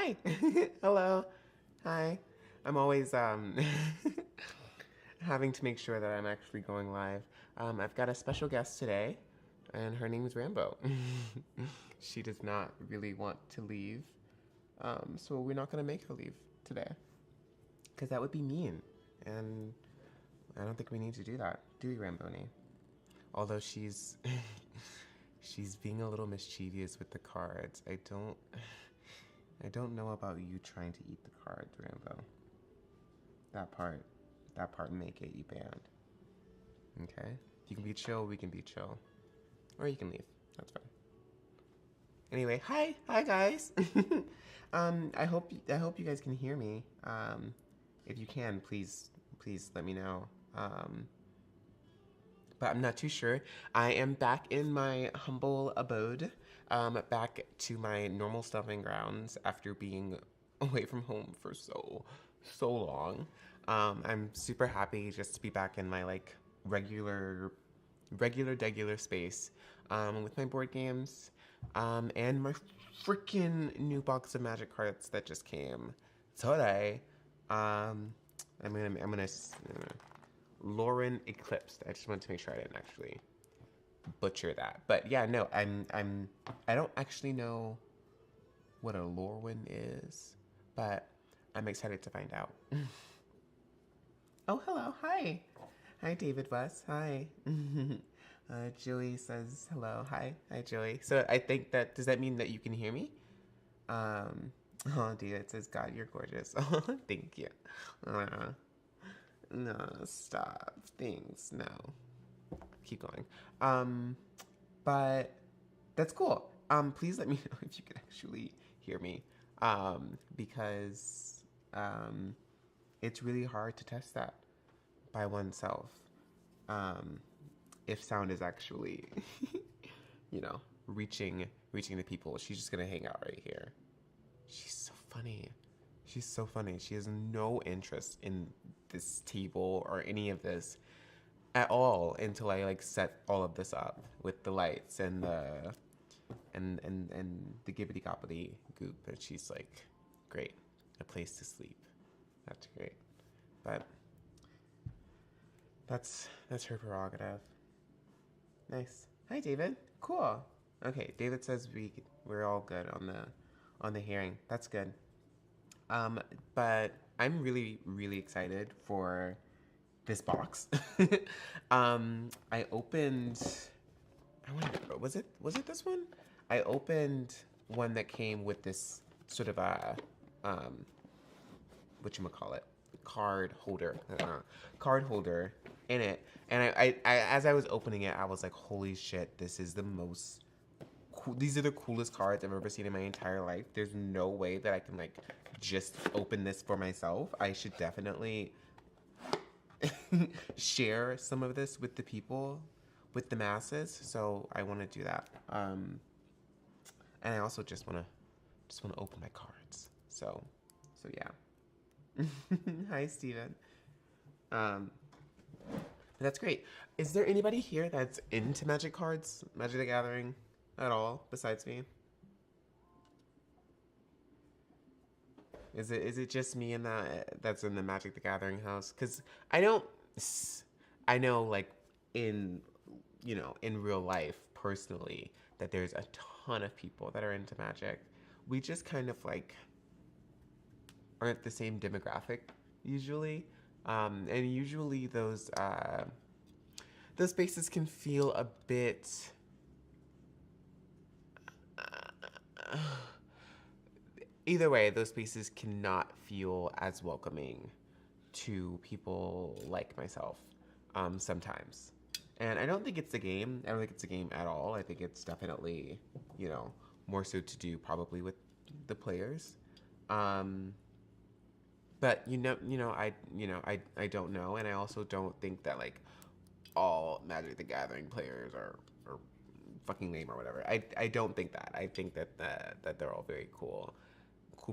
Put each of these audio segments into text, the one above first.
hi. Hello. Hi. I'm always having to make sure that I'm actually going live. I've got a special guest today, and her name is Rambo. She does not really want to leave, so we're not going to make her leave today, because that would be mean, and I don't think we need to do that, do we, Ramboni? Although she's she's being a little mischievous with the cards. I don't know about you trying to eat the cards, Rambo. That part, that part may get you banned. Okay? If you can be chill, we can be chill. Or you can leave. That's fine. Anyway, hi guys. I hope you guys can hear me. If you can, please let me know. But I'm not too sure. I am back in my humble abode, back to my normal stomping grounds after being away from home for so long. I'm super happy just to be back in my like regular space, with my board games, and my freaking new box of Magic cards that just came today. I'm gonna LORWYN Eclipsed. I just wanted to make sure I didn't actually butcher that. But yeah, no, I don't actually know what a LORWYN is, but I'm excited to find out. Oh, hello, hi. Hi, David West, hi. Joey says hello, hi, Joey. So I think that, does that mean that you can hear me? Oh, David says, God, you're gorgeous. Oh, thank you. No, stop. Thanks. No. Keep going. But that's cool. Please let me know if you can actually hear me. Because it's really hard to test that by oneself. If sound is actually, reaching the people. She's just gonna hang out right here. She's so funny. She's so funny. She has no interest in this table or any of this at all until I like set all of this up with the lights and the gibbity gobbity goop. And she's like, great, a place to sleep. That's great. But that's her prerogative. Nice. Hi, David. Cool. Okay, David says we're all good on the hearing. That's good. But I'm really excited for this box. I opened. I wonder, was it this one? I opened one that came with this sort of a whatchamacallit, card holder in it. And I as I was opening it, I was like, holy shit, this is the most cool, these are the coolest cards I've ever seen in my entire life. There's no way that I can like just open this for myself. I should definitely share some of this with the people, with the masses. So I want to do that. And I also just want to open my cards. So yeah. Hi, Steven. That's great. Is there anybody here that's into Magic cards, Magic the Gathering, at all besides me? Is it just me and that's in the Magic the Gathering house? Because I don't. I know, like, in in real life, personally, that there's a ton of people that are into Magic. We just kind of like aren't the same demographic usually, and usually those spaces can feel a bit. Either way, those spaces cannot feel as welcoming to people like myself, sometimes. And I don't think it's the game. I don't think it's a game at all. I think it's definitely, more so to do probably with the players. Um, but I don't know, and I also don't think that like all Magic the Gathering players are fucking lame or whatever. I don't think that. I think that they're all very cool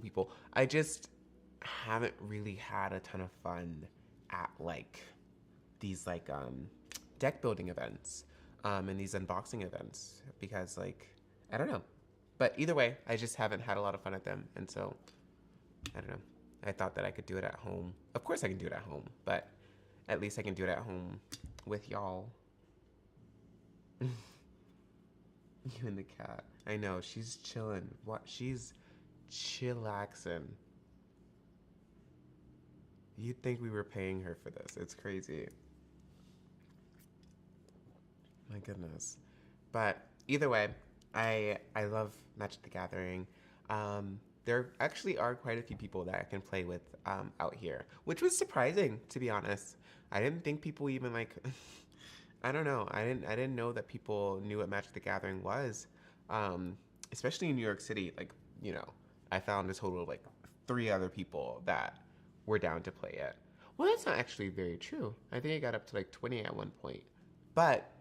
people. I just haven't really had a ton of fun at like these like deck building events, and these unboxing events, because like I don't know. But either way, I just haven't had a lot of fun at them, and so I don't know. I thought that I could do it at home. Of course I can do it at home, but at least I can do it at home with y'all. You and the cat. I know, she's chilling. What? She's chillaxing. You'd think we were paying her for this. It's crazy. My goodness. But either way, I love Magic the Gathering. There actually are quite a few people that I can play with out here, which was surprising, to be honest. I didn't think people even like I don't know. I didn't know that people knew what Magic the Gathering was. Especially in New York City, like, you know, I found a total of like 3 other people that were down to play it. Well, that's not actually very true. I think I got up to like 20 at one point. But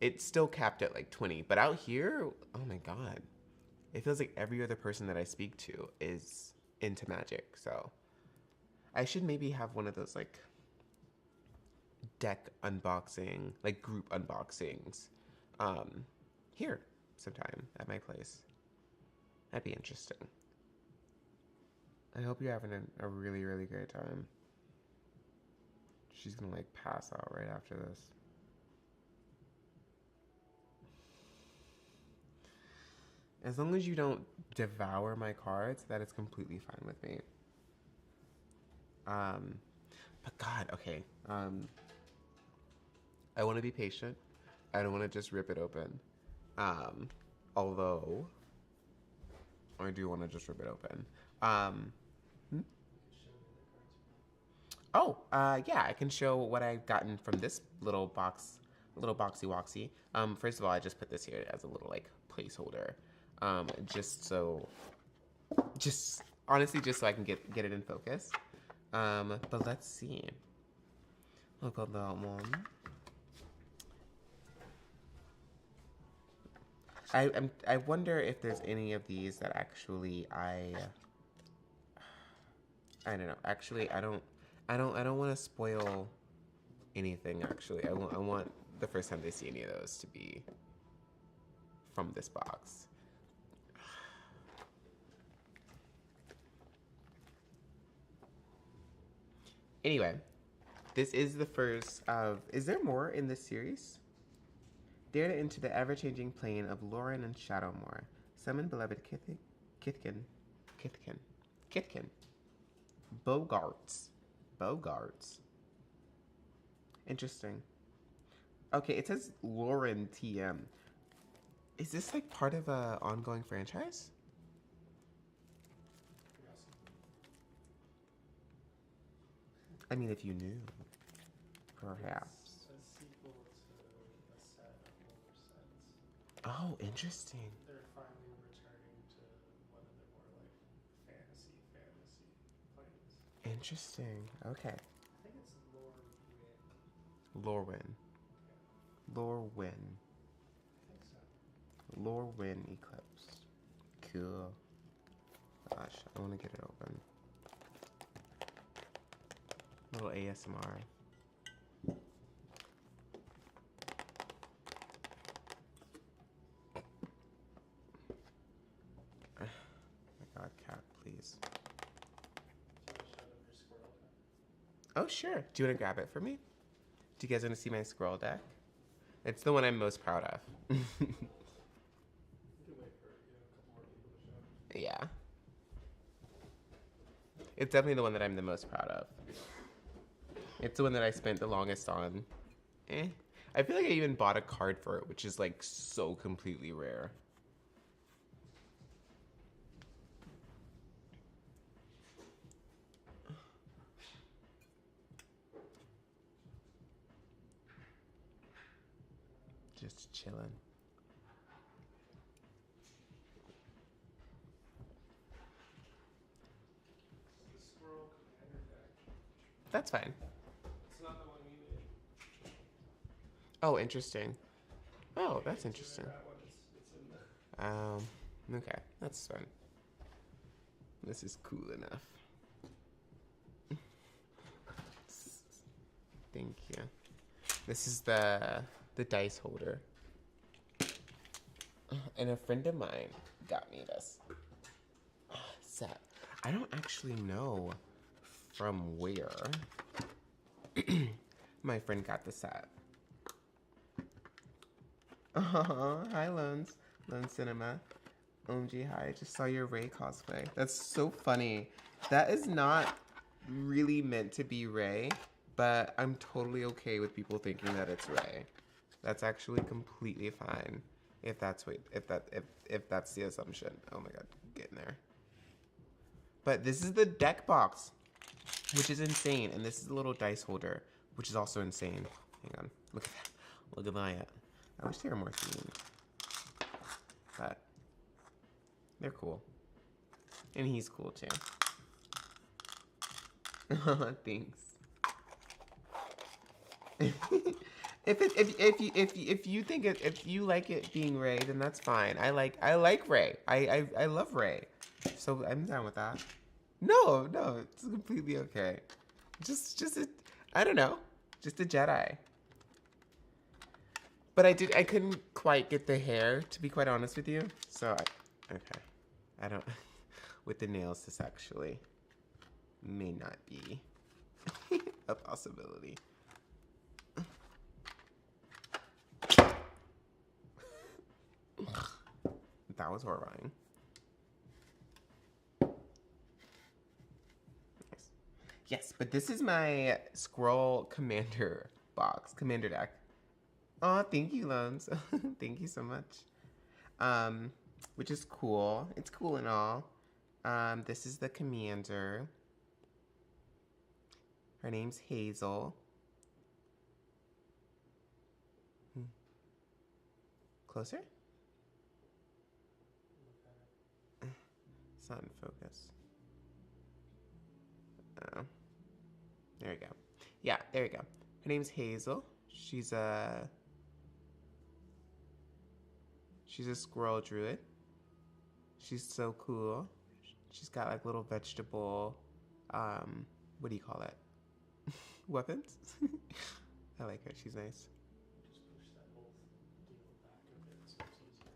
it's still capped at like 20. But out here, oh my god. It feels like every other person that I speak to is into Magic. So I should maybe have one of those like deck unboxing, like group unboxings, here sometime at my place. That'd be interesting. I hope you're having a really, really great time. She's gonna like pass out right after this. As long as you don't devour my cards, that is completely fine with me. But God, okay. I want to be patient. I don't want to just rip it open. Although I do want to just rip it open. Oh, yeah, I can show what I've gotten from this little box, little boxy woxy. First of all, I just put this here as a little like placeholder, just honestly, just so I can get it in focus. But let's see. Look at that one. I wonder if there's any of these that actually I don't know. Actually, I don't want to spoil anything. Actually, I want the first time they see any of those to be from this box. Anyway, this is the first of. Is there more in this series? Dare to enter the ever-changing plane of LORWYN and Shadowmoor. Summon beloved Kithkin. Bogarts. Interesting. Okay, it says LORWYN TM. Is this like part of a ongoing franchise? I mean, if you knew, perhaps. It's a sequel to a set of older sets. Oh, interesting. They're finally returning to one of their more like fantasy planes. Interesting. Okay. I think it's LORWYN. LORWYN. Yeah. LORWYN. I think so. LORWYN Eclipse. Cool. Gosh, I want to get it open. Little ASMR. My God, cat, please. Oh, sure. Do you want to grab it for me? Do you guys want to see my squirrel deck? It's the one I'm most proud of. You can wait for a couple more people to show. Yeah. It's definitely the one that I'm the most proud of. It's the one that I spent the longest on. I feel like I even bought a card for it, which is like so completely rare. Just chilling. The squirrel commander deck. That's fine. It's not the one we made. Oh, interesting. Oh, that's interesting. That one, it's in the... Okay, that's fun. This is cool enough. Thank you. This is the dice holder. And a friend of mine got me this. So I don't actually know from where my friend got the set. Oh, hi, Loans. Lone Cinema. OMG, hi. I just saw your Ray cosplay. That's so funny. That is not really meant to be Ray, but I'm totally okay with people thinking that it's Ray. That's actually completely fine. If that's if that's the assumption. Oh my god, get in there. But this is the deck box, which is insane, and this is a little dice holder, which is also insane. Hang on, look at that. Look at that. I wish they were more themed, but they're cool, and he's cool too. Thanks. If you like it being Ray, then that's fine. I like Ray. I love Ray, so I'm down with that. No, it's completely okay. I don't know, just a Jedi. But I couldn't quite get the hair, to be quite honest with you. So I don't. With the nails, this actually may not be a possibility. That was horrifying. Nice. Yes, but this is my Squirrel Commander box, Commander deck. Oh, thank you, Loans. Thank you so much. Which is cool. It's cool and all. This is the Commander. Her name's Hazel. Closer? It's not in focus. Oh. There we go. Yeah, there we go. Her name's Hazel. She's a squirrel druid. She's so cool. She's got like little vegetable, what do you call it? Weapons? I like her. She's nice. Just push that whole deal back a bit so it's easier.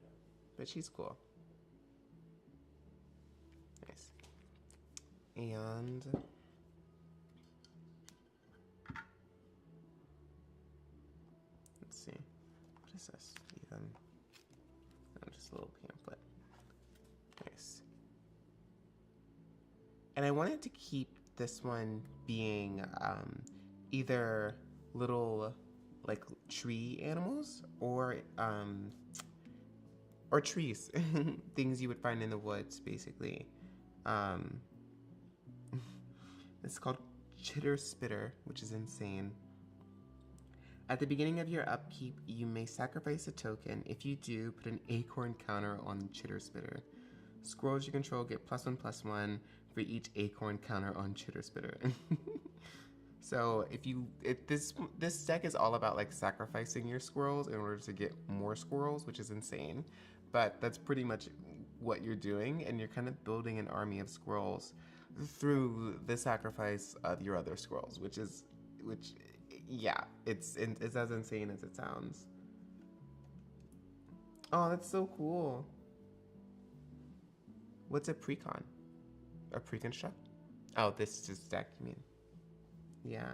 Yeah. But she's cool. Nice. And let's see. What is this even? Oh, just a little pamphlet. Nice. And I wanted to keep this one being either little like tree animals or trees, things you would find in the woods, basically. It's called Chitter Spitter, which is insane. At the beginning of your upkeep, you may sacrifice a token. If you do, put an acorn counter on Chitter Spitter. Squirrels you control get +1/+1 for each acorn counter on Chitter Spitter. So this deck is all about like sacrificing your squirrels in order to get more squirrels, which is insane. But that's pretty much what you're doing, and you're kind of building an army of squirrels through the sacrifice of your other squirrels, which yeah, it's as insane as it sounds. Oh, that's so cool. What's a precon? A preconstruct? Oh, this is deck, you mean? Yeah.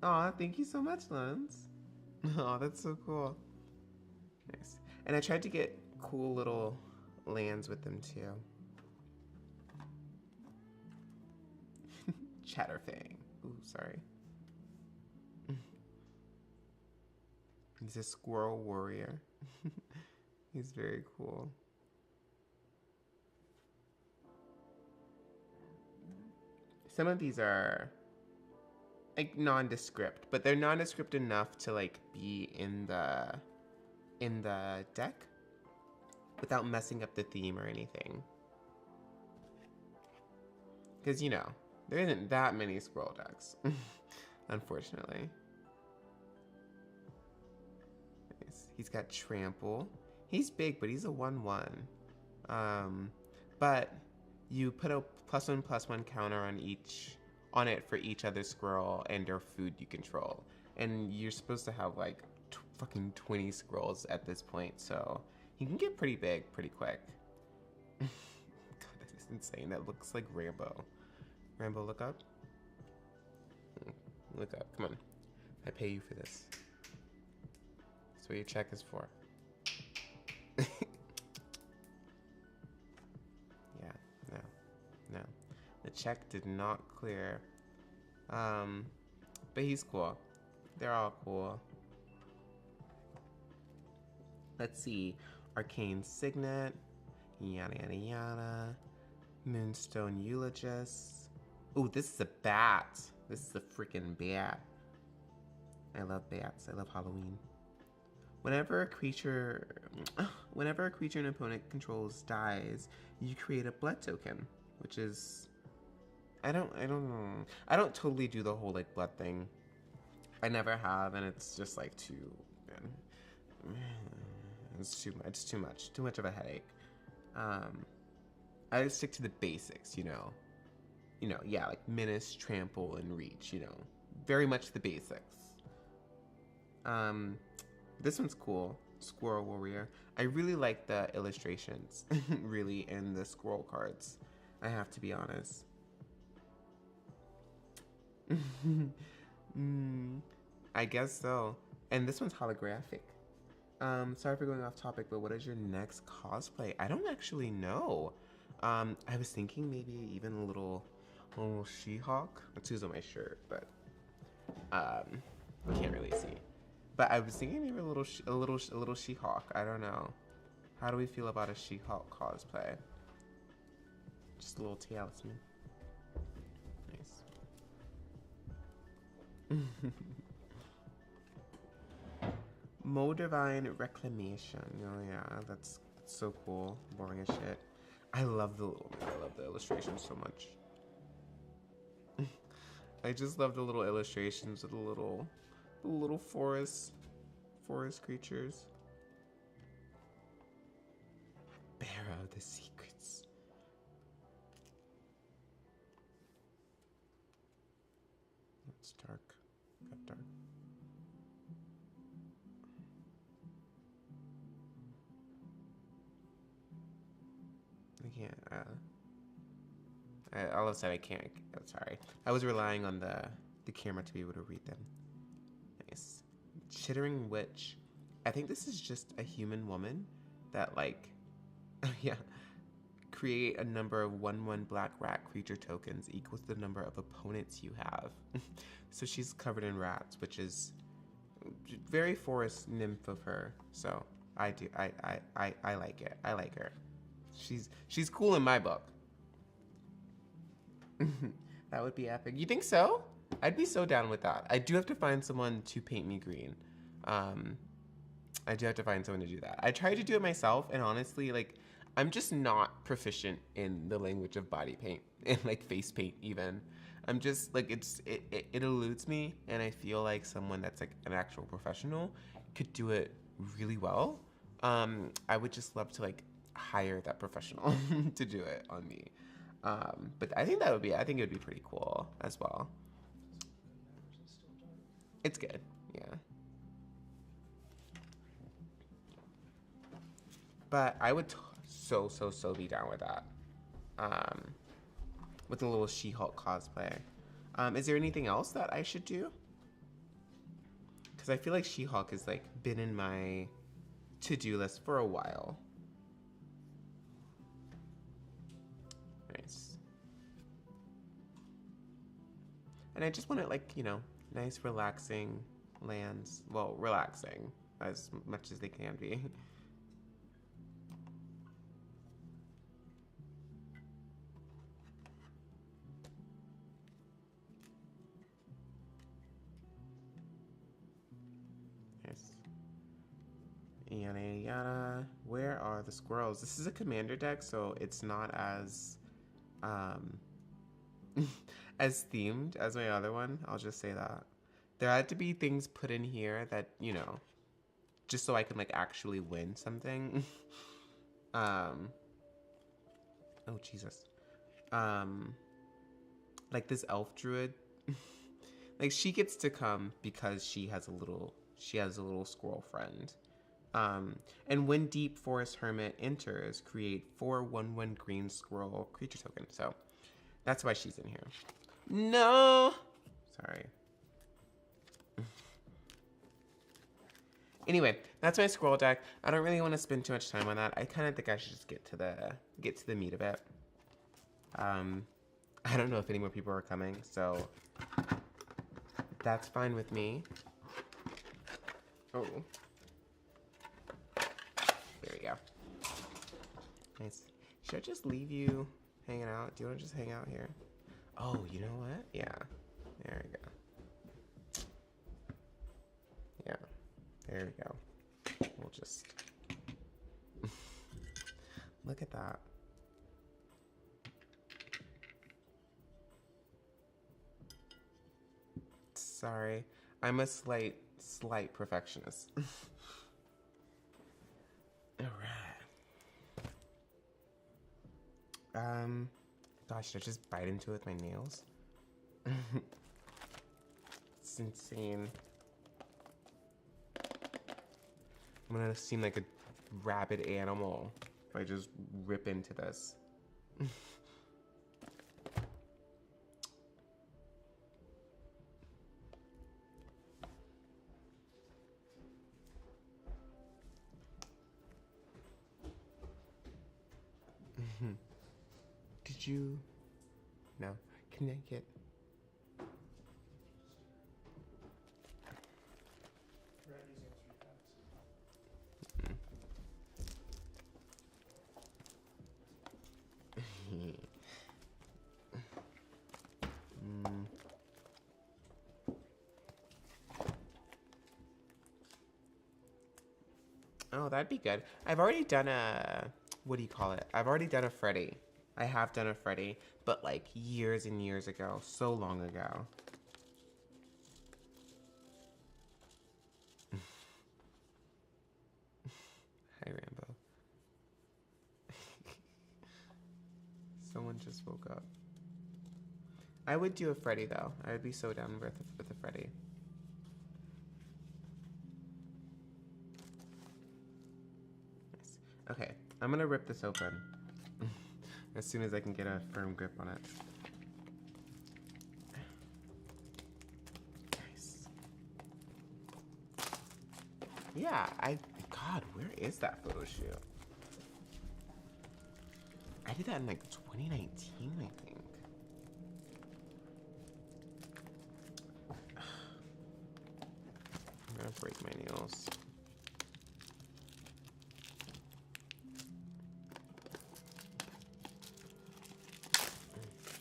Aw, thank you so much, Lens. Oh, that's so cool. Nice. And I tried to get cool little lands with them too. Chatterfang. Ooh, sorry. He's a squirrel warrior. He's very cool. Some of these are like nondescript, but they're nondescript enough to like be in the deck without messing up the theme or anything. Because, you know, there isn't that many squirrel decks, unfortunately. Nice. He's got Trample. He's big, but he's a 1/1. But you put a +1/+1 counter on it for each other squirrel and or food you control. And you're supposed to have like fucking 20 squirrels at this point, so he can get pretty big pretty quick. God, that is insane. That looks like Rambo. Rambo, look up. Look up. Come on. I pay you for this. That's what your check is for. Yeah. No. The check did not clear. But he's cool. They're all cool. Let's see. Arcane Signet. Yada yada yada. Moonstone Eulogist. Ooh, this is a bat. This is a freaking bat. I love bats. I love Halloween. Whenever a creature an opponent controls dies, you create a blood token, which is, I don't know. I don't totally do the whole like blood thing. I never have, and it's just like it's too much of a headache. I just stick to the basics, yeah, like menace, trample, and reach, very much the basics. This one's cool, Squirrel Warrior. I really like the illustrations, really, in the squirrel cards. I have to be honest. I guess so. And this one's holographic. Sorry for going off topic, but what is your next cosplay? I don't actually know. I was thinking maybe even a little She-Hulk. It's who's on my shirt, but can't really see. But I was thinking maybe a little She-Hulk. I don't know. How do we feel about a She-Hulk cosplay? Just a little talisman. Nice. Divine Reclamation. Oh yeah, that's so cool. Boring as shit. I love the illustrations so much. I just love the little illustrations of the little forest creatures. Bearer of the secrets. It's dark. Got dark. I can't. All of a sudden I can't. I'm sorry. I was relying on the camera to be able to read them. Nice. Chittering Witch. I think this is just a human woman that yeah. Create a number of 1/1 black rat creature tokens equals the number of opponents you have. So she's covered in rats, which is very forest nymph of her. So I like it. I like her. She's cool in my book. That would be epic. You think so? I'd be so down with that. I do have to find someone to paint me green. I do have to find someone to do that. I tried to do it myself, and honestly, I'm just not proficient in the language of body paint and face paint even. I'm just it eludes me, and I feel like someone that's an actual professional could do it really well. I would just love to hire that professional to do it on me. But I think it would be pretty cool as well. It's good, yeah. But I would so be down with that. With a little She-Hulk cosplay. Is there anything else that I should do? Because I feel like She-Hulk has been in my to-do list for a while. Nice. And I just want it nice relaxing lands. Well, relaxing as much as they can be. Yada yada. Where are the squirrels? This is a commander deck, so it's not as as themed as my other one. I'll just say that. There had to be things put in here that, just so I can actually win something. Oh Jesus. This elf druid. She gets to come because she has a little squirrel friend. And when Deep Forest Hermit enters, create 4/1/1 green squirrel creature token. So that's why she's in here. No! Sorry. Anyway, that's my scroll deck. I don't really want to spend too much time on that. I kind of think I should just get to the meat of it. I don't know if any more people are coming, so that's fine with me. Oh. There we go. Nice. Should I just leave you hanging out? Do you want to just hang out here? Oh, you know what? Yeah. There we go. Yeah. There we go. We'll just... Look at that. Sorry. I'm a slight perfectionist. Alright. Gosh, should I just bite into it with my nails? It's insane. I'm gonna seem like a rabid animal if I just rip into this. Did you? No. Can I get? Oh, that'd be good. I've already done a, what do you call it? I've already done a Freddy. I have done a Freddy, but like years and years ago, so long ago. Hi, Rambo. Someone just woke up. I would do a Freddy though. I would be so down with a Freddy. Nice. Okay, I'm gonna rip this open as soon as I can get a firm grip on it. Nice. Yeah, God, where is that photo shoot? I did that in like 2019, I think. I'm gonna break my nails.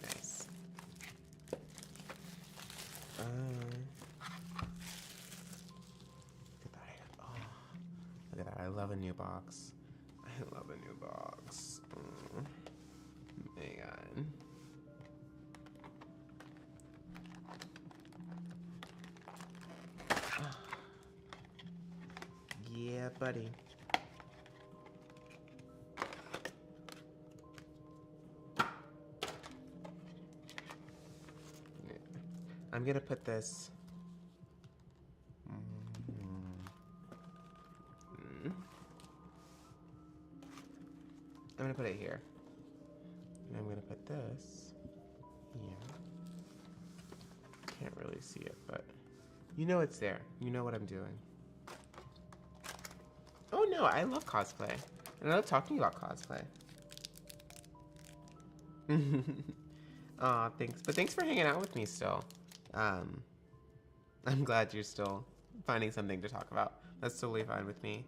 Nice. Look at that. I love a new box. I love a new box. Man. Yeah, buddy. I'm gonna put this. I'm gonna put it here. And I'm gonna put this here. Can't really see it, but you know it's there. You know what I'm doing. Oh no, I love cosplay. And I love talking about cosplay. Aw, thanks. But thanks for hanging out with me still. I'm glad you're still finding something to talk about. That's totally fine with me.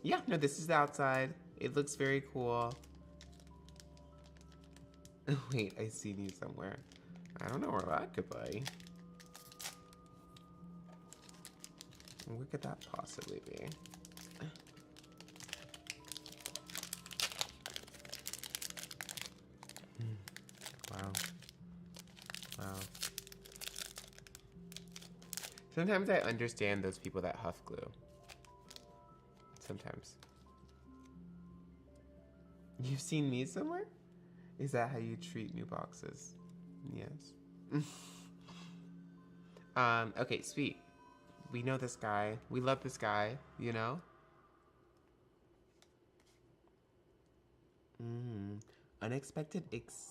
Yeah, no, this is the outside. It looks very cool. Wait, I see you somewhere. I don't know where that could be. Where could that possibly be? Wow. Wow. Sometimes I understand those people that huff glue. Sometimes. You've seen me somewhere? Is that how you treat new boxes? Yes. Okay, sweet. We know this guy. We love this guy, you know? Unexpected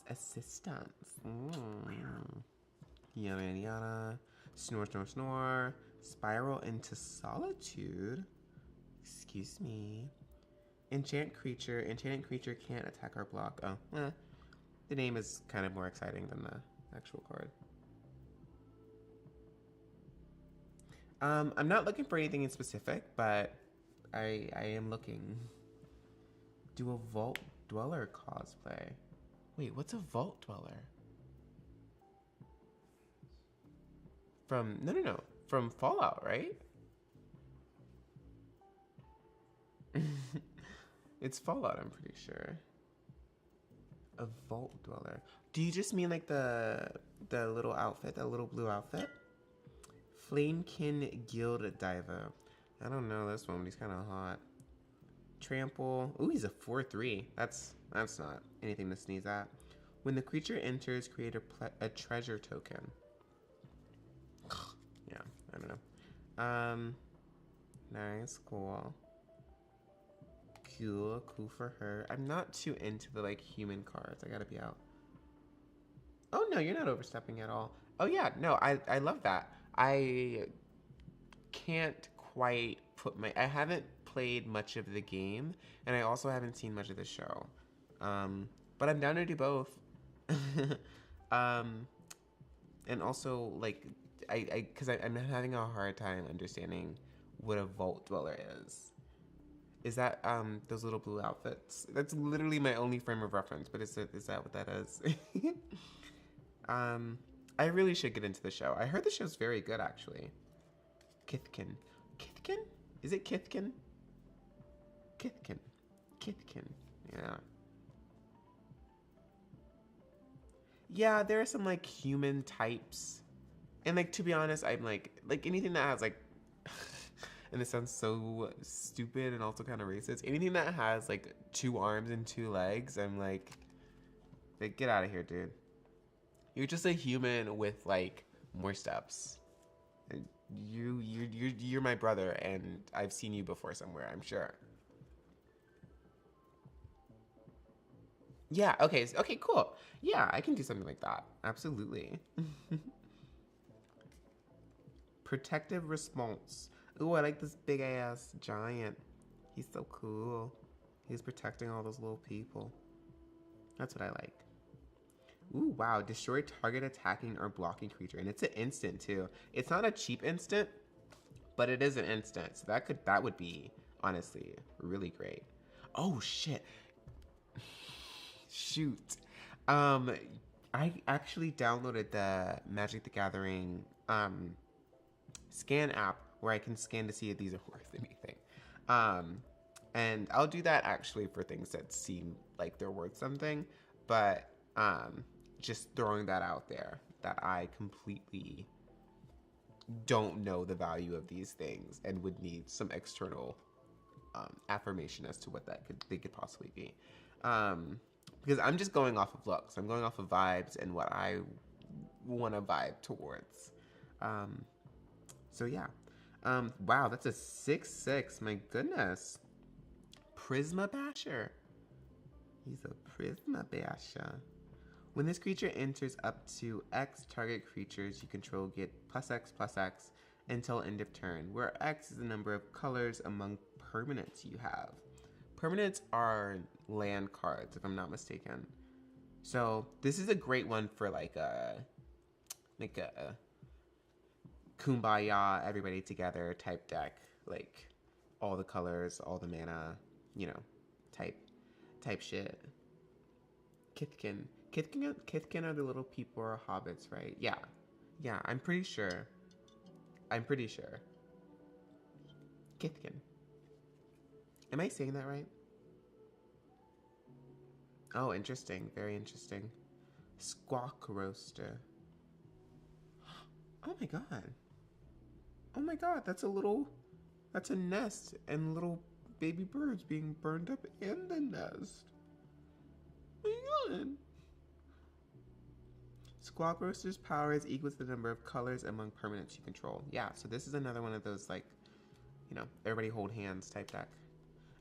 assistance. Yada yada yada. Snore, snore, snore. Spiral into solitude. Excuse me. Enchant creature. Enchanted creature can't attack or block. Oh, the name is kind of more exciting than the actual card. I'm not looking for anything in specific, but I am looking. Do a Vault Dweller cosplay. Wait, what's a Vault Dweller? From no. From Fallout, right? It's Fallout, I'm pretty sure. A Vault Dweller. Do you just mean like the little outfit, that little blue outfit? Flamekin Guild Diver. I don't know this one, but he's kind of hot. Trample. Ooh, he's a 4/3. That's not anything to sneeze at. When the creature enters, create a treasure token. Yeah, I don't know. Nice, cool. Cool for her. I'm not too into the like human cards. I gotta be out. Oh no, you're not overstepping at all. Oh yeah, no, I love that. I can't quite put I haven't played much of the game, and I also haven't seen much of the show. But I'm down to do both. And also like because I'm having a hard time understanding what a Vault Dweller is. Is that those little blue outfits? That's literally my only frame of reference. But is that what that is? I really should get into the show. I heard the show's very good, actually. Kithkin. Is it Kithkin? Kithkin. Yeah. Yeah, there are some like human types, and like to be honest, I'm like anything that has like. And it sounds so stupid and also kind of racist. Anything that has like 2 arms and 2 legs, I'm like get out of here, dude. You're just a human with like more steps. You're my brother, and I've seen you before somewhere, I'm sure. Yeah. Okay. Okay. Cool. Yeah, I can do something like that. Absolutely. Protective response. Ooh, I like this big ass giant. He's so cool. He's protecting all those little people. That's what I like. Ooh, wow. Destroy target attacking or blocking creature. And it's an instant too. It's not a cheap instant, but it is an instant. So that would be honestly really great. Oh shit. Shoot. I actually downloaded the Magic the Gathering scan app where I can scan to see if these are worth anything. And I'll do that actually for things that seem like they're worth something, but just throwing that out there that I completely don't know the value of these things and would need some external affirmation as to what they could possibly be. Because I'm just going off of looks. I'm going off of vibes and what I want to vibe towards. So yeah. Wow, that's a 6/6. My goodness. Prisma Basher. He's a Prisma Basher. When this creature enters up to X target creatures you control get +X/+X until end of turn, where X is the number of colors among permanents you have. Permanents are land cards, if I'm not mistaken. So this is a great one for like a kumbaya, everybody together type deck, like all the colors, all the mana, you know, type shit. Kithkin are the little people or hobbits, right? Yeah, I'm pretty sure. Kithkin. Am I saying that right? Oh, interesting. Very interesting. Squawk Roaster. Oh my god. Oh my god, that's a nest and little baby birds being burned up in the nest. Oh my god. Squall Roaster's power is equal to the number of colors among permanents you control. Yeah, so this is another one of those, like, you know, everybody hold hands type deck.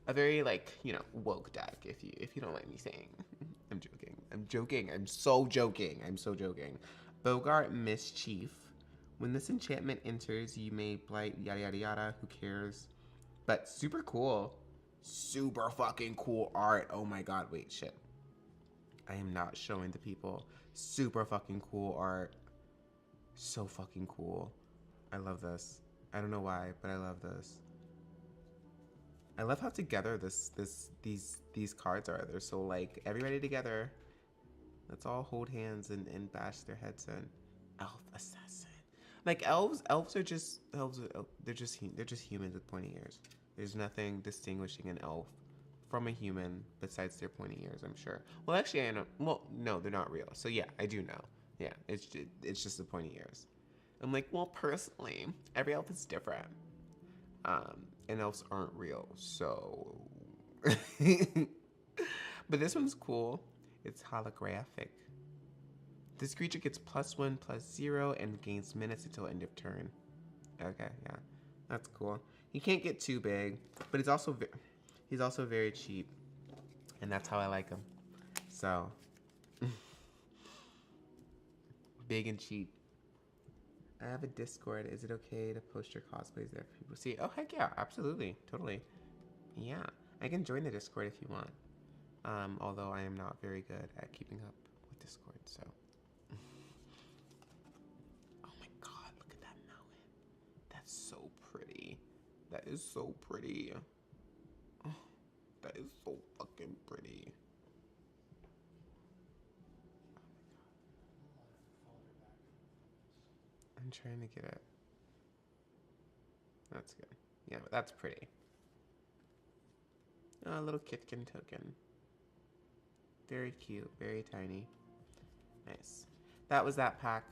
A very, like, you know, woke deck, if you don't like me saying. I'm joking. I'm joking. I'm so joking. I'm so joking. Bogart Mischief. When this enchantment enters, you may blight yada yada yada. Who cares? But super cool. Super fucking cool art. Oh my god, wait, shit. I am not showing the people. Super fucking cool art. So fucking cool. I love this. I don't know why, but I love this. I love how together these cards are. They're so like everybody together. Let's all hold hands and bash their heads in. Elf assassin. Like elves are just elves. They're just humans with pointy ears. There's nothing distinguishing an elf from a human besides their pointy ears. I'm sure. Well, actually, I know. Well, no, they're not real. So yeah, I do know. Yeah, it's just the pointy ears. I'm like, well, personally, every elf is different. And elves aren't real, so. But this one's cool. It's holographic. This creature gets +1/+0 and gains minutes until end of turn. Okay, yeah, that's cool. He can't get too big, but he's also very cheap, and that's how I like him. So, big and cheap. I have a Discord. Is it okay to post your cosplays there for people to see? Oh, heck yeah. Absolutely. Totally. Yeah. I can join the Discord if you want. Although I am not very good at keeping up with Discord, so. Oh my god, look at that mountain. That's so pretty. That is so pretty. Oh, that is so fucking pretty. I'm trying to get it. That's good. Yeah, but that's pretty. Oh, a little Kitkin token. Very cute. Very tiny. Nice. That was that pack.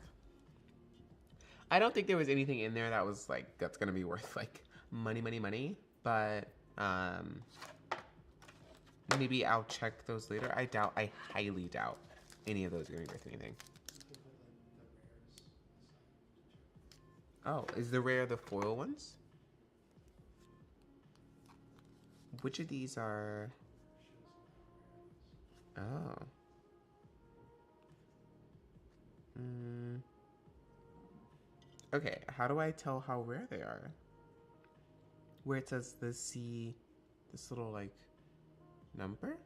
I don't think there was anything in there that was like, that's gonna be worth like money. But maybe I'll check those later. I highly doubt any of those are gonna be worth anything. Oh, is the rare the foil ones? Which of these are... Oh. Okay, how do I tell how rare they are? Where it says the C, this little like number?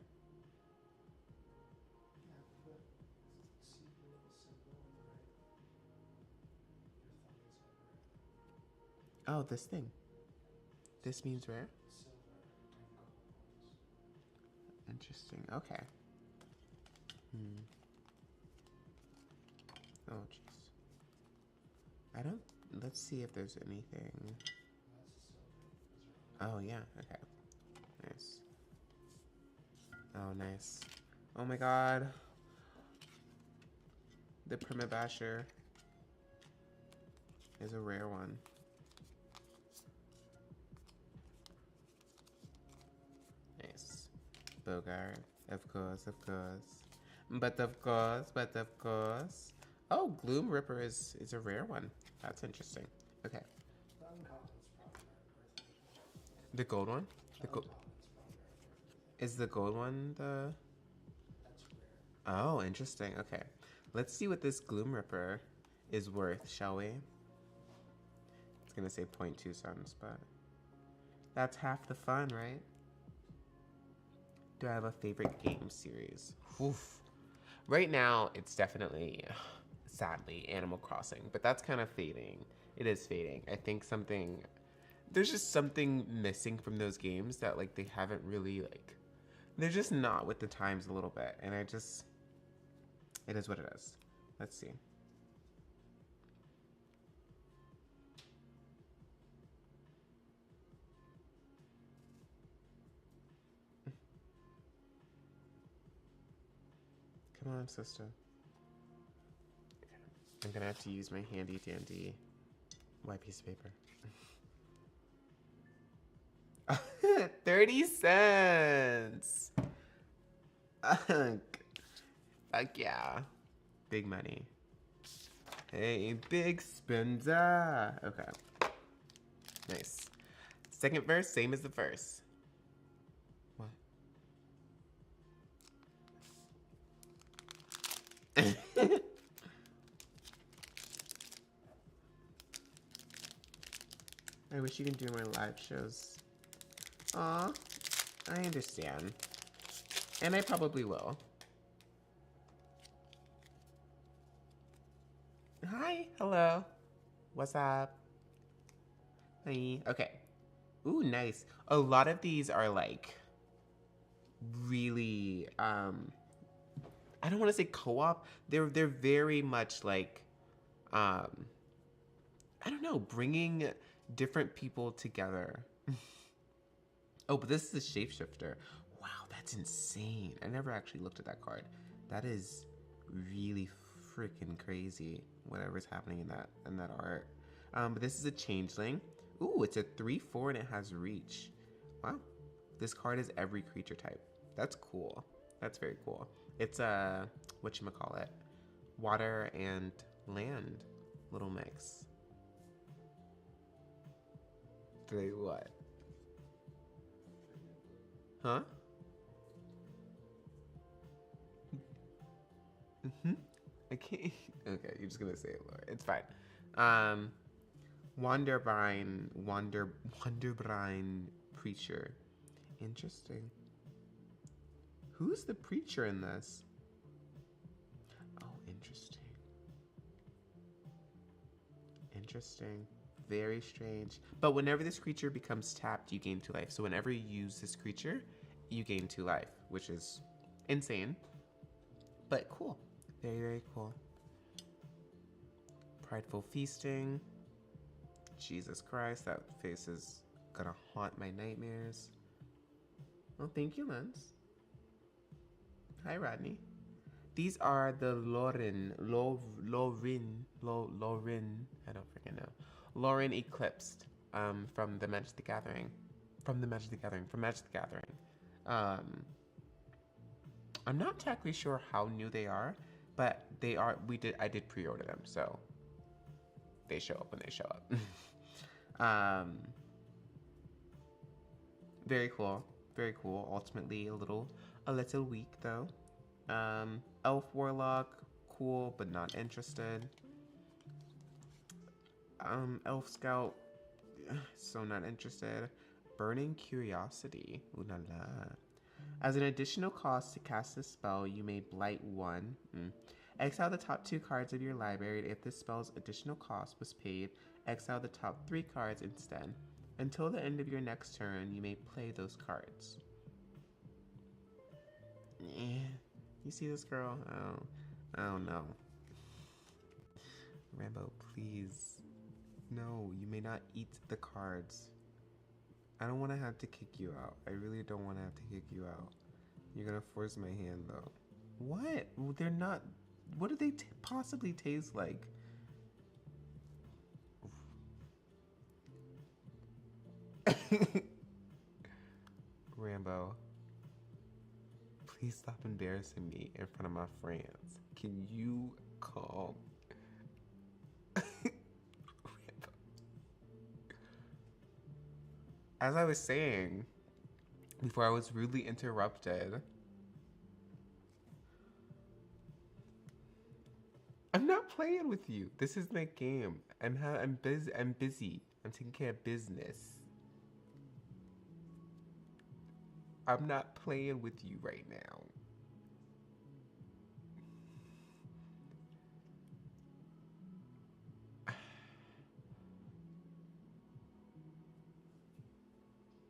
Oh, this thing. This means rare? Interesting. Okay. Oh, jeez. I don't... Let's see if there's anything... Oh, yeah. Okay. Nice. Oh, nice. Oh my god. The Primabasher is a rare one. Nice. Bogart. Of course. But of course. Oh, Gloom Ripper is a rare one. That's interesting. Okay. The gold one? Is the gold one the... Oh, interesting. Okay. Let's see what this Gloom Ripper is worth, shall we? It's gonna say 0.2 cents, but... That's half the fun, right? Do I have a favorite game series? Oof. Right now, it's definitely, sadly, Animal Crossing, but that's kind of fading. It is fading. I think there's just something missing from those games that, like, they haven't really, like, they're just not with the times a little bit, and it is what it is. Let's see. Come on, sister. I'm gonna have to use my handy dandy white piece of paper. 30 cents! Fuck yeah. Big money. Hey, big spender. Okay. Nice. Second verse, same as the first. What? I wish you could do my live shows. Aw, I understand. And I probably will. Hi, hello. What's up? Hi. Okay. Ooh, nice. A lot of these are like really I don't want to say co-op. They're very much like um I don't know, bringing different people together. Oh, but this is a shapeshifter. Wow, that's insane. I never actually looked at that card. That is really freaking crazy. Whatever's happening in that art. But this is a changeling. Ooh, it's a 3/4 and it has reach. Wow. This card is every creature type. That's cool. That's very cool. It's a whatchamacallit, water and land little mix. They what? Huh? Mm-hmm. I can't. Okay, you're just gonna say it, Laura. It's fine. Um, Wanderbrine preacher. Interesting. Who's the preacher in this? Oh, interesting. Interesting. Very strange. But whenever this creature becomes tapped, you gain 2 life. So whenever you use this creature, you gain 2 life, which is insane. But cool. Very, very cool. Prideful feasting. Jesus Christ, that face is gonna haunt my nightmares. Well, thank you, Lens. Hi, Rodney. These are the LORWYN. I don't freaking know. LORWYN Eclipsed from the Magic the Gathering. From Magic the Gathering. I'm not exactly sure how new they are, but they are. I did pre-order them, so they show up when they show up. Very cool. Very cool. Ultimately, a little weak though. Elf Warlock, cool, but not interested. Elf Scout, so not interested. Burning Curiosity, ooh la la. As an additional cost to cast this spell, you may blight 1. Exile the top 2 cards of your library, and if this spell's additional cost was paid, exile the top 3 cards instead. Until the end of your next turn, you may play those cards. You see this girl? Oh no. Rambo, please. No, you may not eat the cards. I don't want to have to kick you out. I really don't want to have to kick you out. You're gonna force my hand though. What? They're not. What do they possibly taste like? Rambo, please stop embarrassing me in front of my friends. Can you calm? Rambo. As I was saying before I was rudely interrupted, I'm not playing with you. This is my game. I'm busy. I'm taking care of business. I'm not playing with you right now.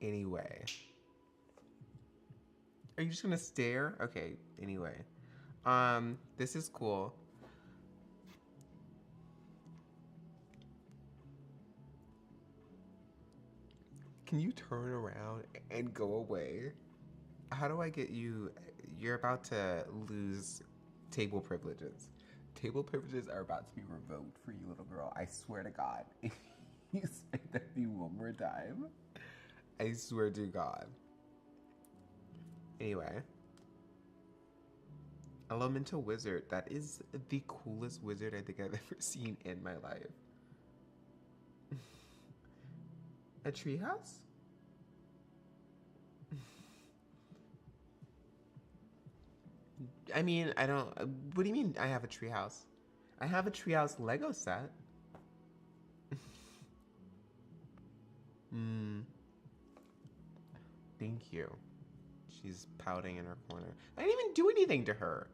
Anyway. Are you just gonna stare? Okay, anyway. This is cool. Can you turn around and go away? How do I get you? You're about to lose table privileges. Table privileges are about to be revoked for you, little girl. I swear to God. If you say that to me one more time, I swear to God. Anyway. Elemental wizard. That is the coolest wizard I think I've ever seen in my life. A treehouse? I mean, I don't. What do you mean I have a treehouse? I have a treehouse Lego set. Hmm. Thank you. She's pouting in her corner. I didn't even do anything to her.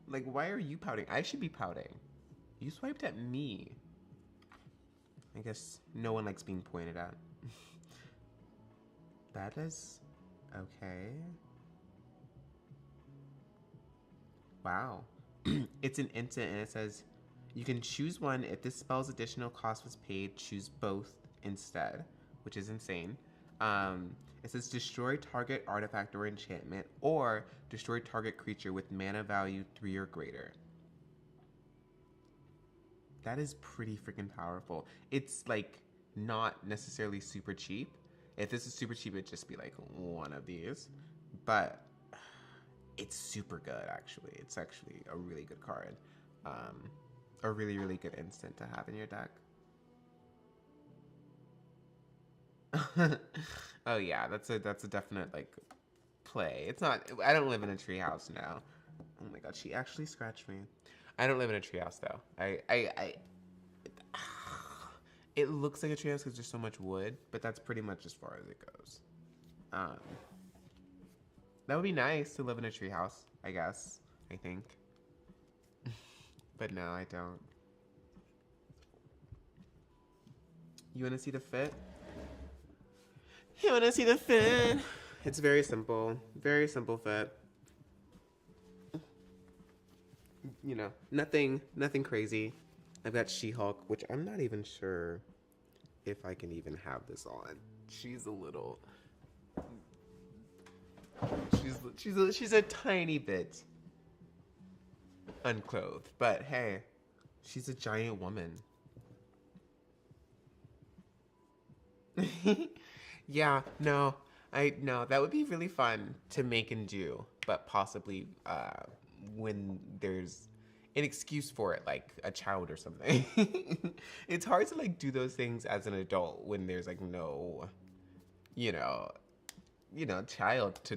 Like, why are you pouting? I should be pouting. You swiped at me. I guess no one likes being pointed at. That is okay. Wow. It's an instant and it says you can choose one. If this spell's additional cost was paid, choose both instead, which is insane. It says destroy target artifact or enchantment or destroy target creature with mana value 3 or greater. That is pretty freaking powerful. It's like not necessarily super cheap. If this is super cheap, it'd just be like one of these. But it's super good, actually. It's actually a really good card. A really, really good instant to have in your deck. Oh yeah, that's a definite like play. It's not. I don't live in a treehouse now. Oh my god, she actually scratched me. I don't live in a treehouse though. It looks like a treehouse because there's so much wood, but that's pretty much as far as it goes. That would be nice to live in a treehouse, I guess. I think. But no, I don't. You want to see the fit? You want to see the fit? It's very simple. Very simple fit. You know, nothing crazy. I've got She-Hulk, which I'm not even sure if I can even have this on. She's a little... She's a tiny bit unclothed, but hey, she's a giant woman. Yeah, no, that would be really fun to make and do, but possibly when there's an excuse for it, like a child or something. It's hard to like do those things as an adult when there's like no, you know, child to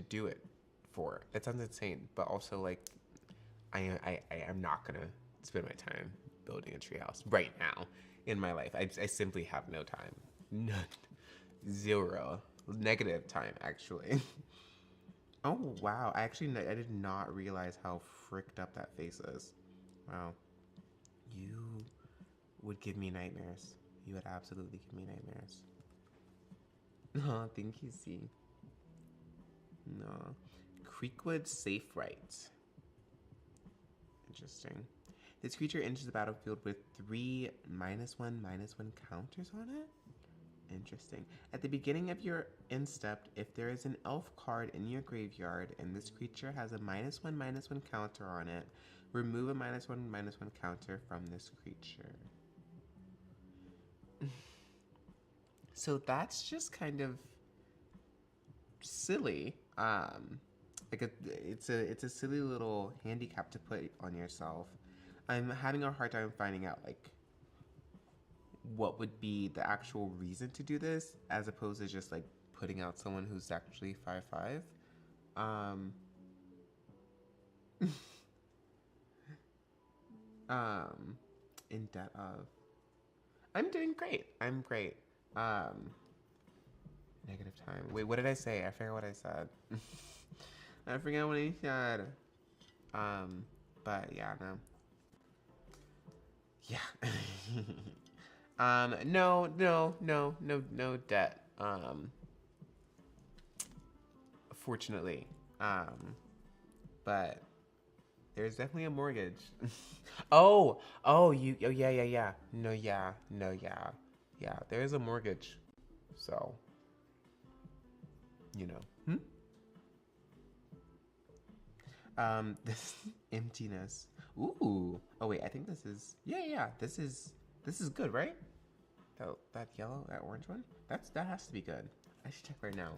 do it for. That sounds insane, but also like I am not gonna spend my time building a treehouse right now in my life. I simply have no time. None. Zero. Negative time, actually. Oh, wow. I did not realize how fricked up that face is. Wow. You would give me nightmares. You would absolutely give me nightmares. Oh, thank you, C. No. Creekwood Safe Right. Interesting. This creature enters the battlefield with 3 -1/-1 counters on it? Interesting. At the beginning of your instep, if there is an elf card in your graveyard and this creature has a -1/-1 counter on it, remove a -1/-1 counter from this creature. So that's just kind of silly. It's a silly little handicap to put on yourself. I'm having a hard time finding out like what would be the actual reason to do this, as opposed to just like putting out someone who's actually 5/5. In debt of. I'm doing great. I'm great. Negative time. Wait, what did I say? I forgot what I said. I forgot what I said. But yeah, no. Yeah. No debt. Fortunately. But there's definitely a mortgage. Oh, yeah. No, yeah. Yeah, there's a mortgage. So, you know. This emptiness. Ooh. Oh wait, I think this is. Yeah. This is good, right? That yellow, that orange one. That has to be good. I should check right now.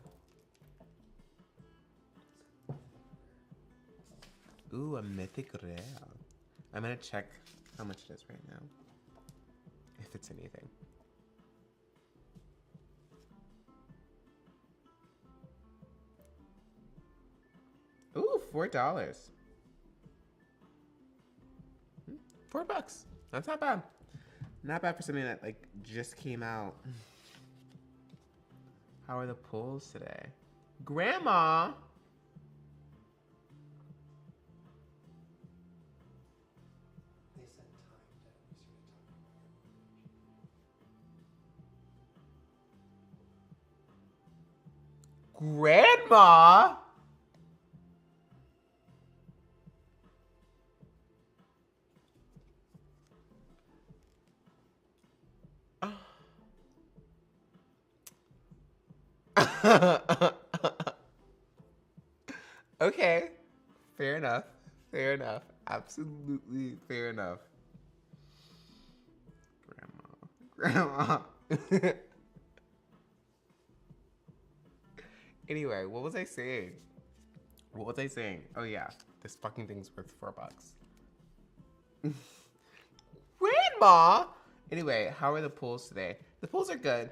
Ooh, a mythic rare. I'm gonna check how much it is right now. If it's anything. Ooh, $4. $4. That's not bad. Not bad for something that like just came out. How are the pulls today? Grandma! They said time to at least Grandma! Okay. Fair enough. Fair enough. Absolutely fair enough. Grandma. Grandma. Anyway, what was I saying? What was I saying? Oh yeah, this fucking thing's worth $4. Grandma! Anyway, how are the pulls today? The pulls are good.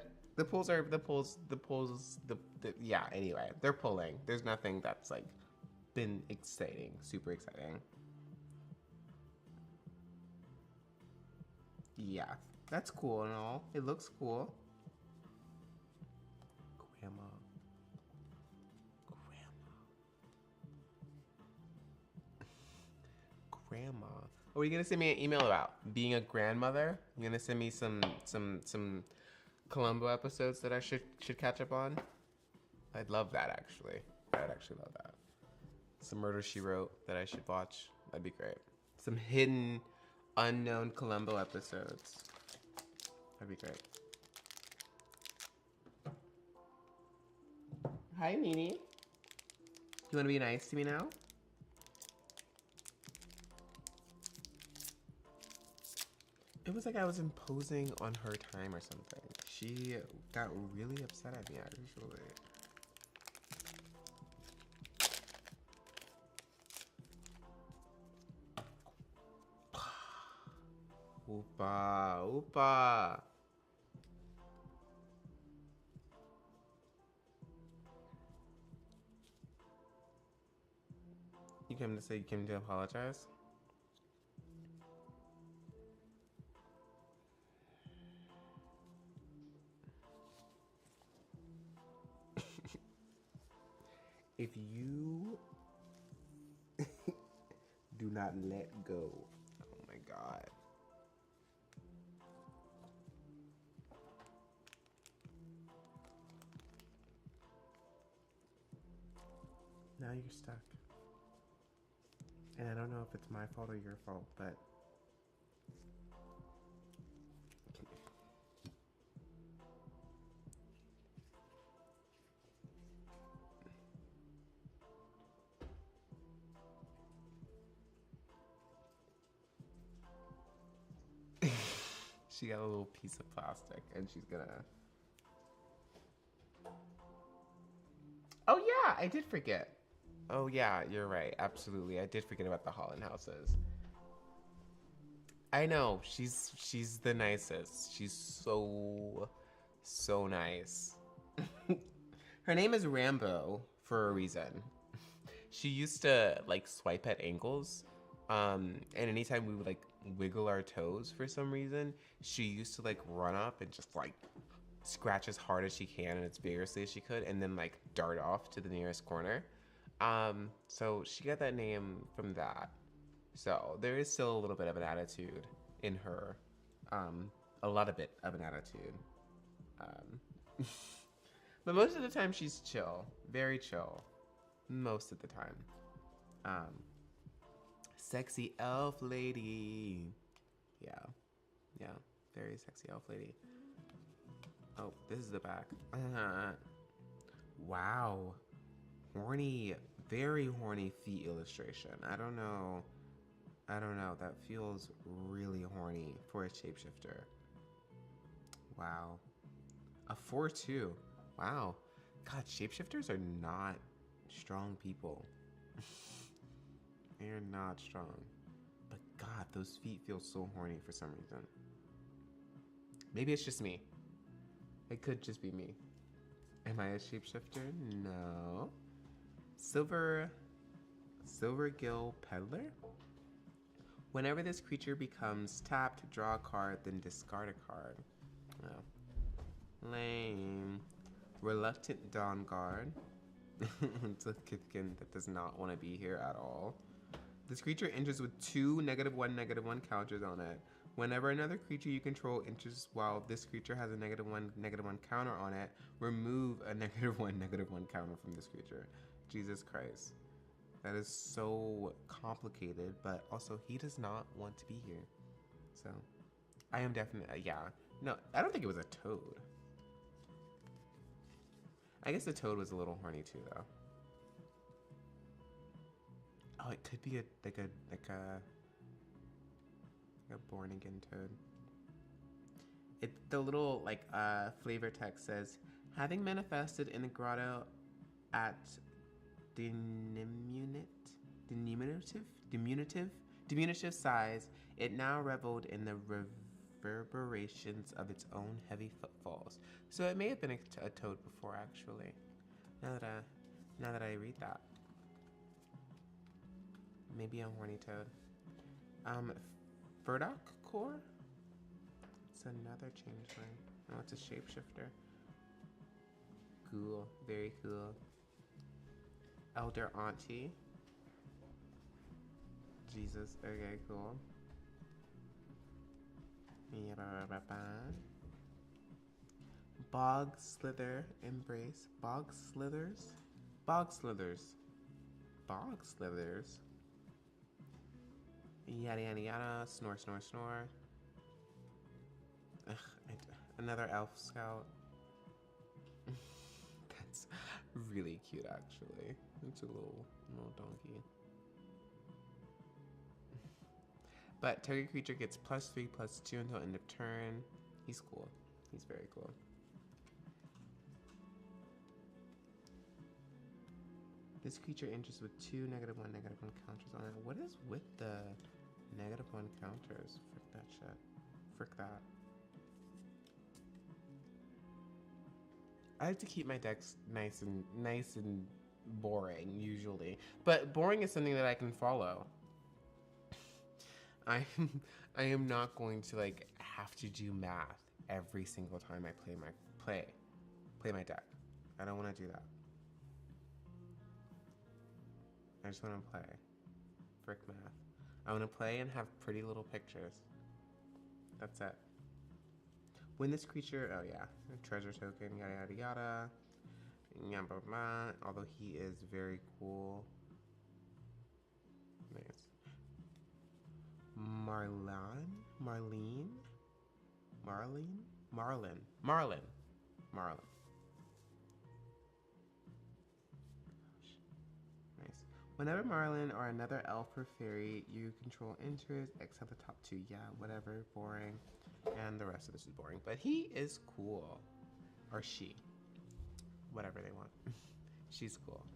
Yeah, anyway, they're pulling. There's nothing that's like been exciting, super exciting. Yeah, that's cool and all. It looks cool. Grandma. Grandma. What are you gonna send me an email about? Being a grandmother? You gonna send me some Columbo episodes that I should catch up on? I'd love that actually. I'd actually love that. Some Murder, She Wrote that I should watch. That'd be great. Some hidden, unknown Columbo episodes. That'd be great. Hi, Nini. You want to be nice to me now? It was like I was imposing on her time or something. She got really upset at me, actually. Oopa, oopa. You came to say you came to apologize? If you do not let go, oh my God. Now you're stuck. And I don't know if it's my fault or your fault, but she got a little piece of plastic and she's gonna... Oh yeah, I did forget. Oh yeah, you're right. Absolutely. I did forget about the Holland houses. I know. She's the nicest. She's so nice. Her name is Rambo for a reason. She used to like swipe at ankles. And anytime we would like wiggle our toes for some reason, she used to like run up and just like scratch as hard as she can and as vigorously as she could and then like dart off to the nearest corner. So she got that name from that. So there is still a little bit of an attitude in her. A lot of it of an attitude. But most of the time she's chill. Very chill. Most of the time. Sexy elf lady. Yeah. Yeah. Very sexy elf lady. Oh, this is the back. Wow. Horny, very horny feet illustration. I don't know. That feels really horny for a shapeshifter. Wow. A 4/2. Wow. God, shapeshifters are not strong people. They are not strong. But God, those feet feel so horny for some reason. Maybe it's just me. It could just be me. Am I a shapeshifter? No. Silver Gill Peddler? Whenever this creature becomes tapped, draw a card, then discard a card. Oh. Lame. Reluctant Dawn Guard. It's a Kithkin that does not want to be here at all. This creature enters with 2 -1/-1 counters on it. Whenever another creature you control enters while this creature has a -1/-1 counter on it, remove a -1/-1 counter from this creature. Jesus Christ. That is so complicated, but also he does not want to be here. So, I am definitely, yeah. No, I don't think it was a toad. I guess the toad was a little horny too, though. Oh, it could be a born again toad. The little flavor text says, having manifested in the grotto at diminutive size, it now reveled in the reverberations of its own heavy footfalls. So it may have been a toad before, actually. Now that I read that, maybe a horny toad. Furdock Core. It's another changeling. Oh, it's a shapeshifter. Cool, very cool. Elder Auntie. Jesus, okay, cool. Bog Slither Embrace. Bog Slithers? Bog Slithers. Bog Slithers. Yada yada yada. Snore, snore, snore. Ugh, another elf scout. That's really cute, actually. It's a little donkey. But target creature gets +3/+2 until end of turn. He's cool. He's very cool. This creature enters with 2 -1/-1 counters on it. What is with the -1 counters? Frick that shit. Frick that. I like to keep my decks nice and boring usually, but boring is something that I can follow. I am not going to have to do math every single time I play my deck. I don't want to do that. I just want to play. Frick math. I want to play and have pretty little pictures. That's it. When this creature, oh yeah, treasure token, yada yada yada, blah, blah, although he is very cool. Nice. Marlin. Nice. Whenever Marlin or another elf or fairy you control enters, except the top 2, yeah, whatever, boring. And the rest of this is boring, but he is cool. Or she. Whatever they want. She's cool.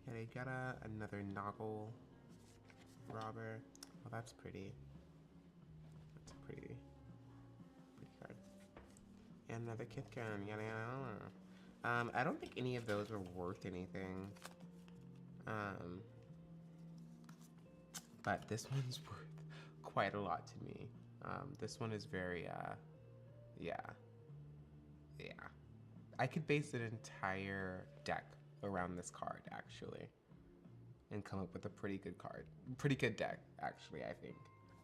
Yada yada, another Noggle robber. Oh, that's pretty. That's a pretty card. And another Kithkin. Yada yada. I don't think any of those were worth anything. But this one's worth quite a lot to me. This one is very, yeah. I could base an entire deck around this card, actually, and come up with a pretty good card. Pretty good deck, actually,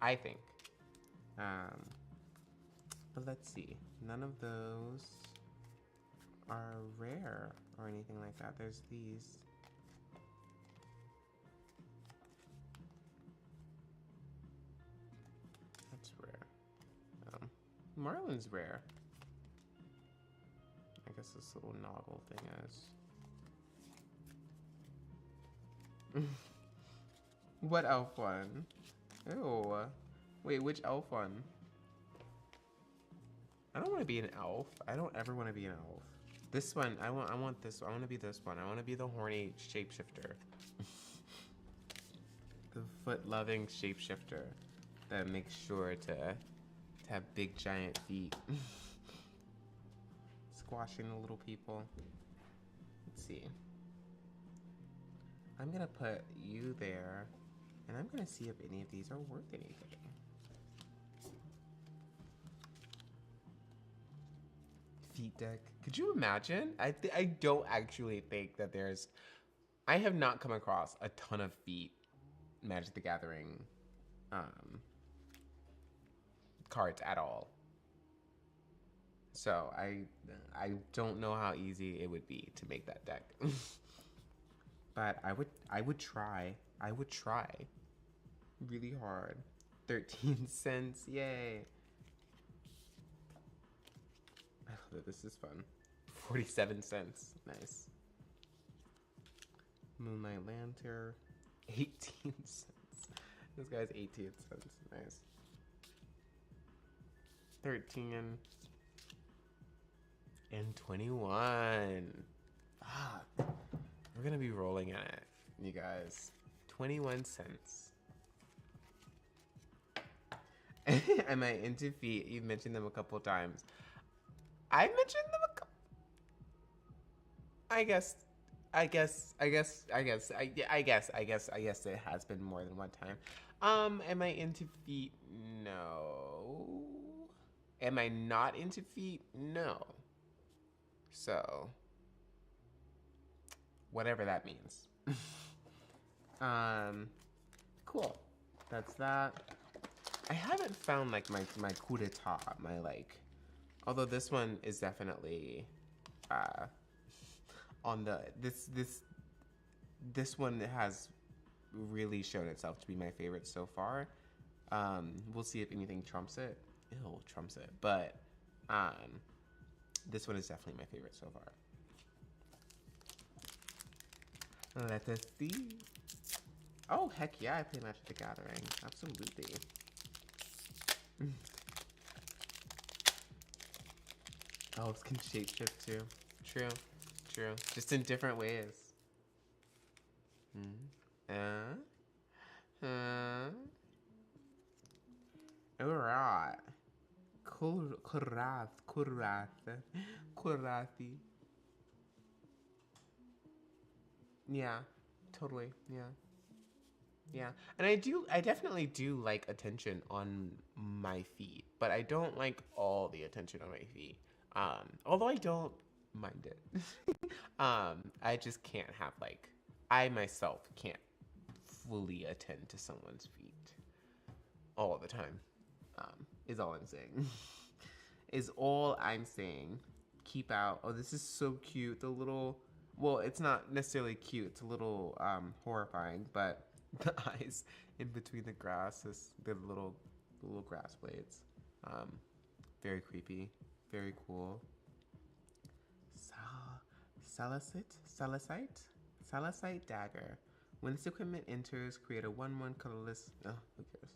I think. But let's see. None of those are rare or anything like that. There's these. That's rare. Marlin's rare. I guess this little Noggle thing is. What elf one? Ew. Wait, which elf one? I don't want to be an elf. I don't ever want to be an elf. This one, I want this. I want to be this one. I want to be the horny shapeshifter. The foot-loving shapeshifter that makes sure to have big giant feet. Squashing the little people. Let's see. I'm gonna put you there, and I'm gonna see if any of these are worth anything. Feet deck. Could you imagine? I don't actually think that there's. I have not come across a ton of feet Magic the Gathering cards at all. So I don't know how easy it would be to make that deck. But I would try. I would try really hard. 13 cents. Yay. I love that this is fun. 47 cents. Nice. Moonlight Lantern. 18 cents. This guy's 18 cents. Nice. 13 and 21. Ah, we're gonna be rolling in it, you guys. 21 cents. Am I into feet? You've mentioned them a couple times. I mentioned them a couple. I guess it has been more than one time. Am I into feet? No. Am I not into feet? No. So, whatever that means. Cool. That's that. I haven't found like my coup d'etat, my like, although this one is definitely on the this one has really shown itself to be my favorite so far. We'll see if anything trumps it. Ew, trumps it. But this one is definitely my favorite so far. Let us see. Oh, heck yeah, I play Magic the Gathering. Absolutely. Elves can shapeshift too. True. True. Just in different ways. Alright. Kurathi. Yeah, totally. Yeah. Yeah. And I definitely do like attention on my feet, but I don't like all the attention on my feet. Although I don't mind it. I just can't have like, I myself can't fully attend to someone's feet all the time. Is all I'm saying. Is all I'm saying. Keep out. Oh, this is so cute. The little, well, it's not necessarily cute. It's a little horrifying, but the eyes in between the grass, the little grass blades. Very creepy. Very cool. Salicite dagger. When this equipment enters, create a 1/1 colorless. Oh, who cares?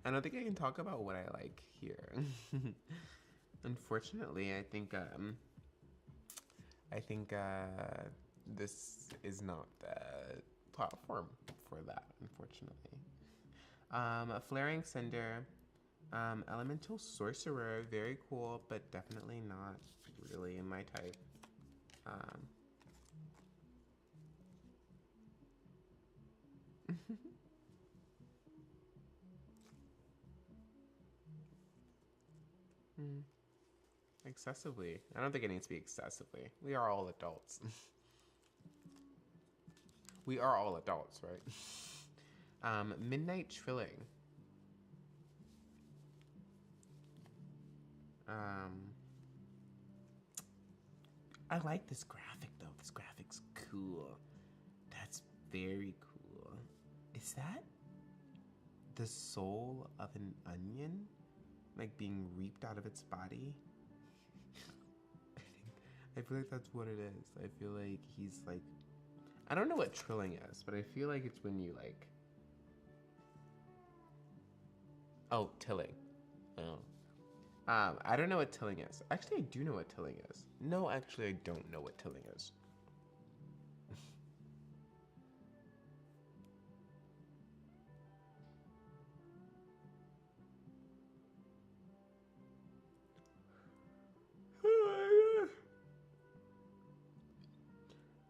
I don't think I can talk about what I like here. Unfortunately, I think this is not the platform for that. Unfortunately, a flaring cinder, elemental sorcerer, very cool, but definitely not really in my type. Excessively. I don't think it needs to be excessively. We are all adults. We are all adults, right? Midnight Trilling. I like this graphic though. This graphic's cool. That's very cool. Is that the soul of an onion? Like being reaped out of its body? I feel like that's what it is. I feel like he's like, I don't know what trilling is, but I feel like it's when you like, oh, tilling. Oh. I don't know what tilling is. Actually, I do know what tilling is. No, actually, I don't know what tilling is.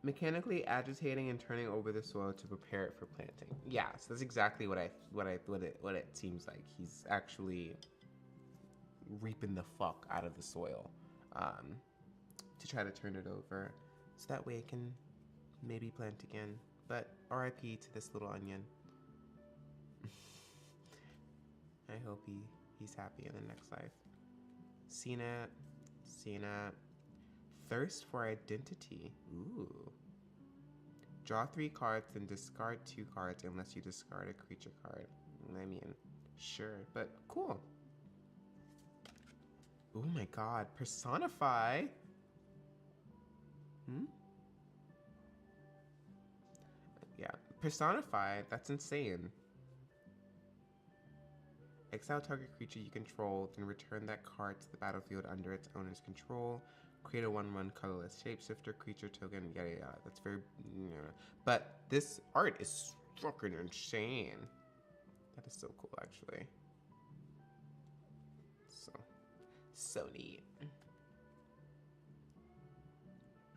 Mechanically agitating and turning over the soil to prepare it for planting. Yeah, so that's exactly what it seems like. He's actually reaping the fuck out of the soil, to try to turn it over, so that way it can maybe plant again. But R.I.P. to this little onion. I hope he's happy in the next life. CNAT. Thirst for identity. Ooh. Draw 3 cards, then discard 2 cards unless you discard a creature card. I mean, sure, but cool. Oh my god, personify? Yeah, personify, that's insane. Exile target creature you control, then return that card to the battlefield under its owner's control. Create a 1/1 colorless shapeshifter creature token, yada yada. That's very, but this art is fucking insane. That is so cool, actually. So neat.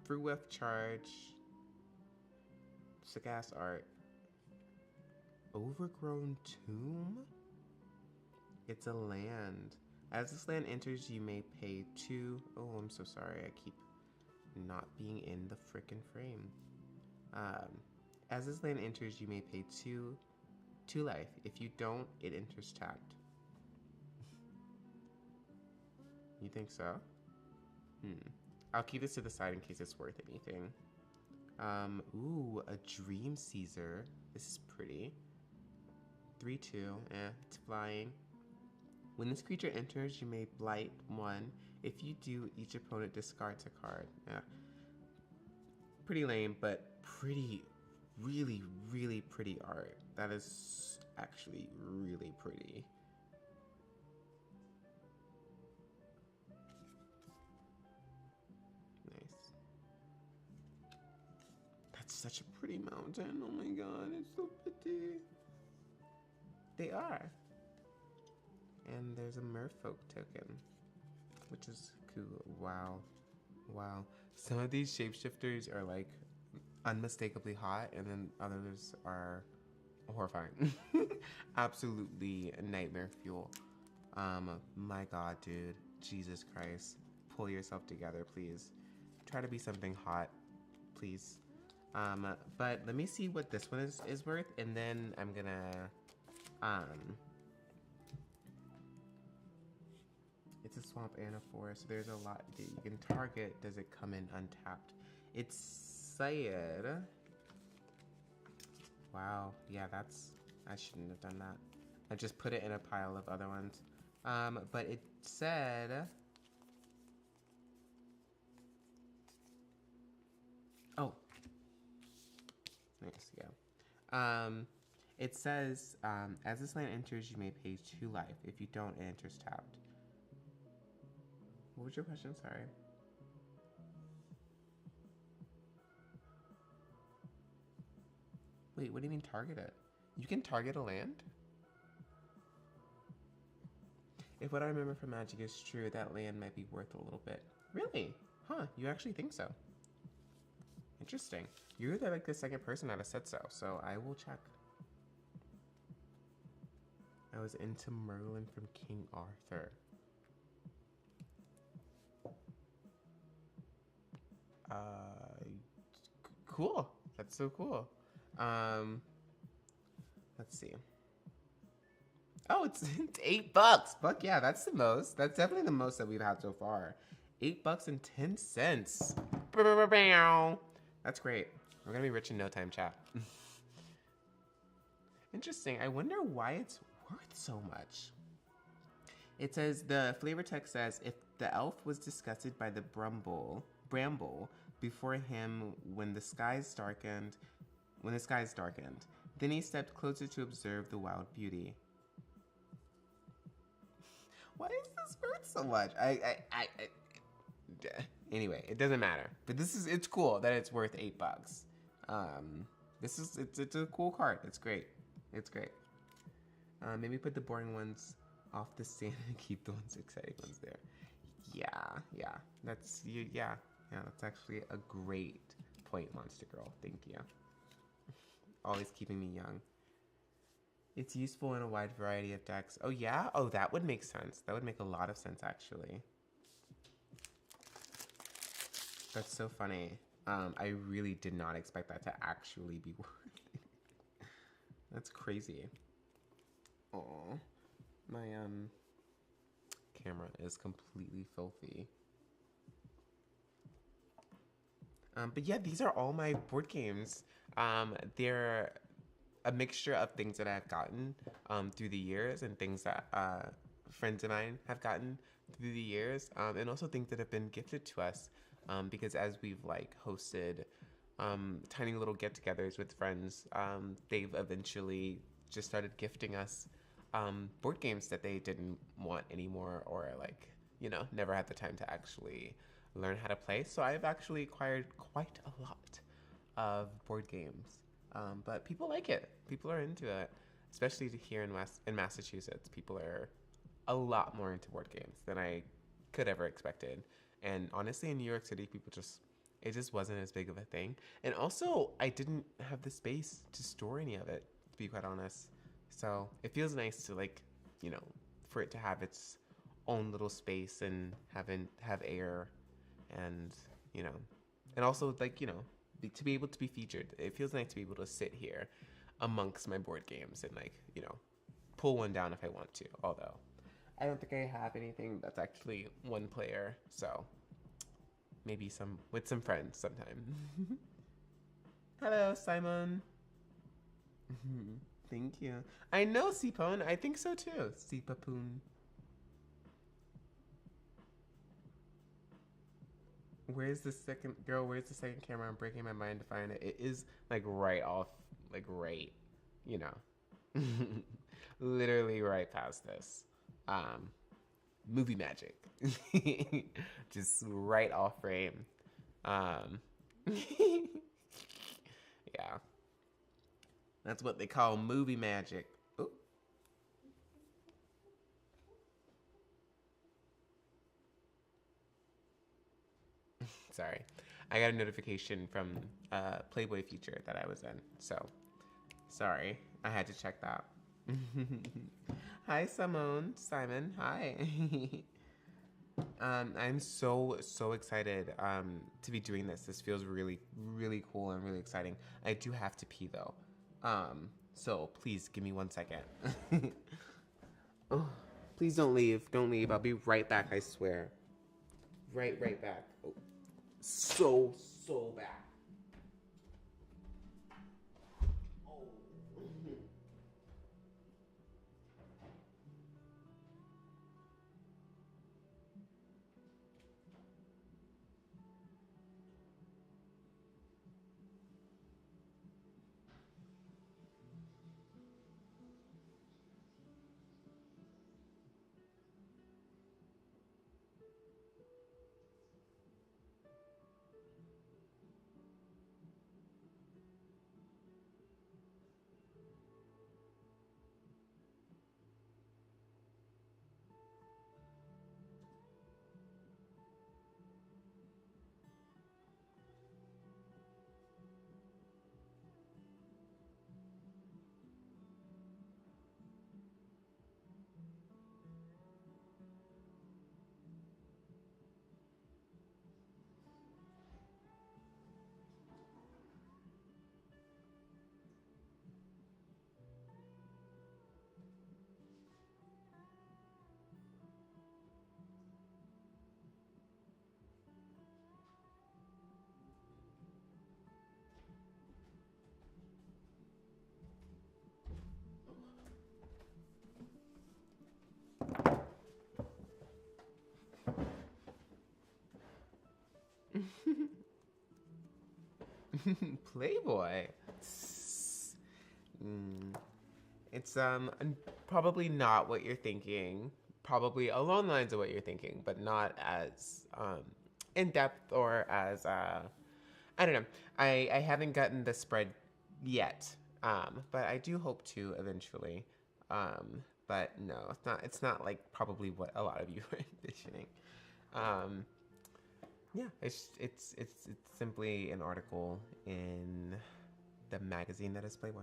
Fruweth charge. Sick ass art. Overgrown tomb? It's a land. As this land enters, you may pay 2. Oh, I'm so sorry. I keep not being in the frickin' frame. As this land enters, you may pay 2 life. If you don't, it enters tapped. You think so? I'll keep this to the side in case it's worth anything. Ooh, a Dream Caesar. This is pretty. 3/2. It's flying. When this creature enters, you may blight 1. If you do, each opponent discards a card. Pretty lame, but pretty, really, really pretty art. That is actually really pretty. Nice. That's such a pretty mountain. Oh my god, it's so pretty. They are. And there's a merfolk token, which is cool. Wow. Some of these shapeshifters are like unmistakably hot, and then others are horrifying. Absolutely nightmare fuel. My god, dude. Jesus Christ. Pull yourself together, please. Try to be something hot, please. But let me see what this one is worth, and then I'm gonna, it's a swamp and a forest, so there's a lot that you can target. Does it come in untapped? It's said, wow, yeah, I shouldn't have done that. I just put it in a pile of other ones. But it said, oh, nice, yeah. It says, as this land enters, you may pay 2 life. If you don't, it enters tapped. What was your question? Sorry. Wait, what do you mean target it? You can target a land? If what I remember from Magic is true, that land might be worth a little bit. Really? Huh, you actually think so? Interesting. You're like the second person that has said so I will check. I was into Merlin from King Arthur. Cool. That's so cool. Let's see. Oh, it's $8. Fuck yeah, that's the most. That's definitely the most that we've had so far. $8.10. That's great. We're gonna be rich in no time, chat. Interesting. I wonder why it's worth so much. It says, the flavor text says, if the elf was disgusted by the bramble before him when the skies darkened, then he stepped closer to observe the wild beauty. Why is this worth so much? Anyway, it doesn't matter. But it's cool that it's worth $8. It's a cool card. It's great. It's great. Maybe put the boring ones off the stand and keep the exciting ones there. Yeah. That's actually a great point, Monster Girl. Thank you. Always keeping me young. It's useful in a wide variety of decks. Oh yeah? Oh, that would make sense. That would make a lot of sense, actually. That's so funny. I really did not expect that to actually be worth it. That's crazy. Oh, my camera is completely filthy. But yeah, these are all my board games. They're a mixture of things that I've gotten through the years and things that friends of mine have gotten through the years, and also things that have been gifted to us. Because as we've like hosted tiny little get-togethers with friends, they've eventually just started gifting us board games that they didn't want anymore, or like, you know, never had the time to actually learn how to play. So I've actually acquired quite a lot of board games, but people like it. People are into it, especially here in Massachusetts. People are a lot more into board games than I could ever expected. And honestly, in New York City, it just wasn't as big of a thing. And also, I didn't have the space to store any of it, to be quite honest. So it feels nice to, like, you know, for it to have its own little space and have air, and, you know, and also, like, you know, to be able to be featured. It feels nice to be able to sit here amongst my board games and, like, you know, pull one down if I want to. Although I don't think I have anything that's actually one player, so maybe with some friends sometime. Hello, Simon. Thank you. I know, Sipone. I think so too. Sipapoon. Where's the second girl? Where's the second camera? I'm breaking my mind to find it. It is like right off, like right, you know, literally right past this. Movie magic. Just right off frame. Yeah. That's what they call movie magic. Ooh. Sorry. I got a notification from a Playboy feature that I was in. So, sorry. I had to check that. Hi, Simon. Hi. I'm so excited to be doing this. This feels really, really cool and really exciting. I do have to pee though. So please give me 1 second. Oh, please don't leave. Don't leave. I'll be right back, I swear. Right back. Oh, so back. Playboy. Mm. It's probably not what you're thinking. probably along the lines of what you're thinking, but not as in depth or as I don't know. I haven't gotten the spread yet, but I do hope to eventually. But no, it's not. It's not like probably what a lot of you are envisioning. Um, yeah, it's simply an article in the magazine that is Playboy.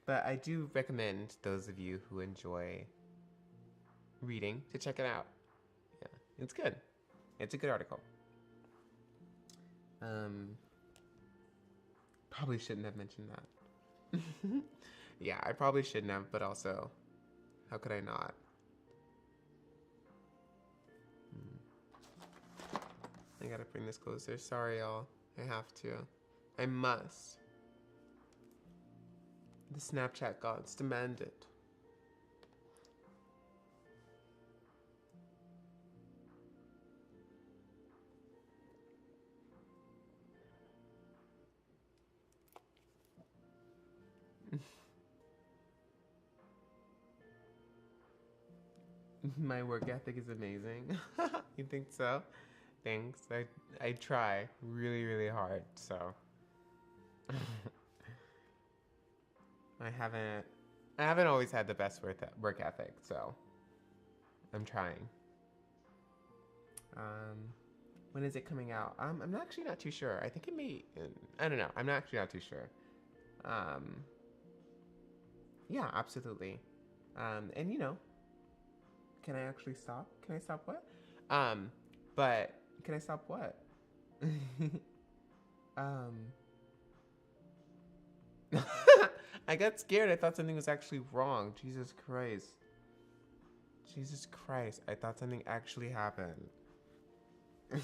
But I do recommend those of you who enjoy reading to check it out. Yeah, it's good. It's a good article. Probably shouldn't have mentioned that. Yeah, I probably shouldn't have, but also, how could I not? I gotta bring this closer. Sorry, y'all. I have to. I must. The Snapchat gods demand it. My work ethic is amazing. You think so? Thanks. I try really, really hard, so. I haven't always had the best work ethic, so I'm trying. When is it coming out? I'm actually not too sure. I think it may. I don't know. I'm actually not too sure. Yeah, absolutely. And you know, can I actually stop? Can I stop what? But can I stop what? I got scared. I thought something was actually wrong. Jesus Christ. Jesus Christ. I thought something actually happened. Oh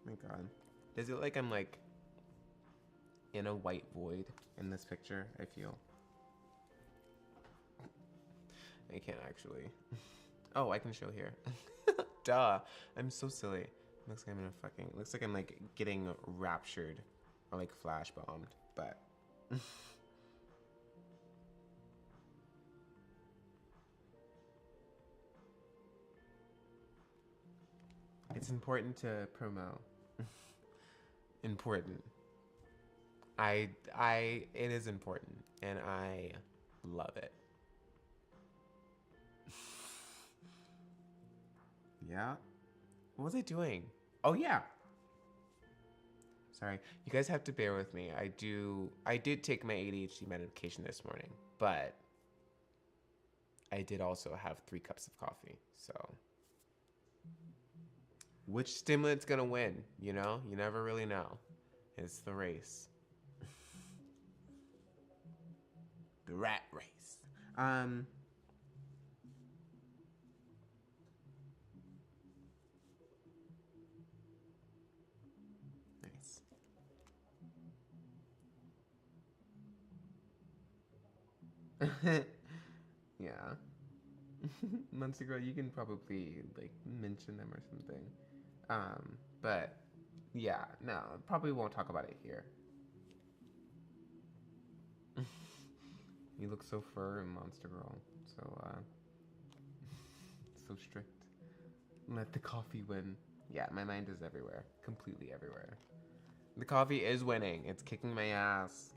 my God. Does it look like I'm like in a white void in this picture? I feel. I can't actually. Oh, I can show here. Duh. I'm so silly. Looks like I'm in a fucking. Looks like I'm like getting raptured or like flash bombed, but. It's important to promote. Important. It is important, and I love it. Yeah. What was I doing? Oh yeah. Sorry, you guys have to bear with me. I did take my ADHD medication this morning, but I did also have 3 cups of coffee. So, which stimulant's gonna win? You know, you never really know. It's the race. The rat race. Nice. Yeah. Monster Girl, you can probably like mention them or something. But yeah, no, probably won't talk about it here. You look so firm, Monster Girl. So so strict. Let the coffee win. Yeah, my mind is everywhere. Completely everywhere. The coffee is winning. It's kicking my ass.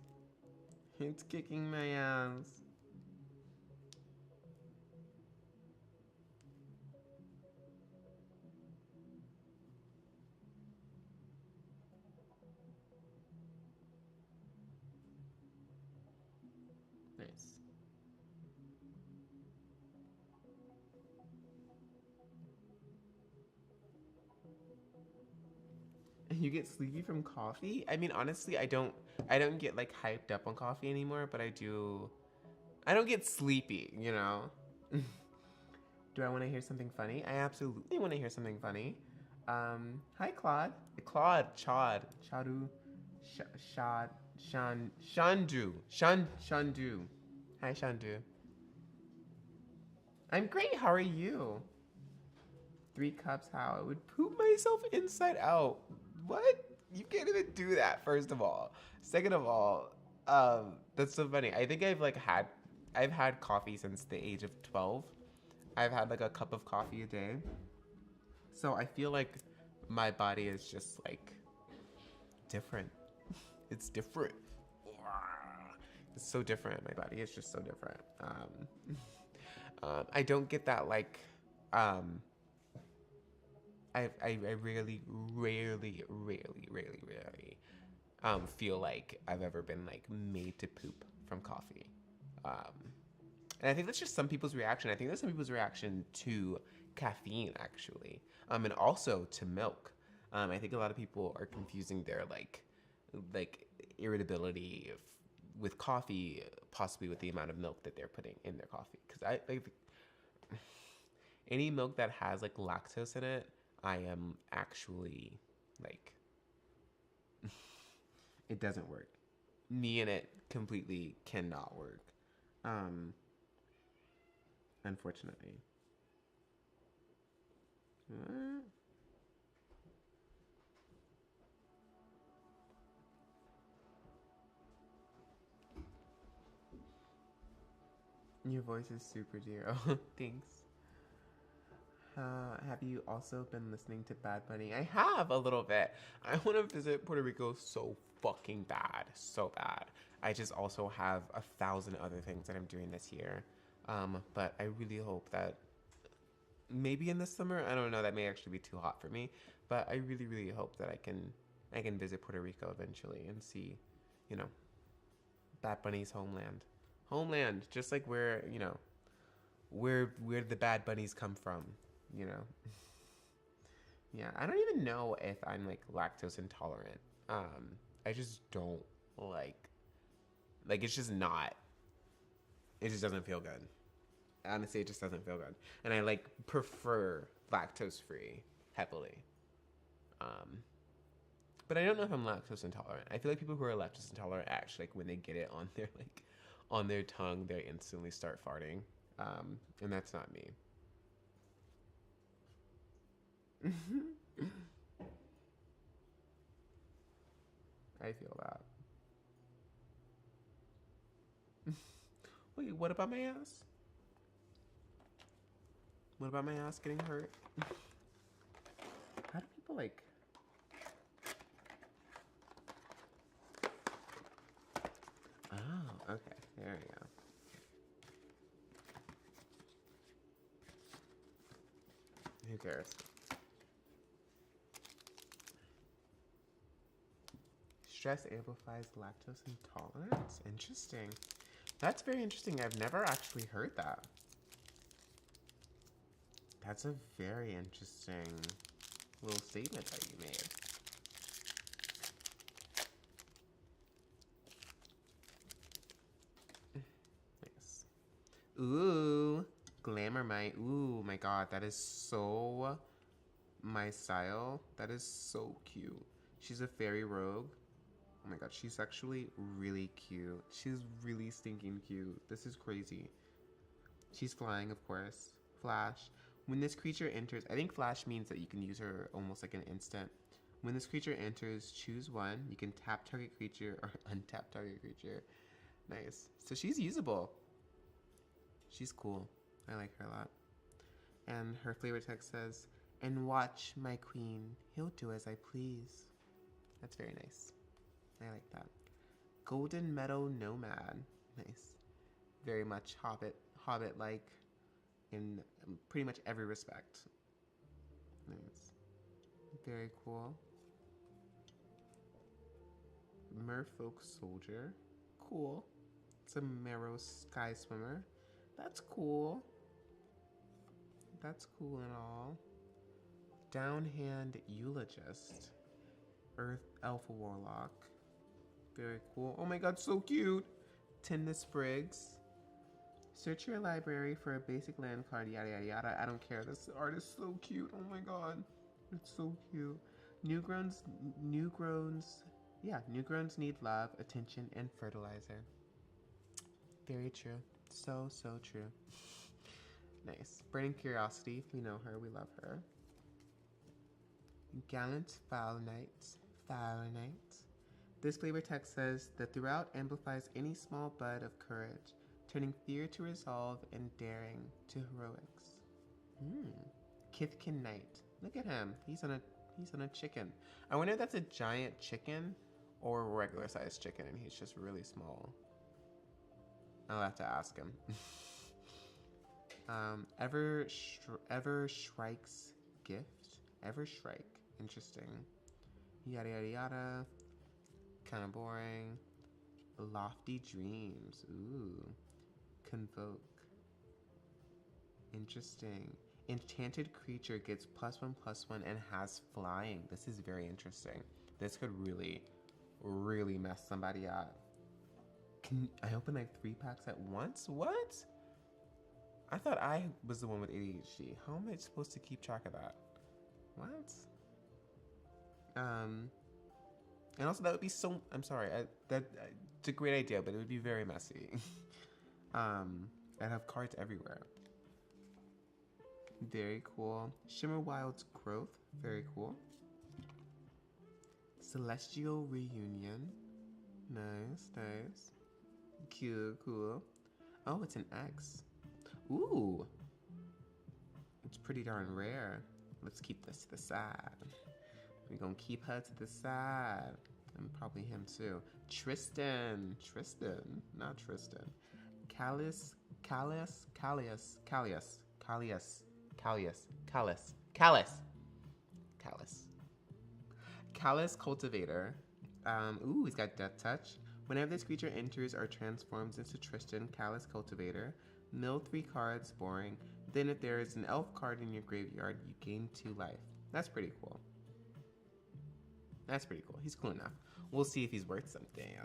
It's kicking my ass. Nice. You get sleepy from coffee? I mean, honestly, I don't get like hyped up on coffee anymore, but I don't get sleepy, you know? Do I want to hear something funny? I absolutely want to hear something funny. Hi Claude. Chad, Chadu, Shad, Shandu. Shandu. Hi Shandu. I'm great, how are you? 3 cups, how I would poop myself inside out. What? You can't even do that, first of all. Second of all, that's so funny. I think I've had coffee since the age of 12. I've had like a cup of coffee a day. So I feel like my body is just like different. It's different. It's so different. My body is just so different. I don't get that like um, I rarely feel like I've ever been like made to poop from coffee. Um, and I think that's just some people's reaction. I think that's some people's reaction to caffeine actually, and also to milk. I think a lot of people are confusing their like irritability with coffee, possibly with the amount of milk that they're putting in their coffee. Because I like any milk that has like lactose in it, I am actually like it doesn't work. Me and it completely cannot work. Um, Unfortunately. What? Your voice is super dear. Oh, thanks. Have you also been listening to Bad Bunny? I have a little bit. I want to visit Puerto Rico so fucking bad. So bad. I just also have 1,000 other things that I'm doing this year. But I really hope that maybe in the summer, I don't know, that may actually be too hot for me. But I really, really hope that I can visit Puerto Rico eventually and see, you know, Bad Bunny's homeland. Homeland, just like where, where the Bad Bunnies come from, you know. Yeah, I don't even know if I'm like lactose intolerant. I just don't like it's just not. It just doesn't feel good. Honestly, it just doesn't feel good. And I like prefer lactose free heavily. Um, but I don't know if I'm lactose intolerant. I feel like people who are lactose intolerant actually like when they get it on their on their tongue, they instantly start farting. And that's not me. I feel that. Wait, what about my ass? What about my ass getting hurt? How do people like? Oh, okay. There we go. Who cares? Stress amplifies lactose intolerance. Interesting. That's very interesting. I've never actually heard that. That's a very interesting little statement that you made. Nice. Ooh, Glamourmite. Ooh, my god, that is so my style. That is so cute. She's a fairy rogue. Oh my god, she's actually really cute. She's really stinking cute. This is crazy. She's flying, of course. Flash. When this creature enters, I think Flash means that you can use her almost like an instant. When this creature enters, choose one. You can tap target creature or untap target creature. Nice. So she's usable. She's cool. I like her a lot. And her flavor text says, "And watch my queen. He'll do as I please." That's very nice. I like that. Golden Meadow Nomad. Nice. Very much Hobbit like in pretty much every respect. Nice. Very cool. Merfolk Soldier. Cool. It's a Marrow Sky Swimmer. That's cool. That's cool and all. Downhand Eulogist. Earth Alpha Warlock. Very cool. Oh my god, so cute. Tinda Spriggs. Search your library for a basic land card, yada yada yada. I don't care. This art is so cute. Oh my god. It's so cute. Newgrowns need love, attention, and fertilizer. Very true. So, so true. Nice. Burning Curiosity. We know her. We love her. Gallant Foul Knight. Foul Knight. This flavor text says, "The throughout amplifies any small bud of courage, turning fear to resolve and daring to heroics." Kithkin Knight. Look at him. He's on a chicken. I wonder if that's a giant chicken or a regular sized chicken and he's just really small. I'll have to ask him. Ever Shrike's Gift. Ever Shrike. Interesting. Yada yada yada. Kind of boring. Lofty Dreams. Ooh. Convoke. Interesting. Enchanted creature gets +1/+1 and has flying. This is very interesting. This could really, really mess somebody up. Can I open like 3 packs at once? What? I thought I was the one with ADHD. How am I supposed to keep track of that? What? And also that would be so. I'm sorry. It's a great idea, but it would be very messy. I'd have cards everywhere. Very cool. Shimmer Wild's Growth. Very cool. Celestial Reunion. Nice, nice. Cute, cool. Oh, it's an X. Ooh. It's pretty darn rare. Let's keep this to the side. We're gonna keep her to the side. And probably him too. Tristan. Not Tristan. Callus Cultivator. Ooh, he's got Death Touch. Whenever this creature enters or transforms into Tristan, Callus Cultivator, mill 3 cards, boring. Then if there is an elf card in your graveyard, you gain 2 life. That's pretty cool. That's pretty cool. He's cool enough. We'll see if he's worth something.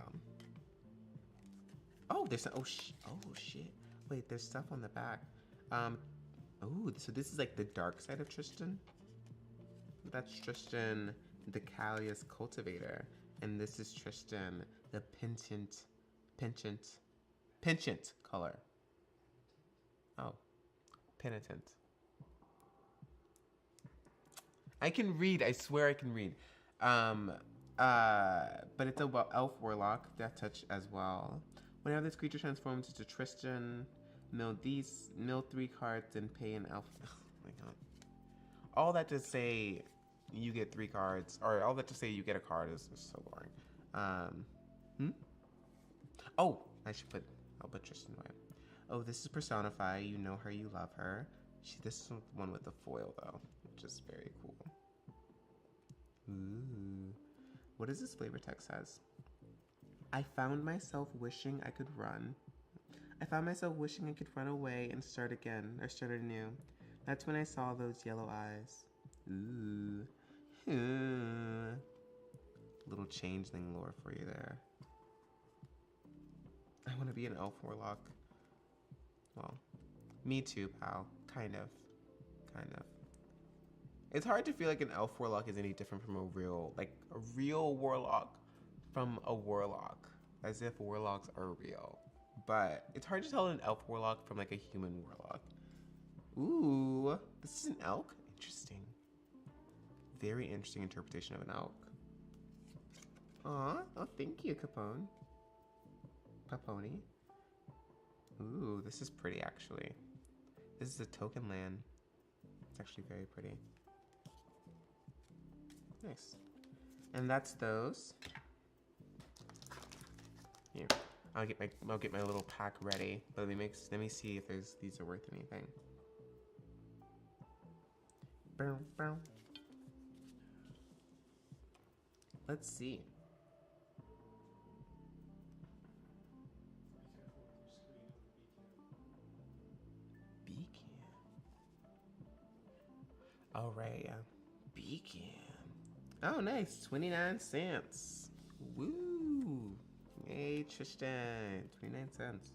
Oh, there's some, oh shit. Wait, there's stuff on the back. Oh, so this is like the dark side of Tristan. That's Tristan, the Callus Cultivator, and this is Tristan, the penchant color. Oh, penitent. I can read. I swear I can read. But it's a elf warlock, Death Touch as well. Whenever this creature transforms into Tristan, mill 3 cards and pay an elf. Oh my god. All that to say you get 3 cards, or all that to say you get a card is so boring. Oh, I'll put Tristan away. Oh, this is Personify. You know her, you love her. This is the one with the foil though, which is very cool. Ooh. What does this flavor text says? I found myself wishing I could run. I found myself wishing I could run away and start again, or start anew. That's when I saw those yellow eyes. Ooh. Little changeling lore for you there. I want to be an elf warlock. Well, me too, pal. Kind of. It's hard to feel like an elf warlock is any different from a real warlock from a warlock, as if warlocks are real. But it's hard to tell an elf warlock from like a human warlock. Ooh, this is an elk? Interesting. Very interesting interpretation of an elk. Aw, oh thank you, Paponi. Ooh, this is pretty actually. This is a token land. It's actually very pretty. Nice. And that's those. Here, I'll get my little pack ready. But let me see if these are worth anything. Bow, bow. Let's see. Beacon. All right, yeah. Beacon. Oh, nice. 29 cents. Woo. Hey, Tristan. 29 cents.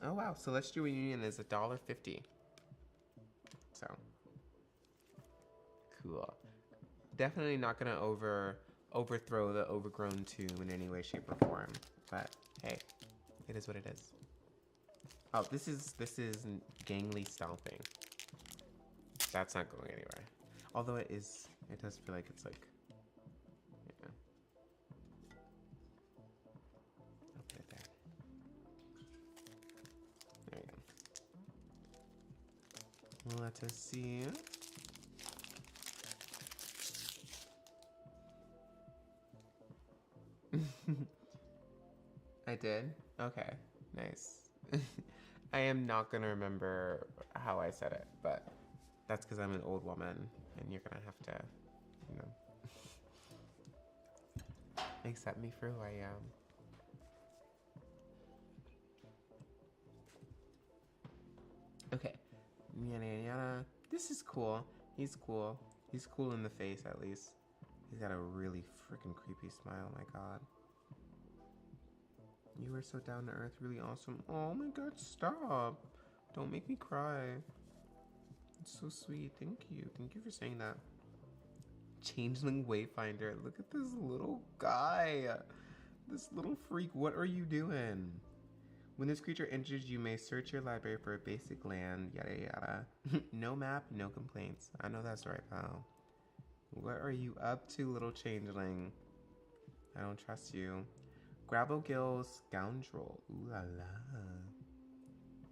Oh, wow. Celestial Reunion is $1.50. So. Cool. Definitely not going to overthrow the Overgrown Tomb in any way, shape, or form. But, hey. It is what it is. Oh, this is Gangly Stomping. That's not going anywhere. Although it does feel like it's like, yeah. I'll put it there. There Let us see. I did? Okay, nice. I am not gonna remember how I said it, but that's because I'm an old woman and you're gonna have to, you know, accept me for who I am. Okay. Yada yada. This is cool. He's cool. He's cool in the face at least. He's got a really freaking creepy smile, my god. You are so down to earth, really awesome. Oh my god, stop. Don't make me cry. It's so sweet. Thank you. Thank you for saying that. Changeling Wayfinder. Look at this little guy. This little freak. What are you doing? When this creature enters, you may search your library for a basic land, yada yada. No map, no complaints. I know that's right, pal. What are you up to, little changeling? I don't trust you. Gravelgill Scoundrel. Ooh la la.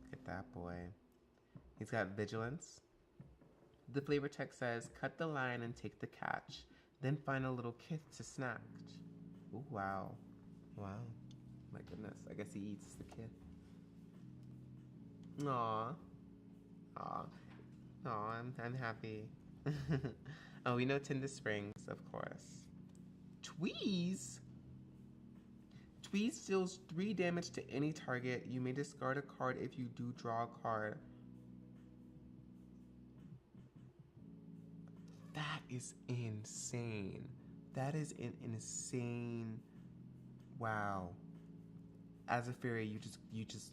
Look at that boy. He's got vigilance. The flavor text says, cut the line and take the catch. Then find a little kith to snatch. Ooh, wow. Wow. My goodness. I guess he eats the kith. Aww. Aw. Aw, I'm happy. Oh, we know Tinder Springs, of course. Tweeze? Tweeze deals 3 damage to any target. You may discard a card if you do draw a card. That is insane. That is an insane. Wow. As a fairy, you just.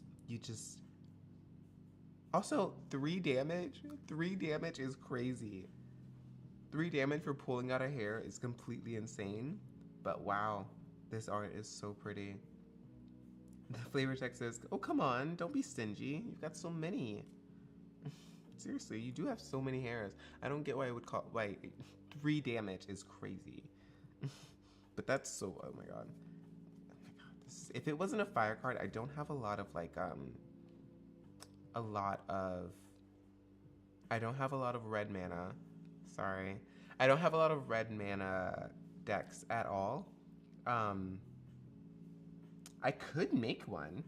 Also, 3 damage. 3 damage is crazy. 3 damage for pulling out a hair is completely insane. But wow, this art is so pretty. The flavor text says, "Oh come on, don't be stingy. You've got so many." Seriously, you do have so many hairs. I don't get why I would call 3 damage is crazy. But that's so, oh my god. Oh my god. If it wasn't a fire card, I don't have a lot of I don't have a lot of red mana. Sorry. I don't have a lot of red mana decks at all. I could make one.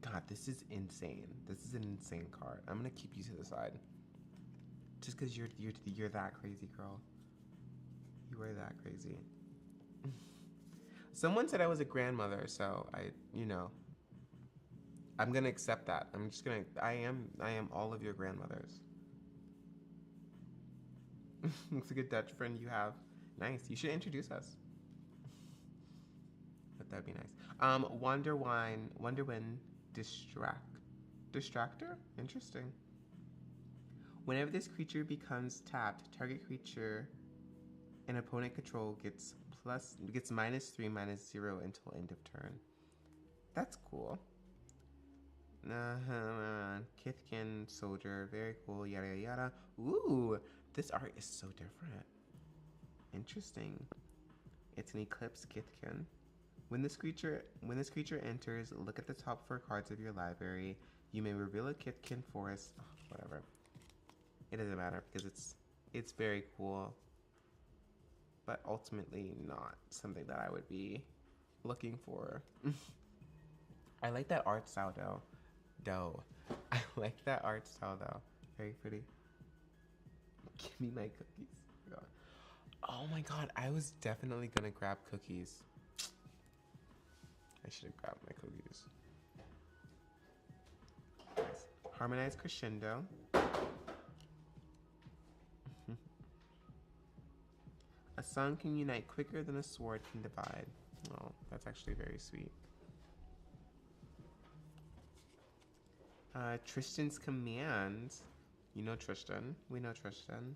God, this is insane. This is an insane card. I'm gonna keep you to the side. Just because you're that crazy, girl. You are that crazy. Someone said I was a grandmother, so I'm gonna accept that. I am all of your grandmothers. Looks like a Dutch friend you have. Nice. You should introduce us. But that'd be nice. Wonderwyn Distractor? Interesting. Whenever this creature becomes tapped, target creature an opponent control gets -3, -0 until end of turn. That's cool. Kithkin Soldier, very cool, yada yada. Ooh, this art is so different. Interesting. It's an Eclipse Kithkin. When this creature enters, look at the top 4 cards of your library. You may reveal a Kithkin forest. Oh, whatever. It doesn't matter because it's very cool, but ultimately not something that I would be looking for. I like that art style though. I like that art style though. Very pretty. Give me my cookies. Oh my god, I was definitely gonna grab cookies. I should have grabbed my cookies. Nice. Harmonized Crescendo. A song can unite quicker than a sword can divide. Oh, that's actually very sweet. Tristan's Command. You know Tristan. We know Tristan.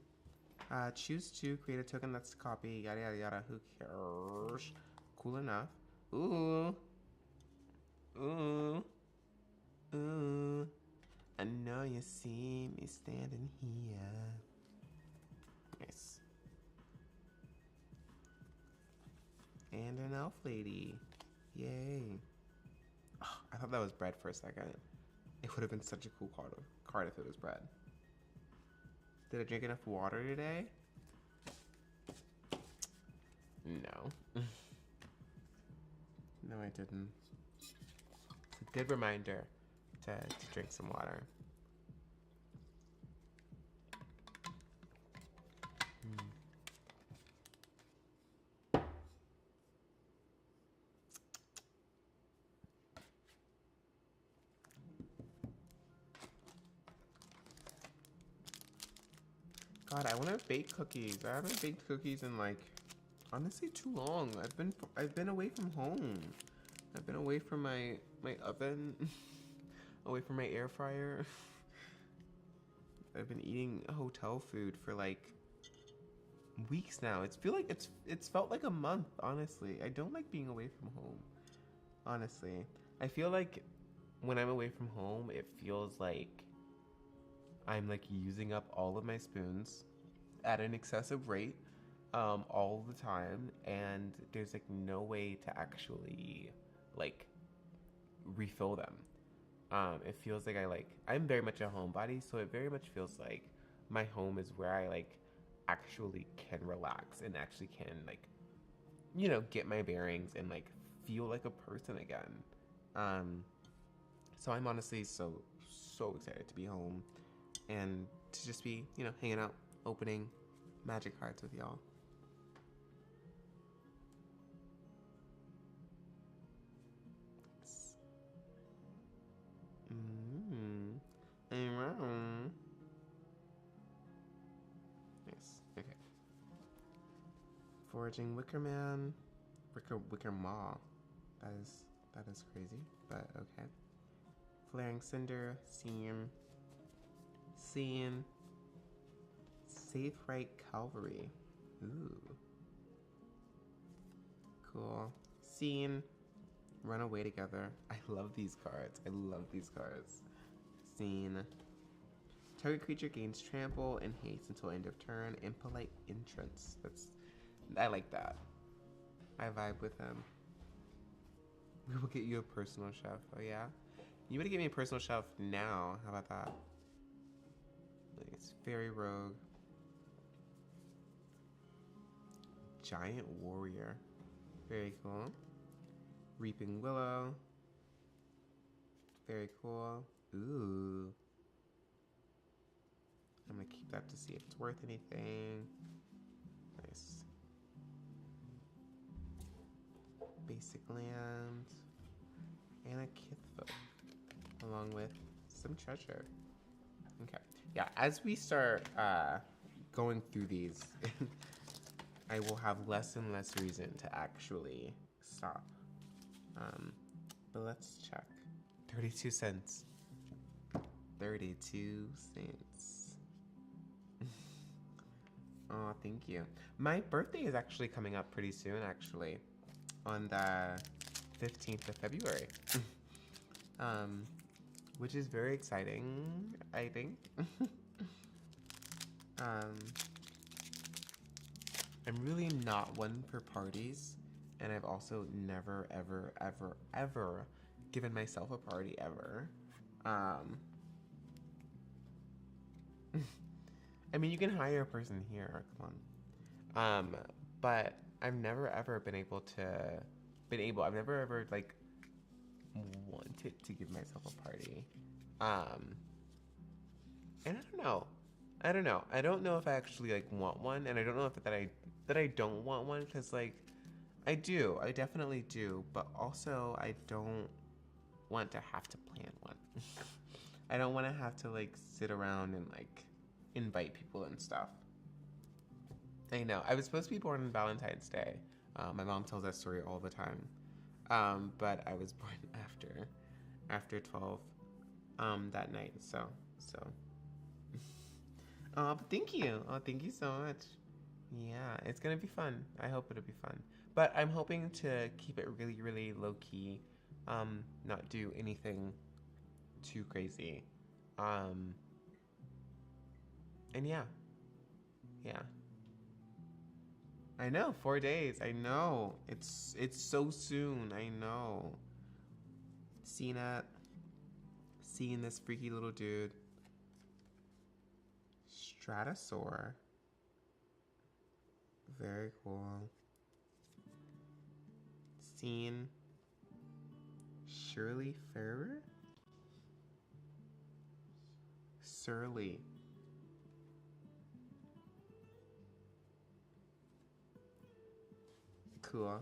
Choose to create a token that's a copy. Yada yada yada. Who cares? Cool enough. Ooh. Ooh. Ooh. I know you see me standing here. Nice. And an elf lady. Yay. Oh, I thought that was bread for a second. It would have been such a cool card if it was bread. Did I drink enough water today? No. No, I didn't. It's a good reminder to drink some water. God, I want to bake cookies. I haven't baked cookies in like, honestly, too long. I've been away from home. I've been away from my oven, away from my air fryer. I've been eating hotel food for like weeks now. It's felt like a month, honestly. I don't like being away from home. Honestly. I feel like when I'm away from home, it feels like I'm like using up all of my spoons at an excessive rate all the time, and there's like no way to actually like refill them. It feels like I'm very much a homebody, so it very much feels like my home is where I like actually can relax and actually can like, you know, get my bearings and like feel like a person again. So I'm honestly so excited to be home and to just be, you know, hanging out, opening magic cards with y'all. Nice. Okay. Foraging Wicker Man. Wicker Maw. That is crazy, but okay. Flaring Cinder. Scene. Safe Right Calvary. Ooh. Cool. Scene. Run Away Together. I love these cards. Scene. Target creature gains trample and haste until end of turn. Impolite Entrance. I like that. I vibe with him. We will get you a personal chef. Oh yeah? You want to get me a personal chef now. How about that? Nice. Fairy Rogue. Giant Warrior. Very cool. Reaping Willow. Very cool. Ooh. I'm gonna keep that to see if it's worth anything. Nice. Basic land. And a Kithfoot. Along with some treasure. Okay. Yeah, as we start going through these, I will have less and less reason to actually stop. But let's check. 32 cents. 32 cents. Oh, thank you. My birthday is actually coming up pretty soon, actually. On the 15th of February. Which is very exciting, I think. I'm really not one for parties, and I've also never, ever, ever, ever given myself a party ever. I mean, you can hire a person here, come on. But I've never ever I've never ever like wanted to give myself a party. And I don't know. I don't know if I actually like want one, and I don't know if that I don't want one, because like I definitely do, but also I don't want to have to plan one. I don't want to have to like sit around and like invite people and stuff. I know. I was supposed to be born on Valentine's Day. My mom tells that story all the time. But I was born after 12 that night. So. But thank you. Oh, thank you so much. Yeah, it's gonna be fun. I hope it'll be fun. But I'm hoping to keep it really, really low key. Not do anything too crazy. And yeah. I know, 4 days. I know. It's so soon. I know. Seeing this freaky little dude. Stratosaur. Very cool. Scene. Shirley Ferrer? Surly. Cool.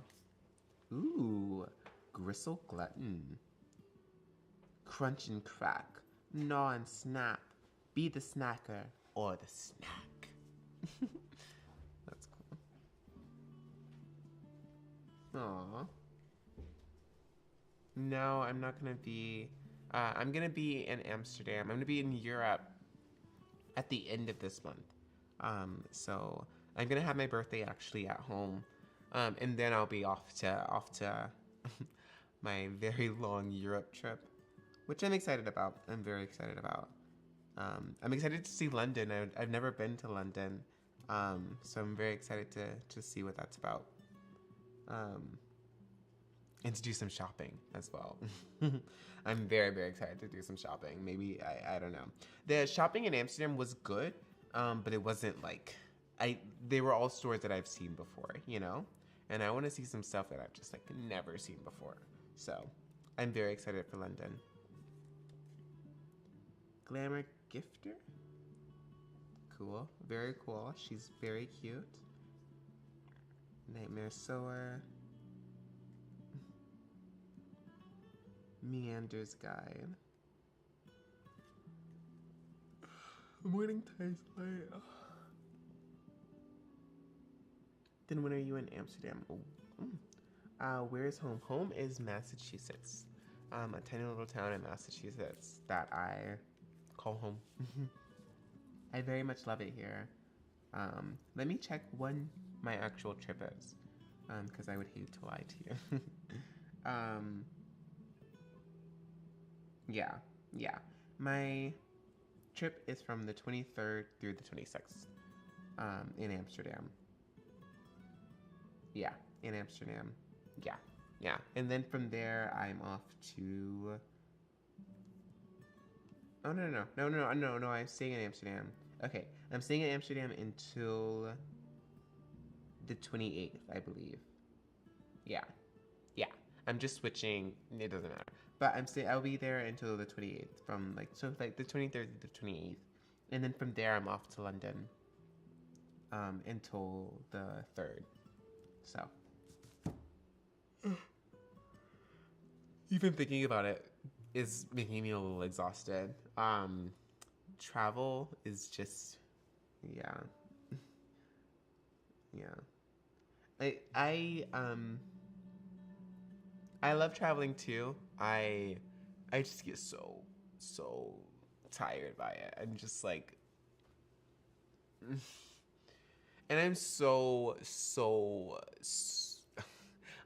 Ooh. Gristle Glutton. Crunch and crack. Gnaw and snap. Be the snacker or the snack. That's cool. Aww. No, I'm not gonna be. I'm gonna be in Amsterdam. I'm gonna be in Europe at the end of this month. So I'm gonna have my birthday actually at home, and then I'll be off to my very long Europe trip, which I'm excited about. I'm very excited about. I'm excited to see London. I've never been to London, so I'm very excited to see what that's about. And to do some shopping as well. I'm very, very excited to do some shopping. Maybe, I don't know. The shopping in Amsterdam was good, but it wasn't like, they were all stores that I've seen before, you know? And I want to see some stuff that I've just like never seen before. So I'm very excited for London. Glamour Gifter? Cool, very cool. She's very cute. Nightmare Sower. Meander's Guide. I'm waiting today's late. Then when are you in Amsterdam? Oh. Where's home? Home is Massachusetts. A tiny little town in Massachusetts that I call home. I very much love it here. Let me check when my actual trip is, because I would hate to lie to you. Yeah. My trip is from the 23rd through the 26th, in Amsterdam. Yeah, in Amsterdam. Yeah. And then from there, I'm off to... Oh, no, I'm staying in Amsterdam. Okay, I'm staying in Amsterdam until the 28th, I believe. Yeah. I'm just switching. It doesn't matter. But I'll be there until the 28th, from the 23rd to the 28th. And then from there, I'm off to London until the 3rd. So. Even thinking about it is making me a little exhausted. Travel is just, yeah. I love traveling too. I just get so tired by it. I'm just like, and I'm so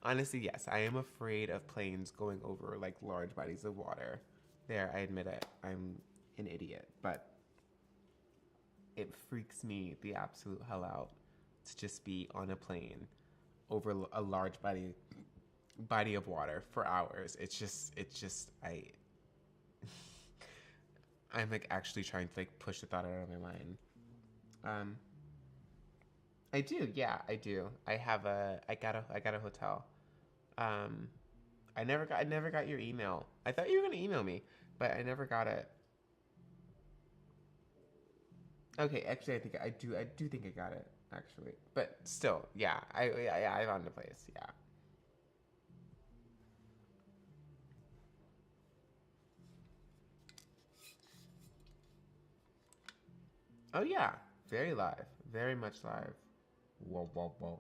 honestly, yes, I am afraid of planes going over like large bodies of water. There, I admit it. I'm an idiot, but it freaks me the absolute hell out to just be on a plane over a large body of water for hours. It's just I'm like actually trying to like push the thought out of my mind. I do, yeah, I do. I got a hotel. I never got your email. I thought you were gonna email me, but I never got it. Okay, actually, I do think I got it actually, but still, yeah, I found the place, yeah. Oh yeah, very live, very much live. Whoa,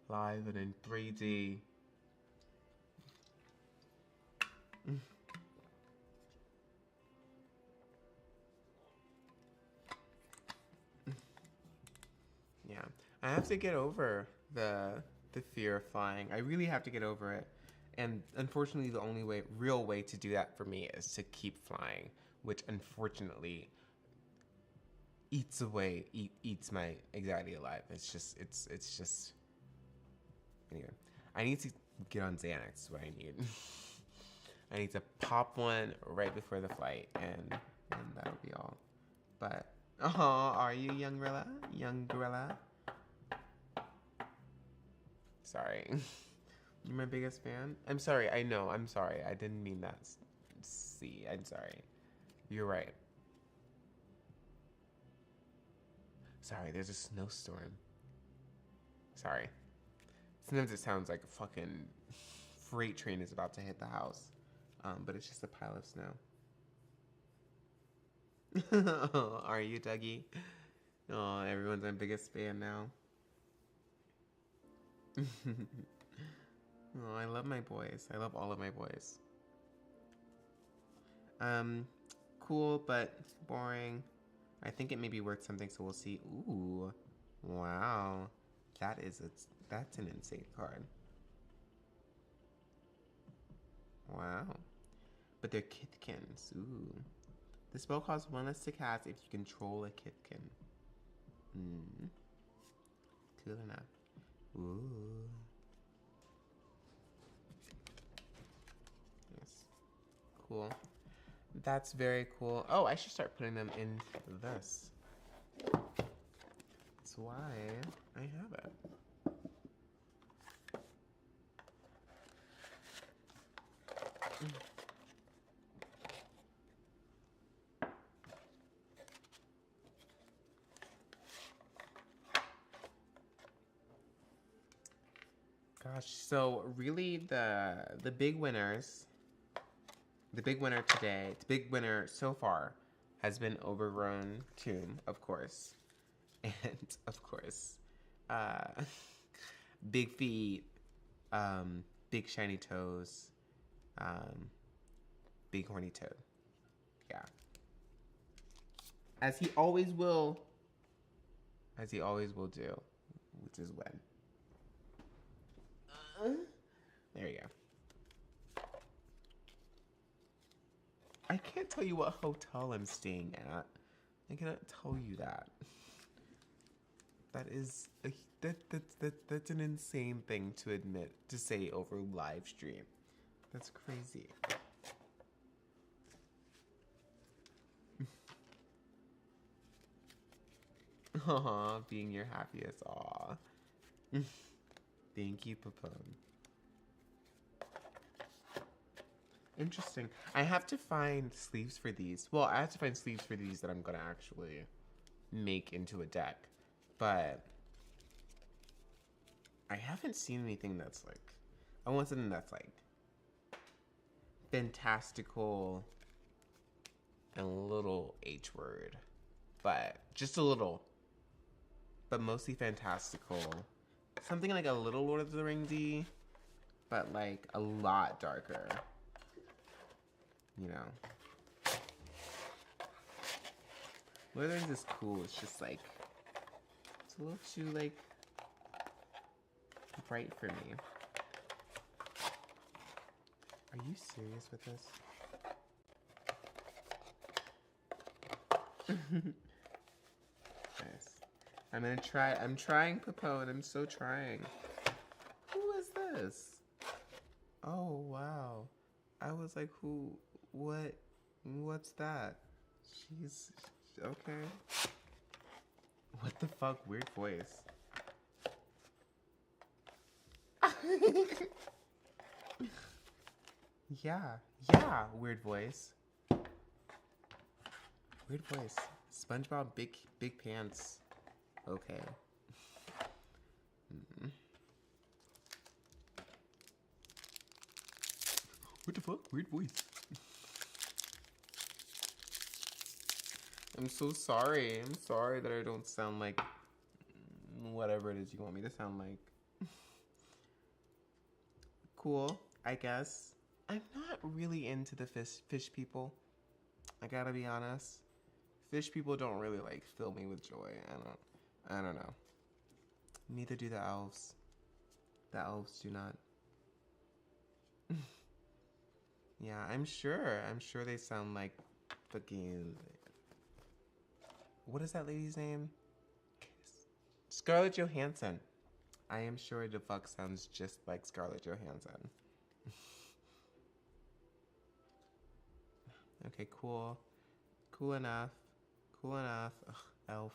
live and in 3D. Yeah, I have to get over the fear of flying. I really have to get over it, and unfortunately, the only real way to do that for me is to keep flying, which unfortunately eats my anxiety alive. It's just anyway. I need to get on Xanax. Is what I need. I need to pop one right before the flight, and that'll be all. But Oh, are you, young gorilla? Young gorilla? Sorry. You're my biggest fan? I'm sorry, I know, I'm sorry. I didn't mean that. See, I'm sorry. You're right. Sorry, there's a snowstorm. Sorry. Sometimes it sounds like a fucking freight train is about to hit the house. But it's just a pile of snow. Are you, Dougie? Oh, everyone's my biggest fan now. Oh, I love my boys. I love all of my boys. Cool, but boring. I think it maybe worth something, so we'll see. Ooh, wow, that's an insane card. Wow, but they're Kithkins. Ooh, the spell costs 1 less to cast if you control a Kithkin. Hmm, cool enough. Ooh, yes, cool. That's very cool. Oh, I should start putting them in this. That's why I have it. Gosh, so really the big winners, the big winner today, the big winner so far has been Overgrown Tomb, of course. And of course, uh, Big Feet, Big Shiny Toes, Big Horny Toad. Yeah. As he always will. As he always will do, which is when. There you go. I can't tell you what hotel I'm staying at. I cannot tell you that. That is that's an insane thing to admit, to say over live stream. That's crazy. Aw, being your happiest. Aw. Thank you, Papone. Interesting. I have to find sleeves for these. Well, I have to find sleeves for these that I'm gonna actually make into a deck. But I haven't seen anything that's like, I want something that's like fantastical and a little H word. But just a little. But mostly fantastical. Something like a little Lord of the Ringsy, but like a lot darker. You know. Lord of the Rings is cool. It's just like, it's a little too like bright for me. Are you serious with this? Nice. I'm trying Papone. I'm so trying. Who is this? Oh, wow. I was like, what's that? She's, okay. What the fuck? Weird voice. Yeah, weird voice. Weird voice. SpongeBob, big pants. Okay. What the fuck? Weird voice. I'm so sorry. I'm sorry that I don't sound like whatever it is you want me to sound like. Cool, I guess. I'm not really into the fish people. I gotta be honest. Fish people don't really like fill me with joy. I don't know. Neither do the elves. The elves do not. Yeah, I'm sure. I'm sure they sound like fucking. What is that lady's name? Scarlett Johansson. I am sure the fuck sounds just like Scarlett Johansson. Okay, cool. Cool enough. Cool enough. Ugh, elf.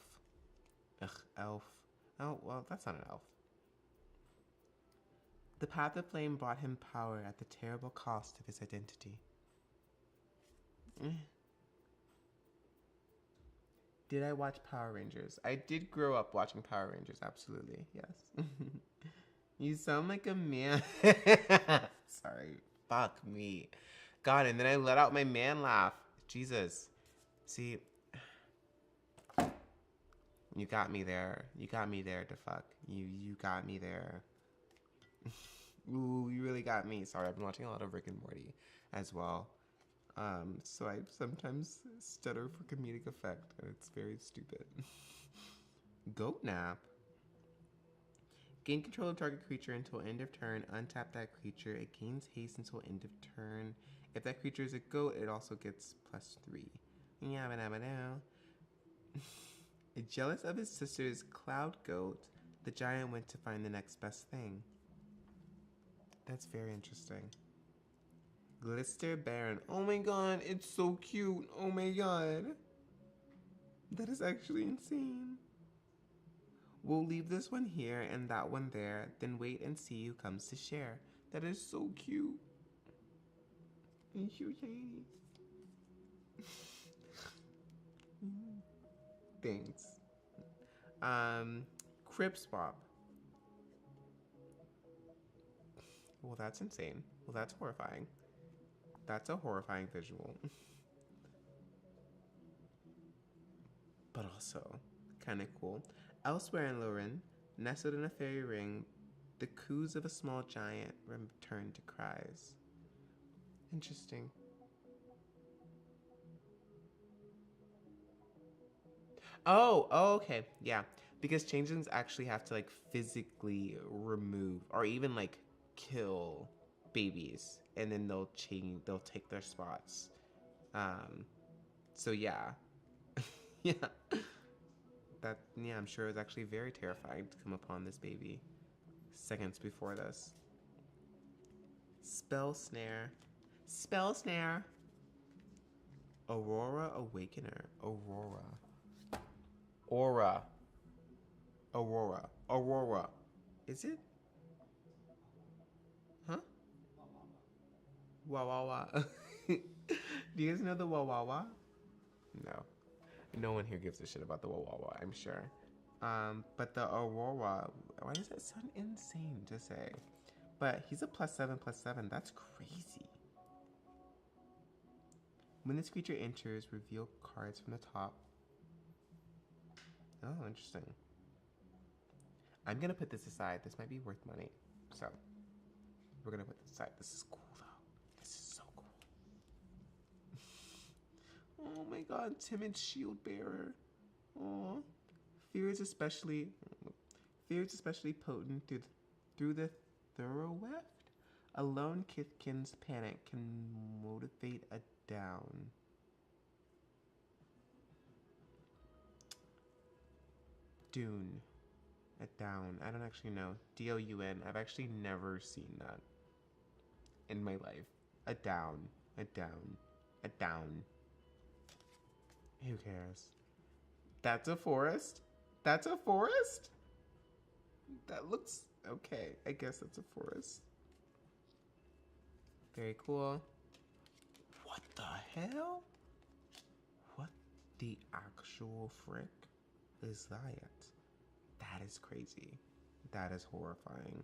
Ugh, elf. Oh, well, that's not an elf. The path of flame brought him power at the terrible cost of his identity. Did I watch Power Rangers? I did grow up watching Power Rangers, absolutely, yes. You sound like a man. Sorry, fuck me. God, and then I let out my man laugh. Jesus. See, you got me there. You got me there to fuck. You got me there. Ooh, you really got me. Sorry, I've been watching a lot of Rick and Morty as well. So I sometimes stutter for comedic effect, and it's very stupid. Goat nap. Gain control of target creature until end of turn. Untap that creature. It gains haste until end of turn. If that creature is a goat, it also gets +3. Yabba dabba dow. Jealous of his sister's cloud goat, the giant went to find the next best thing. That's very interesting. Glister Baron. Oh my god, it's so cute. Oh my god. That is actually insane. We'll leave this one here and that one there, then wait and see who comes to share. That is so cute. Thank you, Katie. Thanks. Crib swap. Well, that's insane. Well, that's horrifying. That's a horrifying visual. But also kind of cool. Elsewhere in LORWYN, nestled in a fairy ring, the coos of a small giant return to cries. Interesting. Oh, okay. Yeah. Because changelings actually have to like physically remove or even like kill babies, and then they'll take their spots. So yeah. Yeah. I'm sure it was actually very terrifying to come upon this baby seconds before this. Spell snare. Spell snare. Aurora Awakener. Aurora. Aura. Aurora. Aurora. Is it? Huh? Wawawa. Do you guys know the Wawawa? No. No one here gives a shit about the Wawawa, I'm sure. But the Aurora, why does that sound insane to say? But he's a +7/+7. That's crazy. When this creature enters, reveal cards from the top. Oh, interesting. I'm gonna put this aside. This might be worth money. So, we're gonna put this aside. This is cool, though. This is so cool. Oh my god, timid shield bearer. Aww. Fear is especially potent through the thorough weft. A lone Kithkin's panic can motivate a down. Dune. A down. I don't actually know. D-O-U-N. I've actually never seen that in my life. A down. A down. A down. Who cares? That's a forest? That's a forest? That looks okay. I guess that's a forest. Very cool. What the hell? What the actual frick is that? That is crazy. That is horrifying.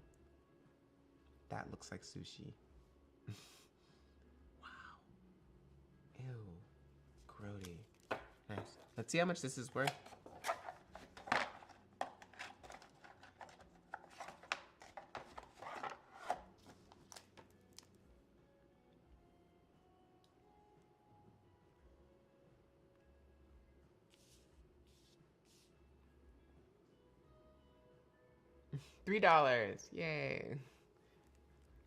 That looks like sushi. Wow. Ew. Grody. Nice. Let's see how much this is worth. $3. Yay.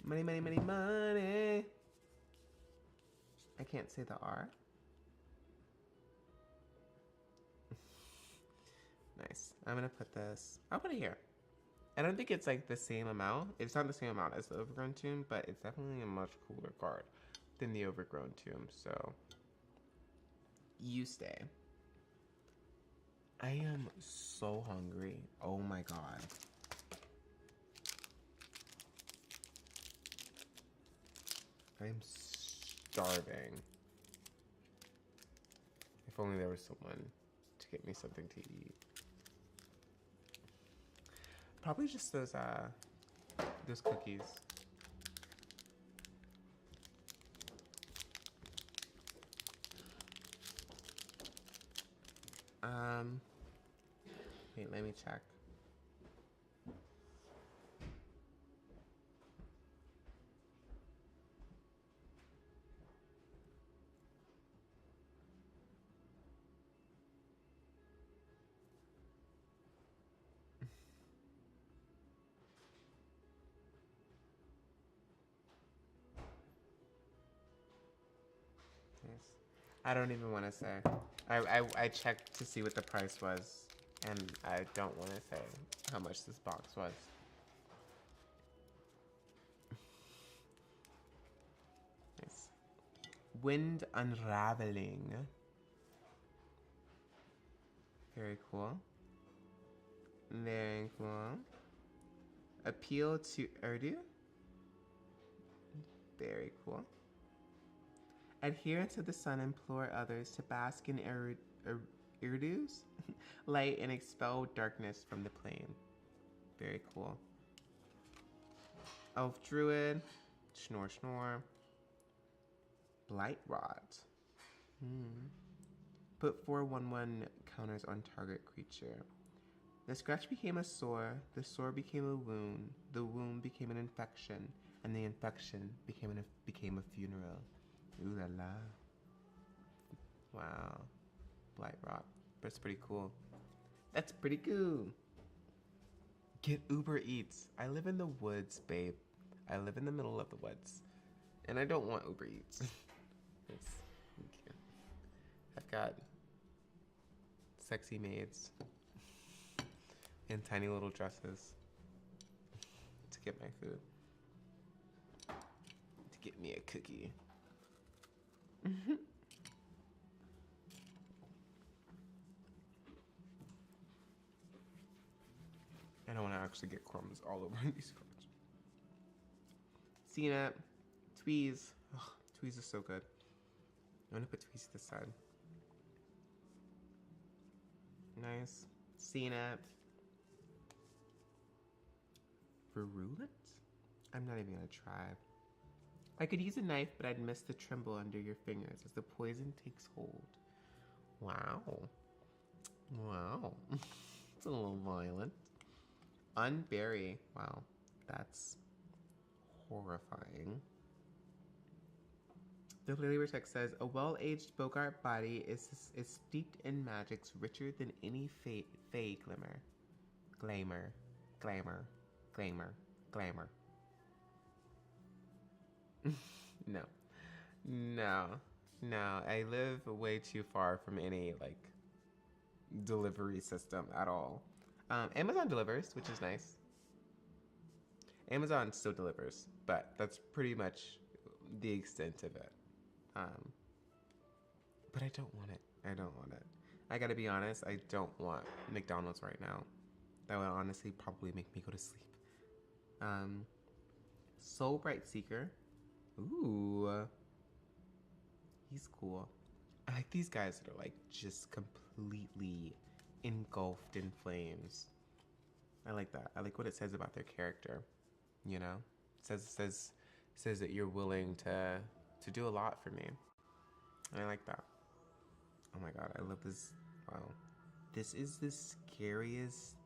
Money, money, money, money. I can't say the R. Nice. I'm gonna put this. I'll put it here. I don't think it's like the same amount. It's not the same amount as the Overgrown Tomb, but it's definitely a much cooler card than the Overgrown Tomb. So you stay. I am so hungry. Oh my god. I'm starving. If only there was someone to get me something to eat. Probably just those cookies. Wait, let me check. Yes. I don't even want to say. I checked to see what the price was, and I don't want to say how much this box was. Nice. Wind Unraveling. Very cool. Very cool. Appeal to Urdu. Very cool. Adherents of the sun implore others to bask in Urdu's light and expel darkness from the plane. Very cool. Elf Druid. Snore Snore. Blight Rot. Put 4/1/1 counters on target creature. The scratch became a sore, the sore became a wound, the wound became an infection, and the infection became a funeral. Ooh la la. Wow. Blight Rot. That's pretty cool. That's pretty cool. Get Uber Eats. I live in the woods, babe. I live in the middle of the woods. And I don't want Uber Eats. I've got sexy maids in tiny little dresses to get my food. To get me a cookie. I don't want to actually get crumbs all over these cards. CNET. Tweez. Ugh, Tweez is so good. I'm going to put Tweez to the side. Nice. CNET. Virulent? I'm not even going to try. I could use a knife, but I'd miss the tremble under your fingers as the poison takes hold. Wow. Wow. It's a little violent. Unbury. Wow. That's horrifying. The Lily text says, a well-aged Bogart body is steeped in magics richer than any fey glimmer. Glamour. Glamour. Glamour. Glamour. No. No. No. I live way too far from any, like, delivery system at all. Amazon delivers, which is nice. Amazon still delivers, but that's pretty much the extent of it. But I don't want it. I don't want it. I gotta be honest, I don't want McDonald's right now. That would honestly probably make me go to sleep. Soul Bright Seeker. Ooh. He's cool. I like these guys that are like just completely engulfed in flames. I like that. I like what it says about their character. You know? It says that you're willing to do a lot for me. And I like that. Oh my god, I love this. Wow. This is the scariest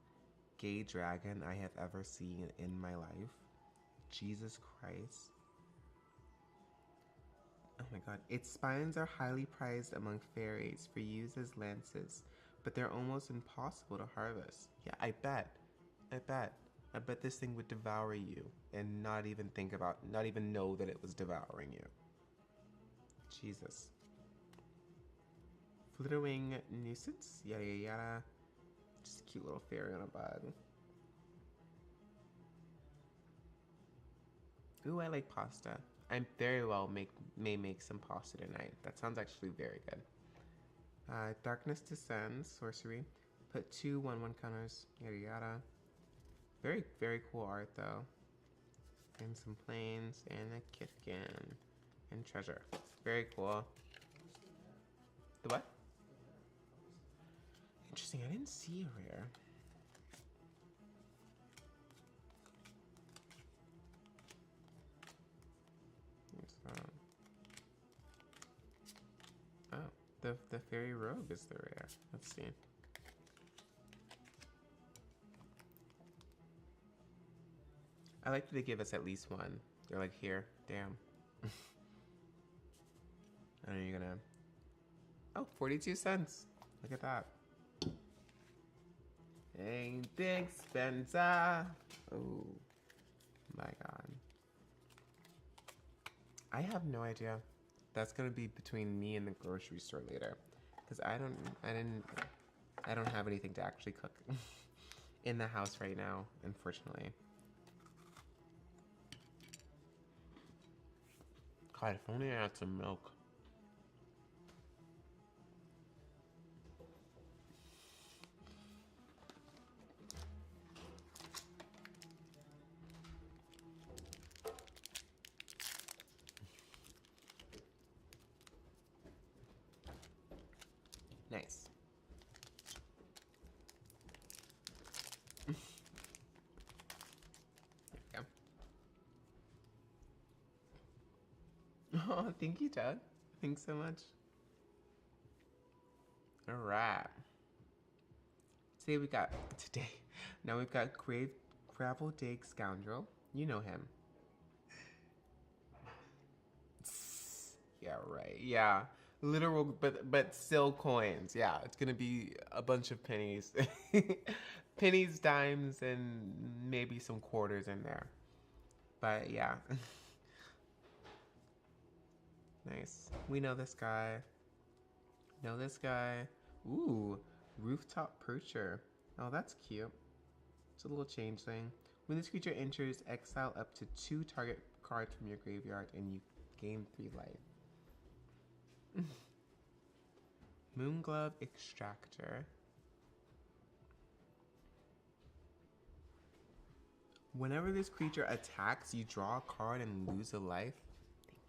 gay dragon I have ever seen in my life. Jesus Christ. Oh my god. Its spines are highly prized among fairies for use as lances, but they're almost impossible to harvest. Yeah, I bet. I bet this thing would devour you and not even know that it was devouring you. Jesus. Flitterwing Nuisance, yada yada yada. Just a cute little fairy on a bud. Ooh, I like pasta. I very well may make some pasta tonight. That sounds actually very good. Darkness Descends, sorcery. Put 2 1/1 counters. Yada yada. Very, very cool art though. And some planes and a Kithkin and treasure. Very cool. The what? Interesting. I didn't see a rare. Oh, the fairy robe is the rare. Let's see. I like that they give us at least one. They're like, here, damn. I know you're gonna. Oh, 42 cents. Look at that. Ain't expensive. Oh my god. I have no idea. That's gonna be between me and the grocery store later, because I don't have anything to actually cook in the house right now, unfortunately. God, if only I had some milk. Nice. There we go. Oh, thank you, Doug. Thanks so much. All right. Now we've got Gravel Dig Scoundrel. You know him. Yeah, right. Yeah. Literal, but still coins. Yeah, it's gonna be a bunch of pennies. Pennies, dimes, and maybe some quarters in there. But yeah. Nice. We know this guy. Know this guy. Ooh, Rooftop Percher. Oh, that's cute. It's a little changeling. When this creature enters, exile up to 2 target cards from your graveyard and you gain 3 life. Moonglove Extractor. Whenever this creature attacks, you draw a card and lose a life. Thank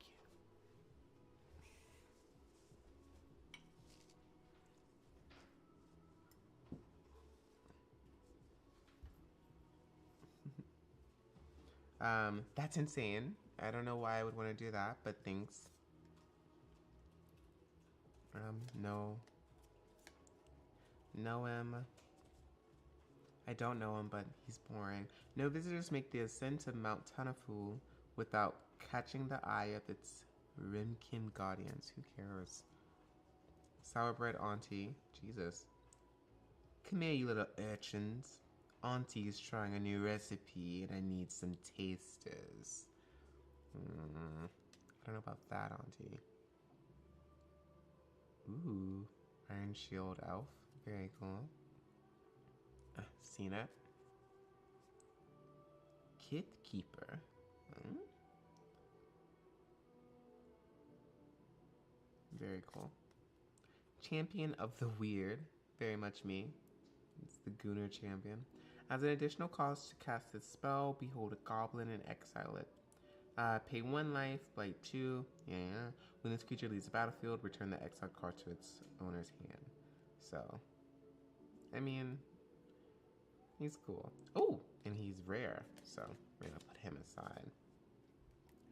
you. That's insane. I don't know why I would want to do that, but thanks. No. Know him. I don't know him, but he's boring. No visitors make the ascent of Mount Tanafu without catching the eye of its Rimkin guardians. Who cares? Sourbread Auntie. Jesus. Come here, you little urchins. Auntie's trying a new recipe and I need some tasters. I don't know about that, Auntie. Ooh. Iron Shield Elf. Very cool. Seen it. Kid Keeper. Very cool. Champion of the Weird. Very much me. It's the Gunner champion. As an additional cost to cast this spell, behold a goblin and exile it. Pay 1 life, blight 2. Yeah. When this creature leaves the battlefield, return the exiled card to its owner's hand. So, I mean, he's cool. Oh, and he's rare, so we're gonna put him aside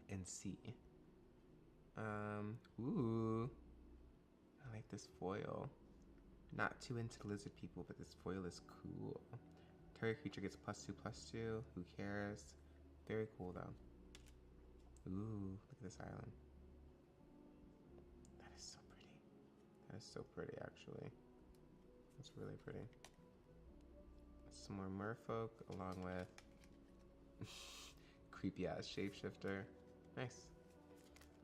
and see. Ooh, I like this foil. Not too into lizard people, but this foil is cool. Target creature gets +2/+2. Who cares? Very cool though. Ooh, look at this island. That is so pretty. That is so pretty, actually. That's really pretty. Some more merfolk along with creepy ass shapeshifter. Nice.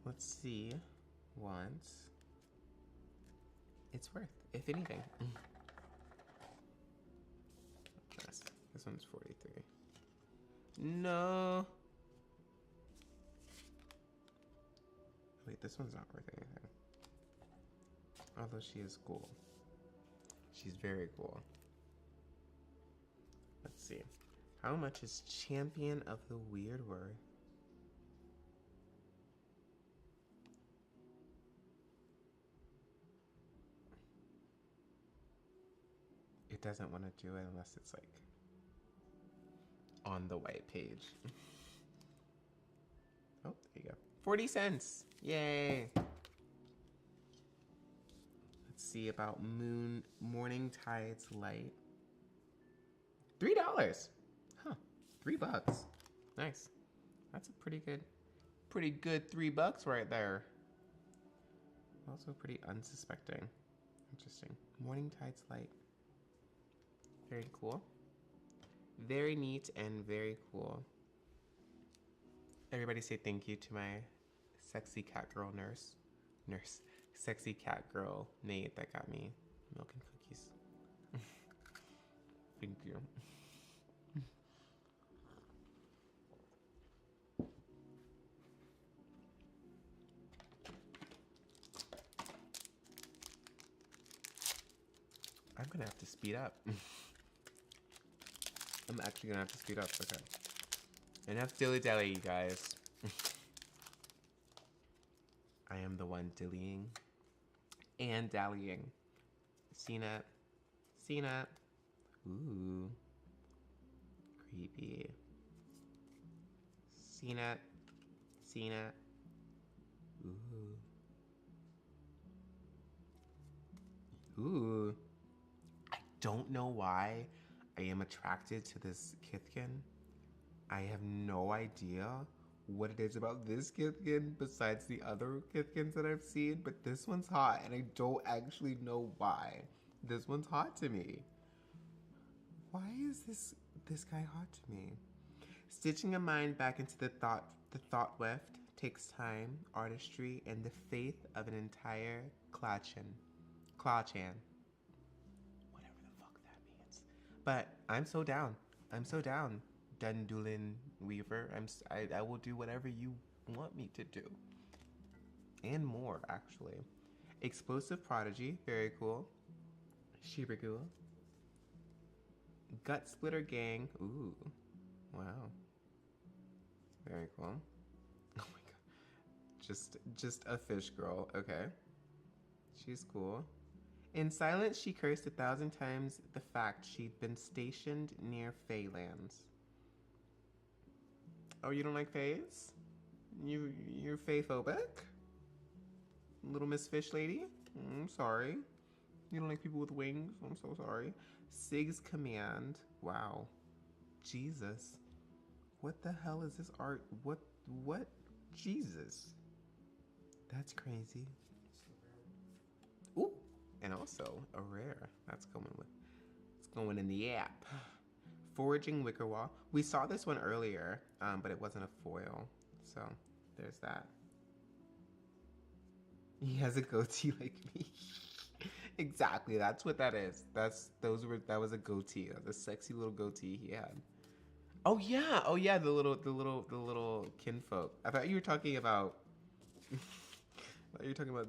Let's see what it's worth, if anything. This one's 43. No. Wait, this one's not worth anything. Although she is cool. She's very cool. see. How much is Champion of the Weird Word? It doesn't want to do it unless it's like on the white page. Oh, there you go. 40 cents. Yay. Let's see about Morning Tide's Light. $3. Huh. $3. Nice. That's a pretty good $3 right there. Also pretty unsuspecting. Interesting. Morning Tide's Light. Very cool. Very neat and very cool. Everybody say thank you to my sexy cat girl nurse. Sexy cat girl maid that got me milk and cookies. Thank you. I'm gonna have to speed up. I'm actually gonna have to speed up. Okay. Enough dilly-dally, you guys. I am the one dillying and dallying. CNET. CNET. Ooh. Creepy. CNET. CNET. Ooh. Ooh. I don't know why I am attracted to this Kithkin. I have no idea what it is about this Kithkin besides the other Kithkins that I've seen, but this one's hot, and I don't actually know why. This one's hot to me. Why is this guy hot to me? Stitching a mind back into the thought weft takes time, artistry, and the faith of an entire Clachan. Whatever the fuck that means. But I'm so down. I'm so down. Dundulin Weaver. I will do whatever you want me to do. And more, actually. Explosive Prodigy. Very cool. Shibagul. Gut Splitter Gang. Ooh. Wow. Very cool. Oh my god. Just a fish girl. Okay. She's cool. In silence, she cursed 1,000 times the fact she'd been stationed near Feylands. Oh, you don't like fays? You're fae-phobic? Little Miss Fish Lady? I'm sorry. You don't like people with wings? I'm so sorry. Sig's Command. Wow. Jesus. What the hell is this art? What? Jesus. That's crazy. Ooh. And also a rare. It's going in the app. Foraging Wickerwall. We saw this one earlier, but it wasn't a foil. So there's that. He has a goatee like me. Exactly, that's what that is. That was a goatee. That was a sexy little goatee he had. Oh yeah, the little kinfolk. I thought you were talking about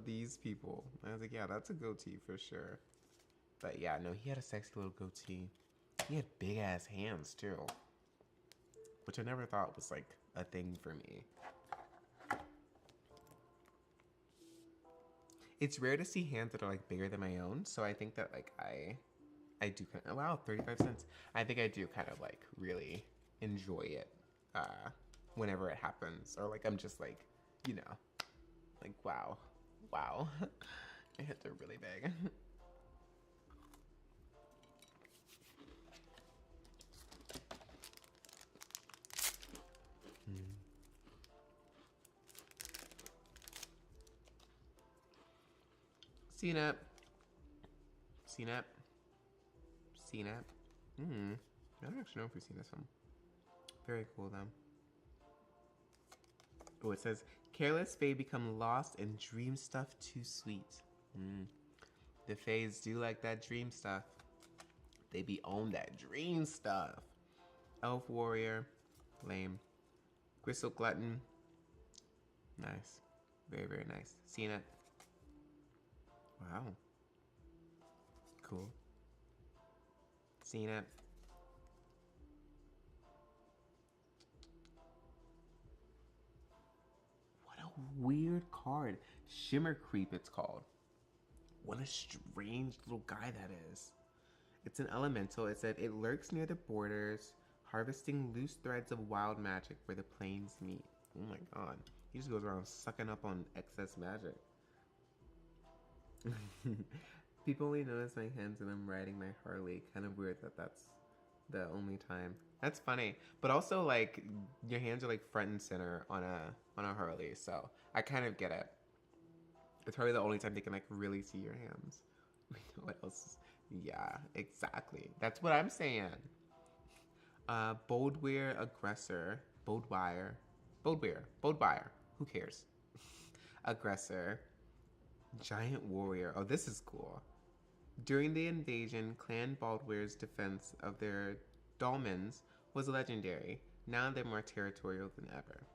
these people. I was like, yeah, that's a goatee for sure. But yeah, no, he had a sexy little goatee. He had big ass hands too, which I never thought was like a thing for me. It's rare to see hands that are like bigger than my own, so I think that like I do kind of, wow, 35 cents. I think I do kind of like really enjoy it whenever it happens, or like I'm just like, you know, like wow. My hands are really big. CNAP. I don't actually know if we've seen this one. Very cool though. Oh, it says, careless fae become lost and dream stuff too sweet. The faes do like that dream stuff. They be on that dream stuff. Elf warrior. Lame. Gristle glutton. Nice. Very, very nice. Seen it. Wow. Cool. Seen it. weird card. Shimmer Creep, it's called. What a strange little guy that is. It's an elemental. It said it lurks near the borders, harvesting loose threads of wild magic where the planes meet. Oh my god. He just goes around sucking up on excess magic. People only notice my hands when I'm riding my Harley. Kind of weird that that's the only time. That's funny. But also, like, your hands are like front and center on a Harley, so I kind of get it. It's probably the only time they can like really see your hands. What else? Yeah, exactly. That's what I'm saying. Boldwire Aggressor. Boldwire. Who cares? Aggressor. Giant Warrior. Oh, this is cool. During the invasion, Clan Baldwire's defense of their dolmens was legendary. Now they're more territorial than ever.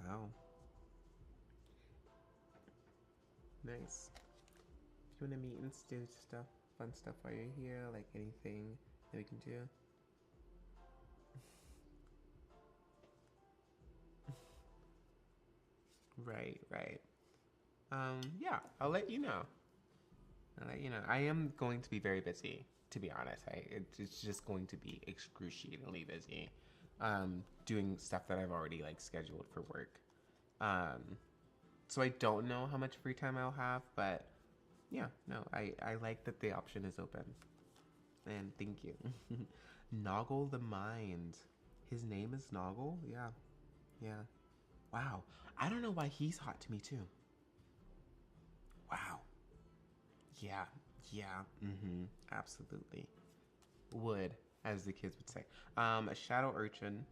Wow. Nice. If you want to meet and do stuff, fun stuff while you're here, like anything that we can do. Right. Yeah, I'll let you know. I am going to be very busy, to be honest. It's just going to be excruciatingly busy, doing stuff that I've already like scheduled for work. So I don't know how much free time I'll have, but yeah, no, I like that the option is open. And thank you. Noggle the Mind. His name is Noggle? Yeah. Wow. I don't know why he's hot to me too. Wow. Yeah. Absolutely. Would, as the kids would say. A Shadow Urchin.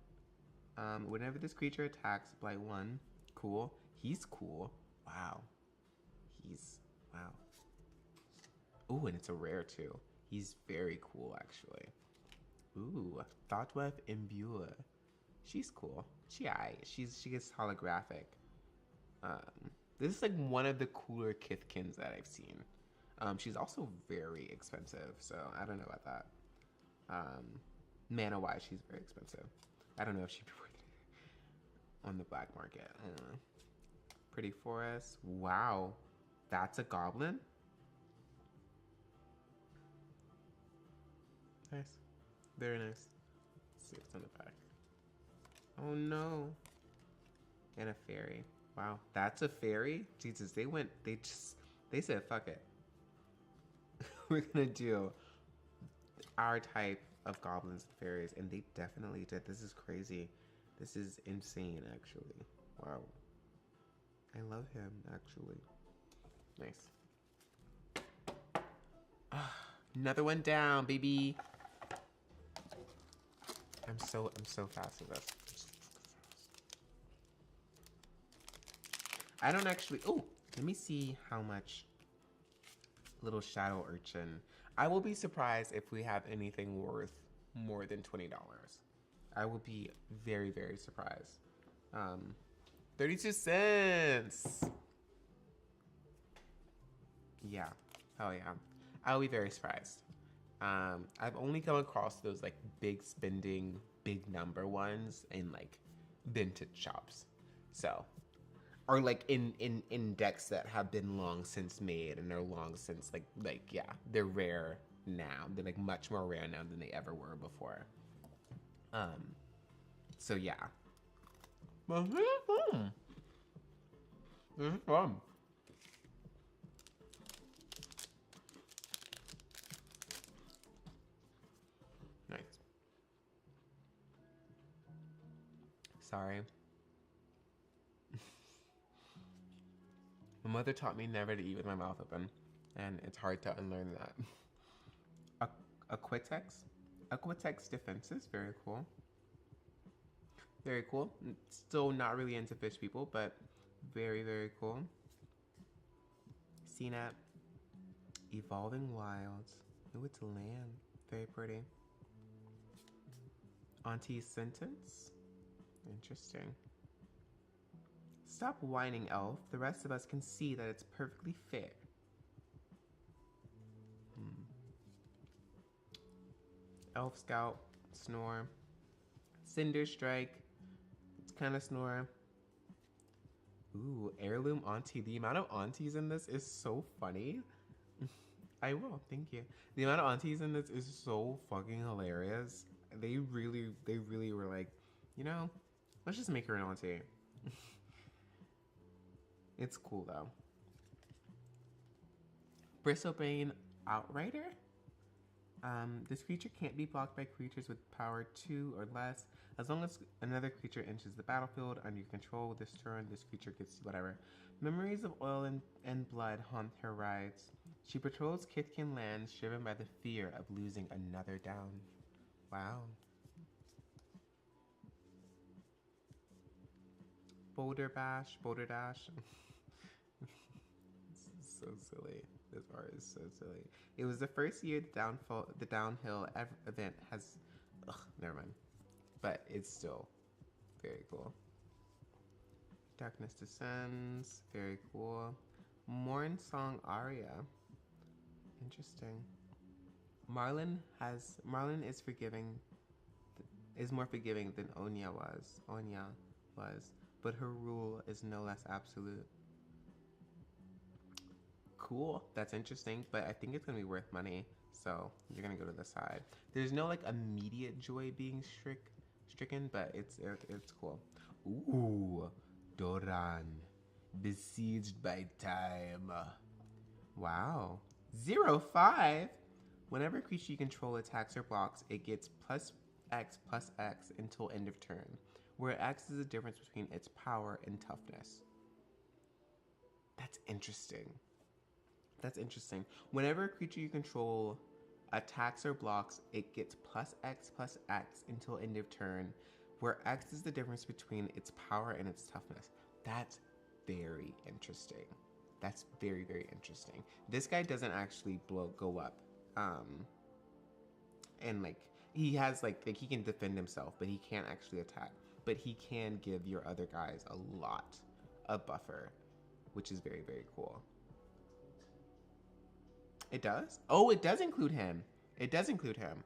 Whenever this creature attacks, Blight 1. Cool. He's cool. Wow. Wow. Ooh, and it's a rare too. He's very cool, actually. Ooh, Thoughtweb Imbua. She's cool. She gets holographic. This is like one of the cooler Kithkins that I've seen. She's also very expensive, so I don't know about that. Mana wise, she's very expensive. I don't know if she'd be worth it on the black market. I don't know. Pretty Forest. Wow, that's a goblin. Nice, very nice. Let's see what's on the back. Oh no. And a fairy. Wow, that's a fairy? Jesus, they said fuck it. We're gonna do our type of goblins and fairies, and they definitely did. This is crazy. This is insane, actually. Wow. I love him, actually. Nice. Another one down, baby. I'm so fast at this. I don't actually. Oh, let me see how much little Shadow Urchin. I will be surprised if we have anything worth more than $20. I will be very, very surprised. 32 cents. Yeah. Oh yeah. I'll be very surprised. I've only come across those like big spending, big number ones in like vintage shops. So, or like in decks that have been long since made and they're long since like yeah, they're rare now. They're like much more rare now than they ever were before. So yeah. This is fun. Nice. Sorry. My mother taught me never to eat with my mouth open, and it's hard to unlearn that. Aquatex defenses, very cool. Very cool. Still not really into fish people, but very, very cool. CNAP. Evolving Wilds. Ooh, it's land. Very pretty. Auntie's Sentence. Interesting. Stop whining, Elf. The rest of us can see that it's perfectly fair. Elf Scout. Snore. Cinder Strike. It's kind of snore. Ooh, heirloom auntie. The amount of aunties in this is so funny. I will, thank you. The amount of aunties in this is so fucking hilarious. They really were like, you know, let's just make her an auntie. It's cool though. Bristlebane Outrider. This creature can't be blocked by creatures with power 2 or less. As long as another creature enters the battlefield under your control this turn, this creature gets whatever. Memories of oil and blood haunt her rides. She patrols Kithkin lands driven by the fear of losing another down. Wow. Boulder Bash, Boulder Dash. So silly. This art is so silly. It was the first year the downhill event has. Ugh, never mind. But it's still very cool. Darkness Descends, very cool. Morn Song Aria, interesting. Marlin is more forgiving than Onya was, but her rule is no less absolute. Cool, that's interesting, but I think it's gonna be worth money, so you're gonna go to the side. There's no like immediate joy being stricken, but it's cool. Ooh, Doran, besieged by time. Wow, 0/5. Whenever a creature you control attacks or blocks, it gets +X until end of turn, where X is the difference between its power and toughness. That's interesting. That's interesting. Whenever a creature you control attacks or blocks, it gets +X until end of turn, where X is the difference between its power and its toughness. That's very interesting. That's very, very interesting. This guy doesn't actually go up. And like he has like he can defend himself, but he can't actually attack. But he can give your other guys a lot of buffer, which is very, very cool. It does? Oh, it does include him. It does include him.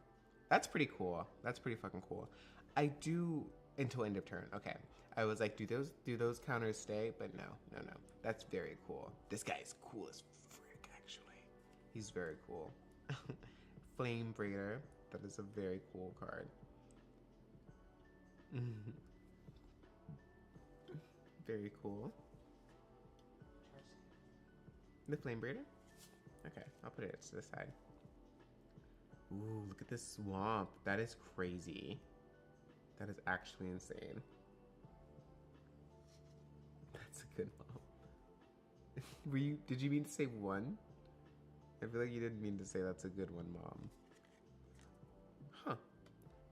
That's pretty cool. That's pretty fucking cool. I do until end of turn. Okay. I was like, do those counters stay? But no. That's very cool. This guy is cool as frick, actually. He's very cool. Flame Breeder. That is a very cool card. Very cool. The Flame Breeder? Okay, I'll put it to the side. Ooh, look at this swamp. That is crazy. That is actually insane. That's a good mom. Did you mean to say one? I feel like you didn't mean to say that's a good one, Mom. Huh.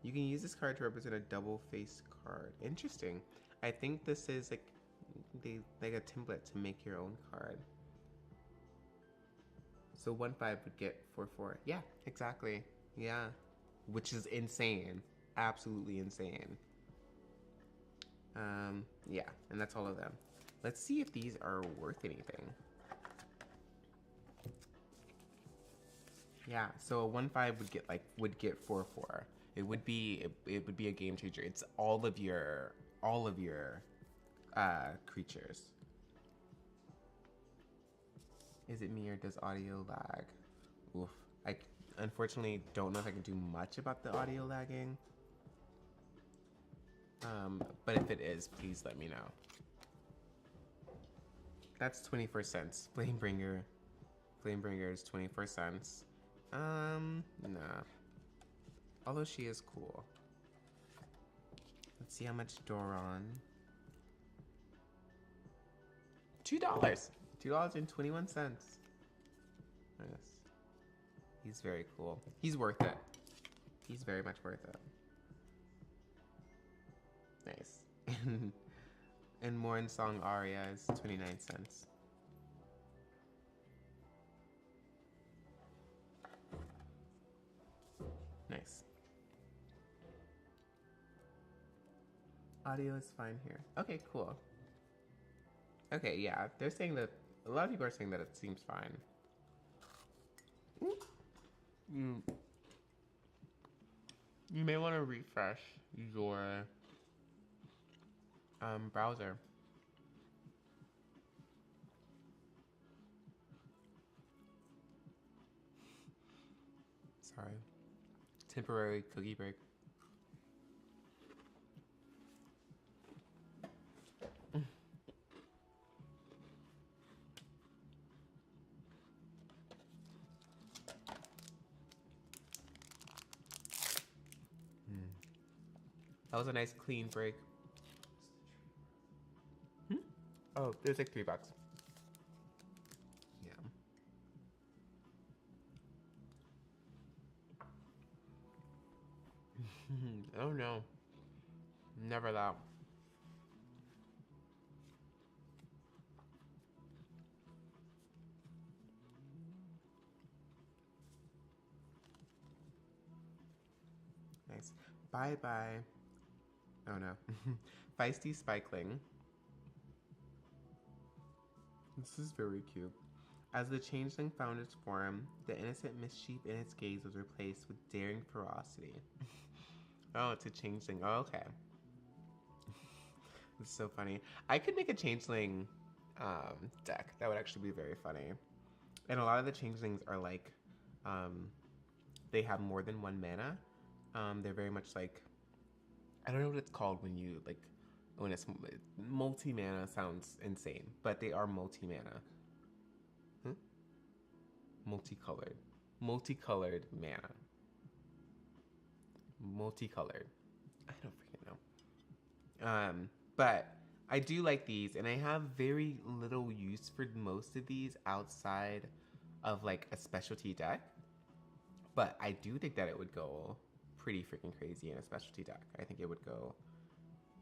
You can use this card to represent a double-faced card. Interesting. I think this is like a template to make your own card. So 1/5 would get 4/4. Yeah, exactly. Yeah. Which is insane. Absolutely insane. Yeah, and that's all of them. Let's see if these are worth anything. Yeah, so a 1/5 would get 4/4. It would be a game changer. It's all of your creatures. Is it me or does audio lag? Oof. I unfortunately don't know if I can do much about the audio lagging. But if it is, please let me know. That's 24 cents. Flamebringer is 24 cents. Nah. Although she is cool. Let's see how much Doran. $2. $2.21. Yes. He's very cool. He's worth it. He's very much worth it. Nice. And Morn Song Aria is 29 cents. Nice. Audio is fine here. Okay, cool. Okay, yeah, they're saying that a lot of people are saying that it seems fine. You may want to refresh your browser. Sorry. Temporary cookie break. That was a nice clean break. Oh, it was like $3. Yeah. Oh no. Never that. Nice. Bye bye. Oh no. Feisty Spikeling. This is very cute. As the changeling found its form, the innocent mischief in its gaze was replaced with daring ferocity. Oh, it's a changeling. Oh, okay. It's so funny. I could make a changeling deck. That would actually be very funny. And a lot of the changelings are like, they have more than one mana. They're very much like, I don't know what it's called when you like, when it's multi-mana sounds insane, but they are multi-mana. Multicolored. Multicolored mana. Multicolored. I don't freaking know. But I do like these, and I have very little use for most of these outside of like a specialty deck. But I do think that it would go pretty freaking crazy in a specialty deck. I think it would go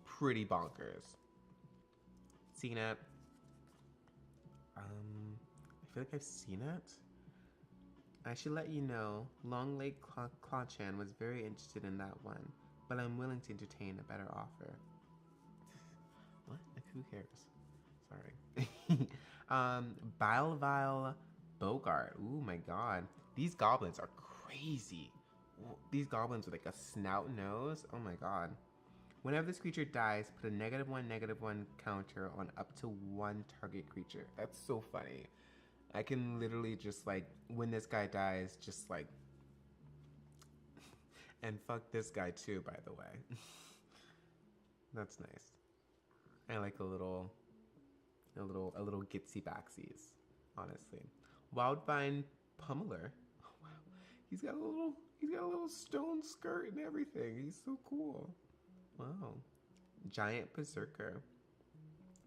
pretty bonkers. Seen it. I feel like I've seen it. I should let you know, Long Leg Clawchan was very interested in that one, but I'm willing to entertain a better offer. What? Like, who cares? Sorry. Vile Bogart. Ooh, my god. These goblins are crazy. These goblins with like a snout nose. Oh my god. Whenever this creature dies, put a -1/-1 counter on up to one target creature. That's so funny. I can literally just like, when this guy dies, just like, and fuck this guy too, by the way. That's nice. I like a little gitsy backsies, honestly. Wildvine Pummeler. Oh wow, he's got a little stone skirt and everything. He's so cool. Wow. Giant Berserker.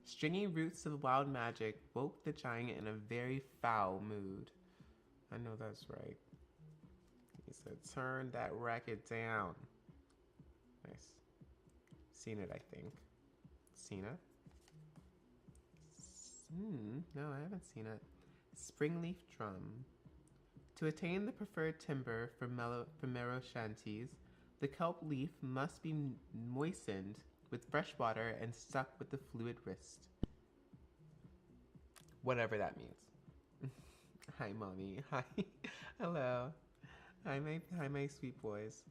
Stringy roots of wild magic woke the giant in a very foul mood. I know that's right. He said, turn that racket down. Nice. Seen it, I think. Seen it? No, I haven't seen it. Springleaf Drum. To attain the preferred timber for marrow shanties, the kelp leaf must be moistened with fresh water and stuck with the fluid wrist. Whatever that means. Hi, mommy. Hi. Hello. Hi, my sweet boys.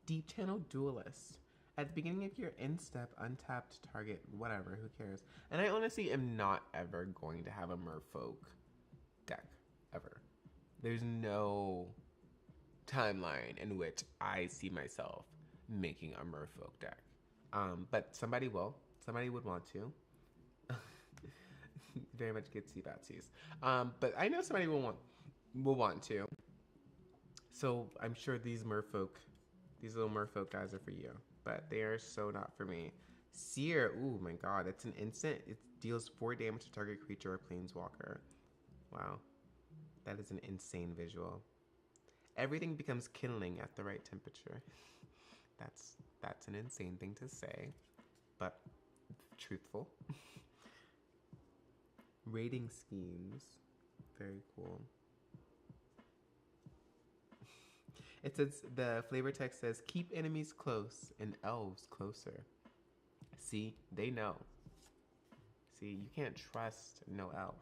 Deep Channel Duelist. At the beginning of your in-step, untapped target, whatever, who cares? And I honestly am not ever going to have a merfolk deck, ever. There's no timeline in which I see myself making a merfolk deck. But somebody will. Somebody would want to. Very much gitsy batsies. But I know somebody will want to. So I'm sure these little merfolk guys are for you. But they are so not for me. Seer, ooh my god, it's an instant. It deals 4 damage to target creature or planeswalker. Wow. That is an insane visual. Everything becomes kindling at the right temperature. That's an insane thing to say, but truthful. Rating schemes. Very cool. It says, the flavor text says, keep enemies close and elves closer. See, they know. See, you can't trust no elf.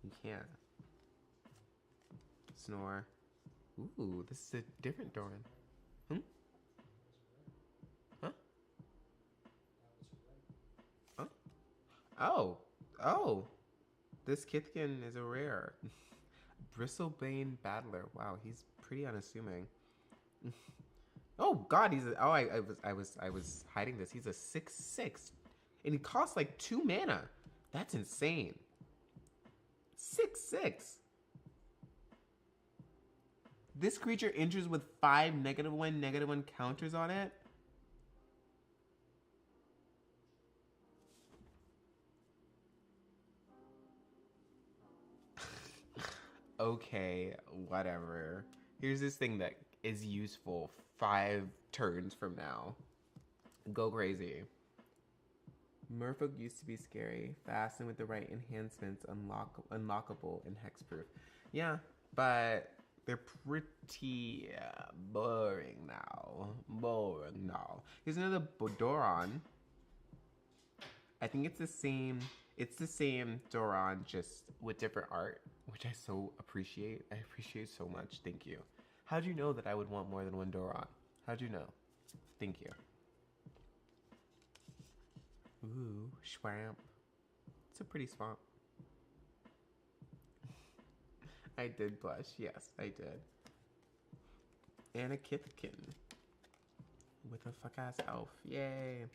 You can't. Snore. Ooh, this is a different Doran. Huh? Huh? Oh. This Kithkin is a rare. Bristlebane Battler. Wow, he's pretty unassuming. Oh God, I was hiding this. He's a 6/6, and he costs like 2 mana. That's insane. 6/6. This creature enters with 5 -1/-1 counters on it. Okay, whatever. Here's this thing that is useful 5 turns from now. Go crazy. Merfolk used to be scary, fast, and with the right enhancements, unlockable and hexproof. Yeah, but they're pretty boring now. Boring now. Here's another Doron. I think it's the same. It's the same Doron, just with different art, which I so appreciate. I appreciate so much. Thank you. How'd you know that I would want more than one Doron? How'd you know? Thank you. Ooh, swamp. It's a pretty swamp. I did blush. Yes, I did. And a Kithkin. With a fuck-ass elf. Yay.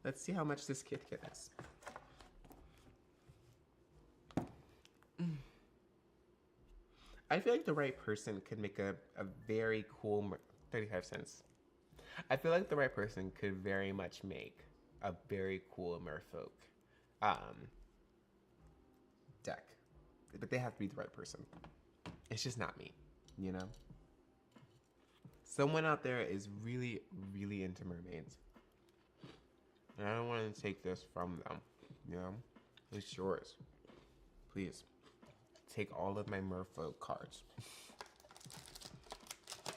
Let's see how much this Kithkin is. I feel like the right person could make a very cool 35 cents. I feel like the right person could very much make a very cool merfolk deck. But they have to be the right person. It's just not me, you know? Someone out there is really, really into mermaids. And I don't want to take this from them, you know? It's yours. Please. Take all of my merfolk cards.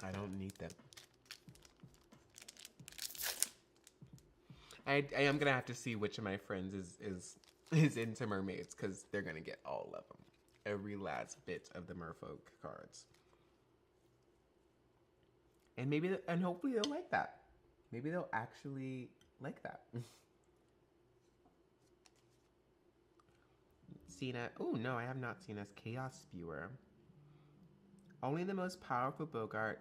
I don't need them. I am gonna have to see which of my friends is into mermaids, because they're gonna get all of them, every last bit of the merfolk cards. And and hopefully they'll like that. Maybe they'll actually like that. Cena. Oh no, I have not seen as Chaos Spewer. Only the most powerful Bogart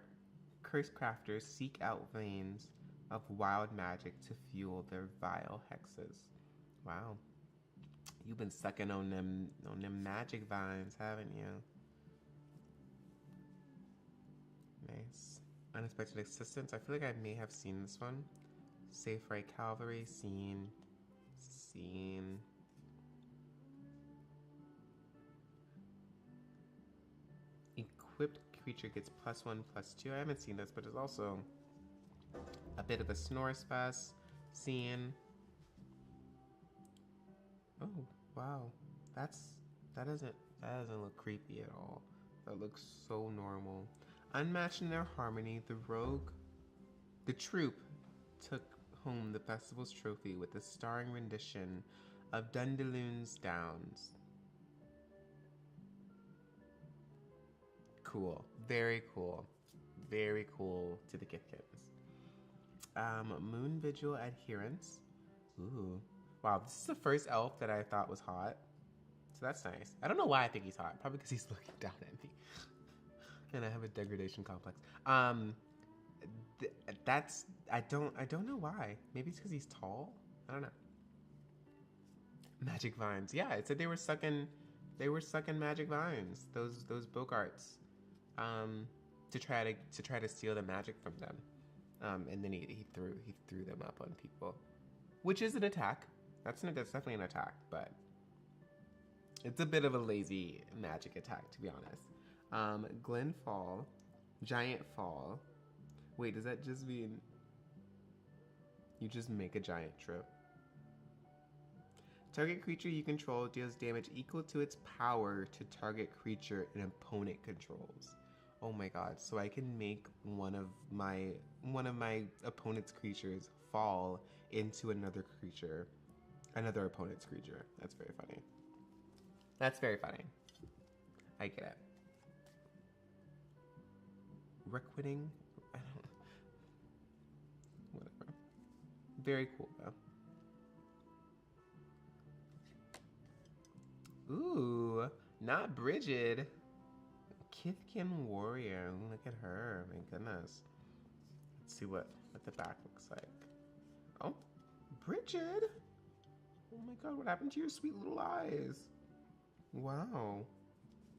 curse crafters seek out veins of wild magic to fuel their vile hexes. Wow. You've been sucking on them magic vines, haven't you? Nice. Unexpected assistance. I feel like I may have seen this one. Safe Right Cavalry, seen. Equipped creature gets +1/+2. I haven't seen this, but it's also a bit of a Snorse Fest. Seen. Oh wow, that doesn't look creepy at all. That looks so normal. Unmatched in their harmony, the troop took home the festival's trophy with a starring rendition of Dundaloon's Downs. Cool. Very cool. Very cool to the Kithkins. Moon Vigil Adherence. Ooh. Wow, this is the first elf that I thought was hot. So that's nice. I don't know why I think he's hot. Probably because he's looking down at me. And I have a degradation complex. That's I don't know why. Maybe it's because he's tall. I don't know. Magic vines. Yeah, it said they were sucking magic vines. Those Bogarts. To try to steal the magic from them. And then he threw them up on people, which is an attack. That's definitely an attack, but it's a bit of a lazy magic attack, to be honest. Glen Fall, Giant Fall. Wait, does that just mean you just make a giant trip? Target creature you control deals damage equal to its power to target creature an opponent controls. Oh my god, so I can make one of my opponent's creatures fall into another opponent's creature. That's very funny. That's very funny. I get it. Requiting? I don't know. Whatever. Very cool though. Ooh, not Brigid. Kithkin Warrior. Look at her. My goodness. Let's see what the back looks like. Oh, Bridget. Oh my god, what happened to your sweet little eyes? Wow.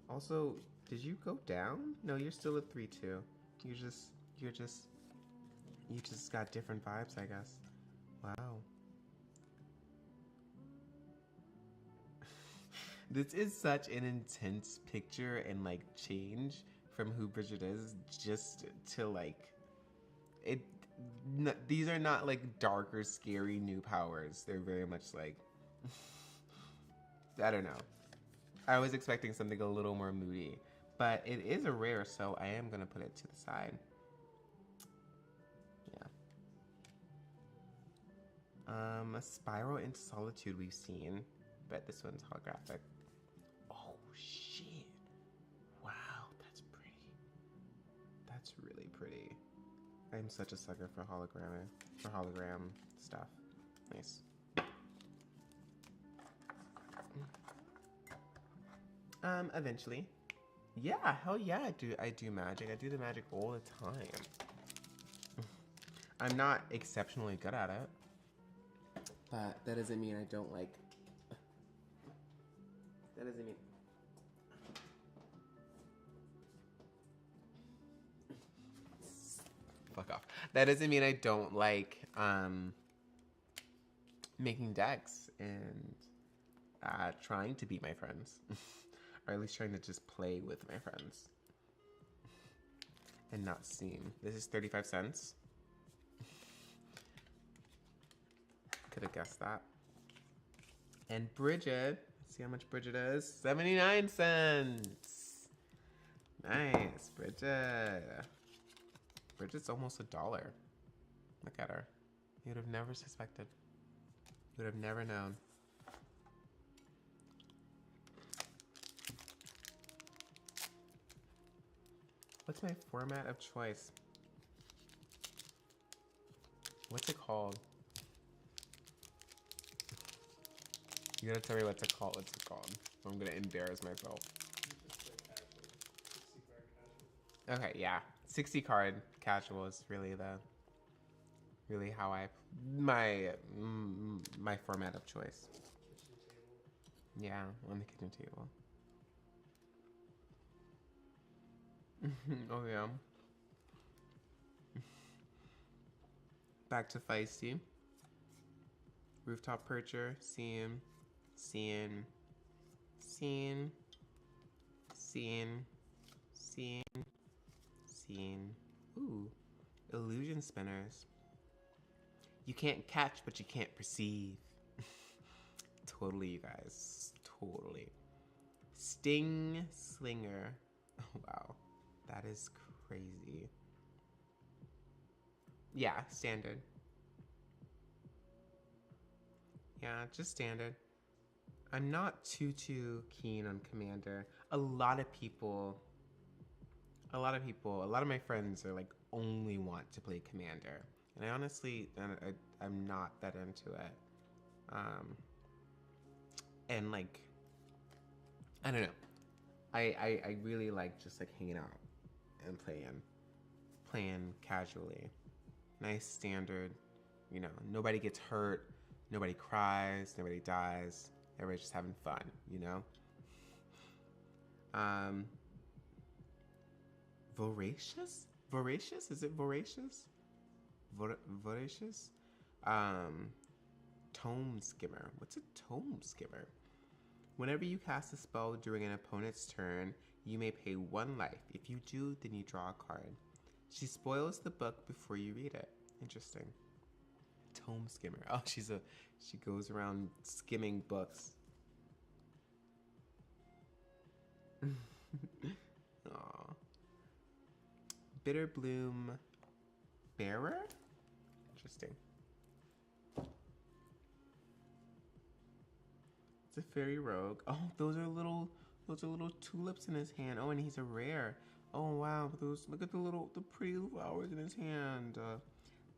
Also, did you go down? No, you're still at 3-2. You just got different vibes, I guess. Wow. This is such an intense picture and like change from who Bridget is just to like it. These are not like darker, scary new powers. They're very much like I don't know. I was expecting something a little more moody, but it is a rare, so I am gonna put it to the side. Yeah. A Spiral into Solitude we've seen, but this one's holographic. Oh shit! Wow, that's pretty. That's really pretty. I'm such a sucker for hologram stuff. Nice. Eventually. Yeah, hell yeah, I do magic. I do the magic all the time. I'm not exceptionally good at it, but that doesn't mean I don't like. That doesn't mean. Fuck off. That doesn't mean I don't like making decks and trying to beat my friends. Or at least trying to just play with my friends. And not seem. This is 35 cents. Could have guessed that. And Bridget, let's see how much Bridget is. 79 cents. Nice, Bridget. Bridget's almost $1. Look at her. You would have never suspected. You would have never known. What's my format of choice? What's it called? You gotta tell me what's it called. What's it called? I'm gonna embarrass myself. Okay, yeah. 60 card casual is really how my format of choice. Yeah, on the kitchen table. Oh yeah. Back to Feisty. Rooftop Percher, Scene. Ooh, Illusion Spinners. You can't catch, but you can't perceive. Totally, you guys. Totally. Sting Slinger. Oh, wow. That is crazy. Yeah, standard. Yeah, just standard. I'm not too keen on Commander. A lot of my friends are like only want to play Commander. And I honestly, I'm not that into it. And like, I don't know. I really like just like hanging out and playing casually. Nice standard, you know, nobody gets hurt, nobody cries, nobody dies. Everybody's just having fun, you know? Voracious? Voracious? Is it voracious? Voracious? Tome Skimmer. What's a Tome Skimmer? Whenever you cast a spell during an opponent's turn, you may pay 1 life. If you do, then you draw a card. She spoils the book before you read it. Interesting. Tome Skimmer. Oh, she goes around skimming books. Aww. Bitter Bloom Bearer? Interesting. It's a fairy rogue. Oh, those are little tulips in his hand. Oh, and he's a rare. Oh wow, look at the pretty flowers in his hand.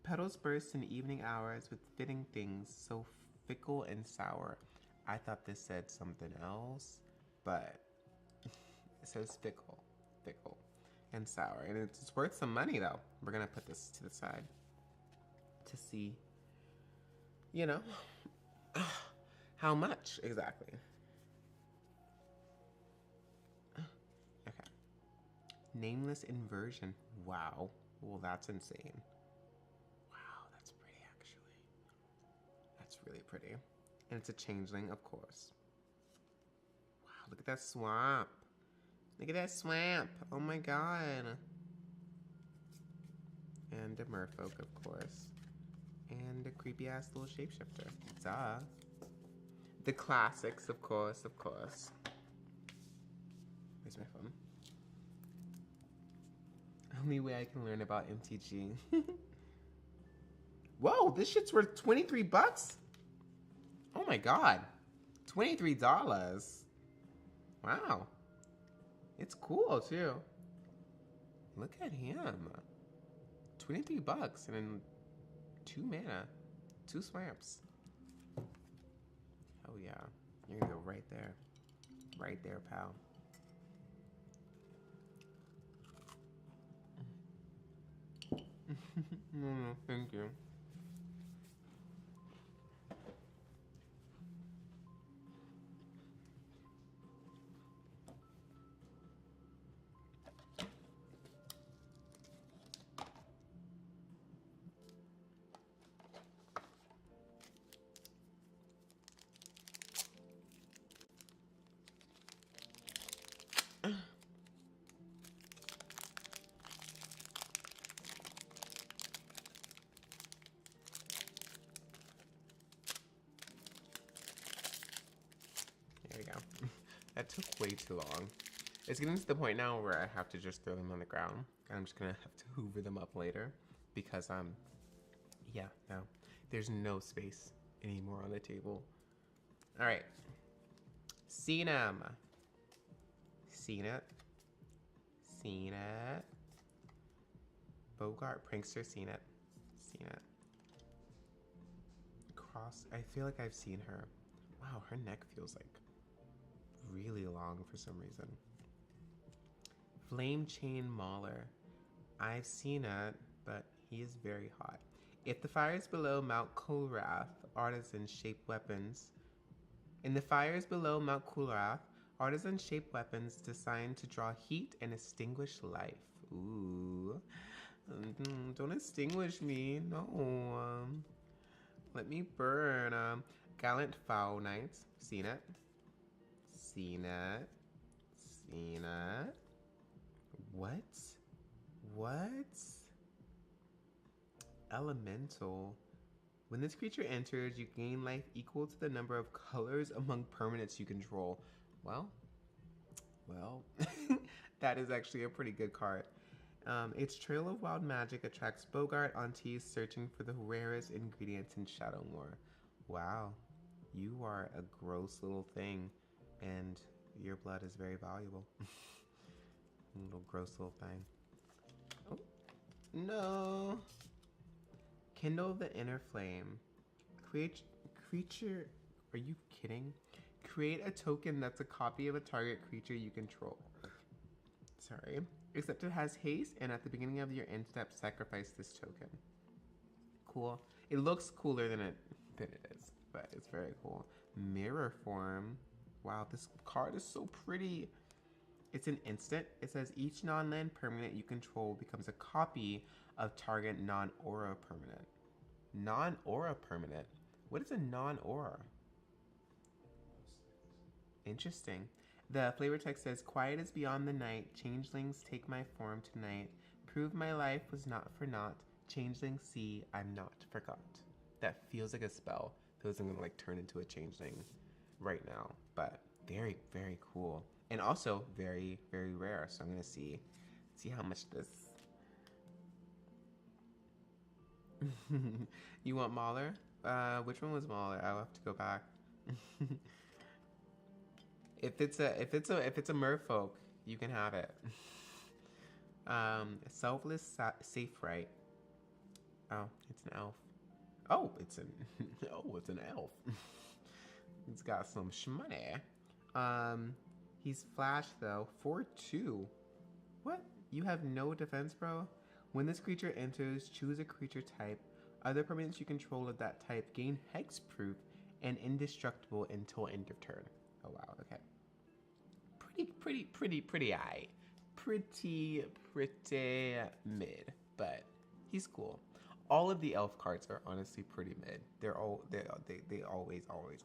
Petals burst in evening hours with fitting things, so fickle and sour. I thought this said something else, but it says fickle. fickle and sour. And it's worth some money, though. We're going to put this to the side to see, you know, how much exactly. Okay. Nameless inversion. Wow. Well, that's insane. Wow, that's pretty, actually. That's really pretty. And it's a changeling, of course. Wow, look at that swamp. Look at that swamp. Oh my god. And a merfolk, of course. And a creepy ass little shapeshifter. Duh. The classics, of course, of course. Where's my phone? Only way I can learn about MTG. Whoa, this shit's worth 23 bucks? Oh my god. $23. Wow. It's cool too. Look at him. 23 bucks and then 2 mana. 2 swamps. Oh yeah. You're gonna go right there. Right there, pal. No, thank you. There we go. That took way too long. It's getting to the point now where I have to just throw them on the ground. And I'm just gonna have to hoover them up later. Because, yeah, no. There's no space anymore on the table. Alright. Cena. Cena. Cena. Bogart, Prankster, Cena. Cena. Cross. I feel like I've seen her. Wow, her neck feels like really long for some reason. Flame Chain Mauler. I've seen it, but he is very hot. If the fires below Mount Kulrath, artisan shaped weapons. In the fires below Mount Kulrath, artisan shaped weapons designed to draw heat and extinguish life. Ooh. Don't extinguish me. No. Let me burn. Gallant Foul Knights. Seen it. Seen it. Seen it. What? What? Elemental. When this creature enters, you gain life equal to the number of colors among permanents you control. Well, that is actually a pretty good card. Its Trail of Wild Magic attracts Bogart aunties searching for the rarest ingredients in Shadowmoor. Wow, you are a gross little thing, and your blood is very valuable. Little gross little thing. Oh, no. Kindle the Inner Flame. Creature. Are you kidding? Create a token that's a copy of a target creature you control. Sorry. Except it has haste, and at the beginning of your end step, sacrifice this token. Cool. It looks cooler than it is, but it's very cool. Mirror Form. Wow, this card is so pretty. It's an instant. It says each non-land permanent you control becomes a copy of target non-aura permanent. Non-aura permanent? What is a non-aura? Interesting. The flavor text says, quiet is beyond the night. Changelings take my form tonight. Prove my life was not for naught. Changeling, see, I'm not forgot. That feels like a spell. Feels like I'm gonna like turn into a changeling right now. But very, very cool. And also very, very rare. So I'm gonna see how much this. You want Mauler? Which one was Mauler? I'll have to go back. If it's a merfolk, you can have it. Selfless safe right. Oh, it's an elf. Oh, it's an elf. It's got some shmoney. He's flash though. 4/2. What? You have no defense, bro? When this creature enters, choose a creature type. Other permanents you control of that type gain hexproof and indestructible until end of turn. Oh wow, okay. Pretty high. Pretty mid, but he's cool. All of the elf cards are honestly pretty mid. They always are.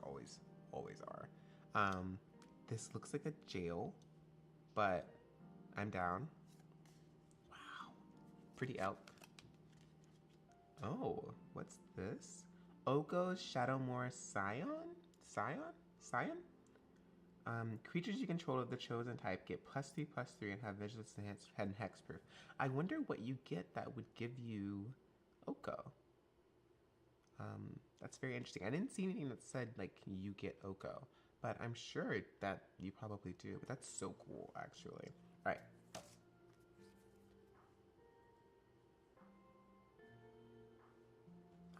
This looks like a jail, but I'm down. Wow, pretty elk. Oh, what's this? Ogo's Shadowmoor Scion? Creatures you control of the chosen type get +3/+3 and have vigilance and hexproof. I wonder what you get that would give you Oko. That's very interesting. I didn't see anything that said like you get Oko, but I'm sure that you probably do. But that's so cool, actually. All right.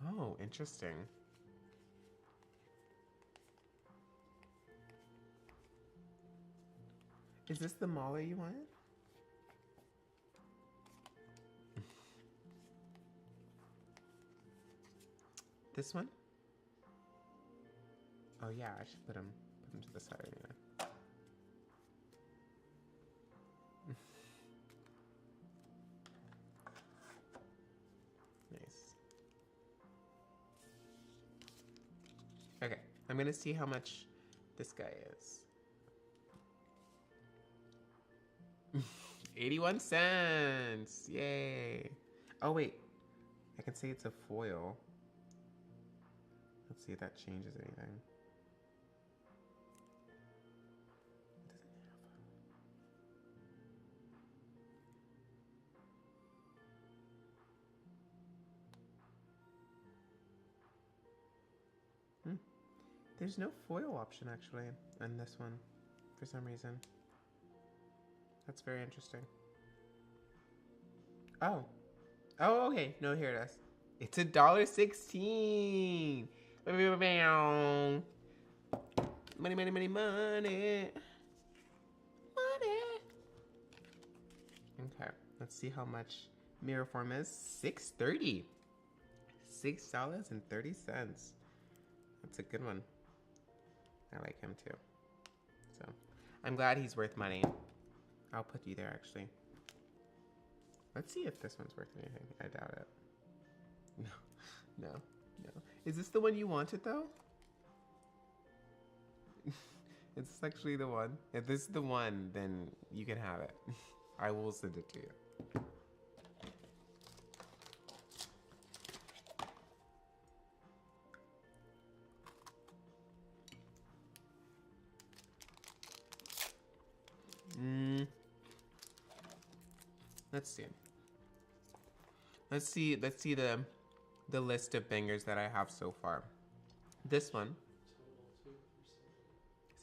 Oh, interesting. Is this the mala you wanted? This one? Oh yeah, I should put him to the side anyway. Nice. Okay, I'm gonna see how much this guy is. 81 cents! Yay! Oh wait, I can say it's a foil. Let's see if that changes anything. There's no foil option actually on this one for some reason. That's very interesting. Oh. Oh, okay. No, here it is. It's $1.16. Money, money, money, money. Money. Okay. Let's see how much mirror form is. $6.30. $6.30. That's a good one. I like him too. So I'm glad he's worth money. I'll put you there actually. Let's see if this one's worth anything. I doubt it. No. Is this the one you wanted though? Is this actually the one? If this is the one, then you can have it. I will send it to you. Let's see the list of bangers that I have so far. This one.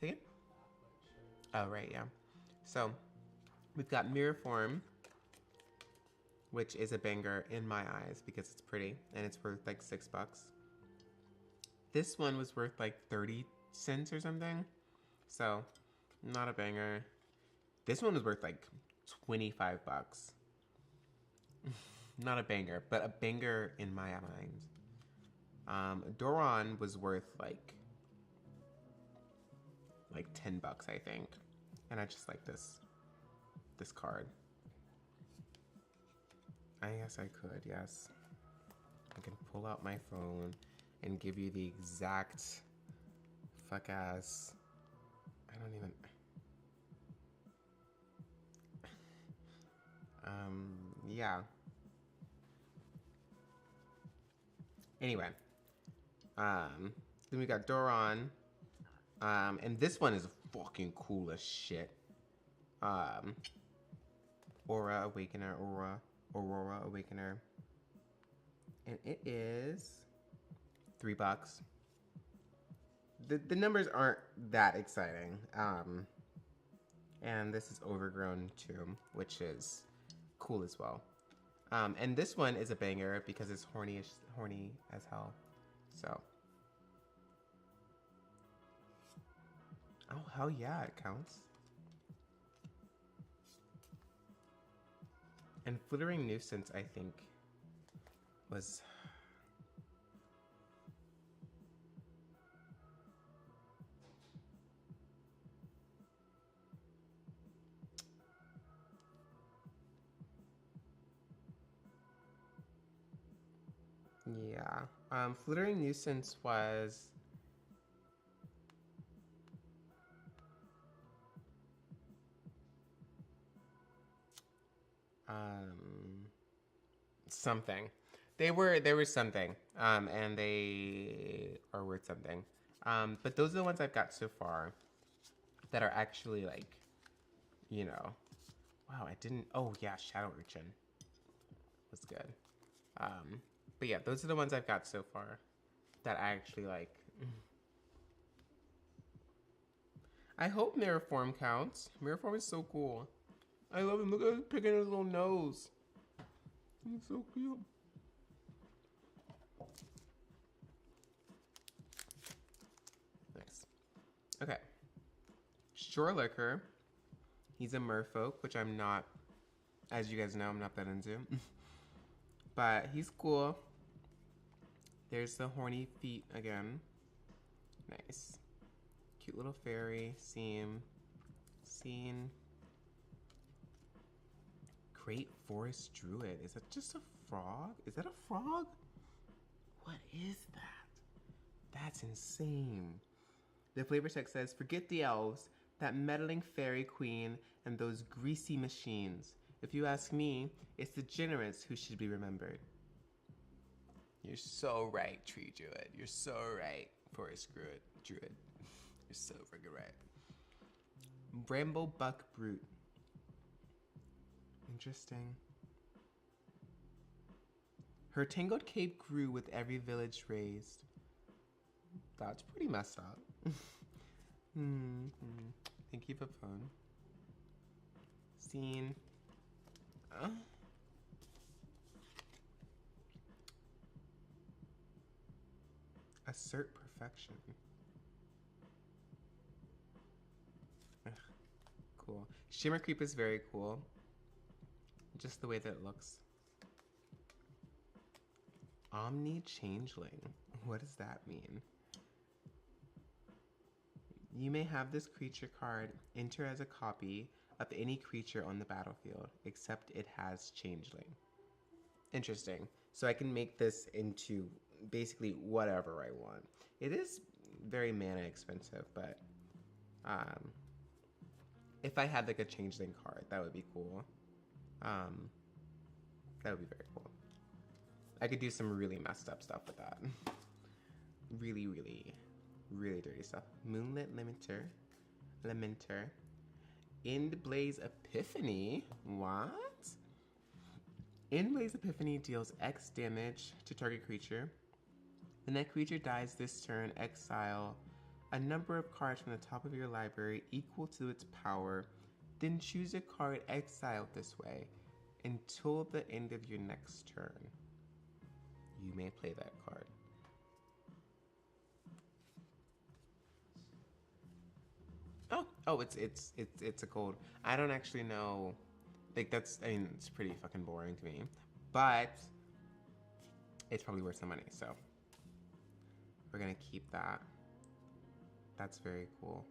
Say it? Oh, right, yeah. So, we've got Mirror Form, which is a banger in my eyes because it's pretty and it's worth like $6. This one was worth like 30 cents or something. So, not a banger. This one was worth like 25 bucks. Not a banger, but a banger in my mind. Doron was worth like 10 bucks, I think. And I just like this card. I guess I could, yes. I can pull out my phone and give you the exact fuck ass. I don't even. Yeah. Anyway. Then we got Doron. And this one is fucking cool as shit. Aurora Awakener. And it is $3. The numbers aren't that exciting. And this is Overgrown Tomb, which is cool as well. And this one is a banger because it's horny as hell. So. Oh, hell yeah, it counts. And Flittering Nuisance, I think, was... Yeah. Flittering Nuisance was... something. They were something. And they are worth something. But those are the ones I've got so far that are actually like, you know. Wow, I didn't... Oh, yeah, Shadow Urchin was good. But yeah, those are the ones I've got so far that I actually like. I hope Mirrorform counts. Mirrorform is so cool. I love him. Look at him picking his little nose. He's so cute. Nice. Okay. Shore Liquor. He's a merfolk, which I'm not, as you guys know, I'm not that into. But he's cool. There's the horny feet again. Nice. Cute little fairy. Scene. Great Forest Druid. Is that just a frog? Is that a frog? What is that? That's insane. The flavor text says, forget the elves, that meddling fairy queen, and those greasy machines. If you ask me, it's the generous who should be remembered. You're so right, Tree Druid. You're so right, Forest Druid. You're so friggin' right. Bramble Buck Brute. Interesting. Her tangled cape grew with every village raised. That's pretty messed up. Thank you for phone. Scene. Assert perfection. Ugh, cool. Shimmer Creep is very cool. Just the way that it looks. Omni Changeling. What does that mean? You may have this creature card enter as a copy of any creature on the battlefield, except it has Changeling. Interesting. So I can make this into basically whatever I want. It is very mana expensive, but if I had like a Changeling card, that would be cool. That would be very cool. I could do some really messed up stuff with that. Really, really, really dirty stuff. Moonlit Lamenter. End Blaze Epiphany. What? End Blaze Epiphany deals X damage to target creature. When that creature dies this turn, exile a number of cards from the top of your library equal to its power. Then choose a card exiled this way until the end of your next turn. You may play that card. Oh, it's a gold. I don't actually know. Like that's, I mean, it's pretty fucking boring to me, but it's probably worth some money. So we're gonna keep that. That's very cool.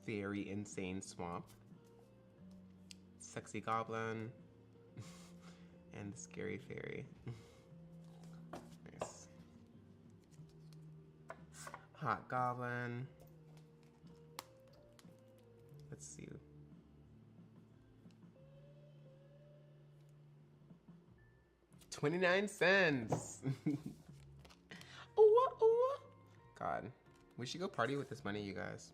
Very insane swamp. Sexy goblin. And the scary fairy. Nice. Hot goblin. Let's see. $0.29. Ooh. God. We should go party with this money, you guys.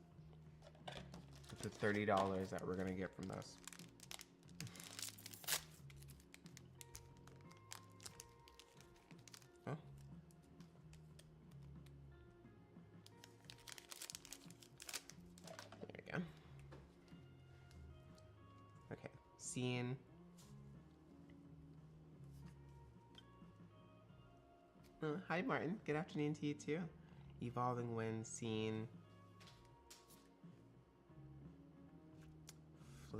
With the $30 that we're gonna get from this. Oh. There we go. Okay. Scene. Hi, Martin. Good afternoon to you, too. Evolving Wind, Scene.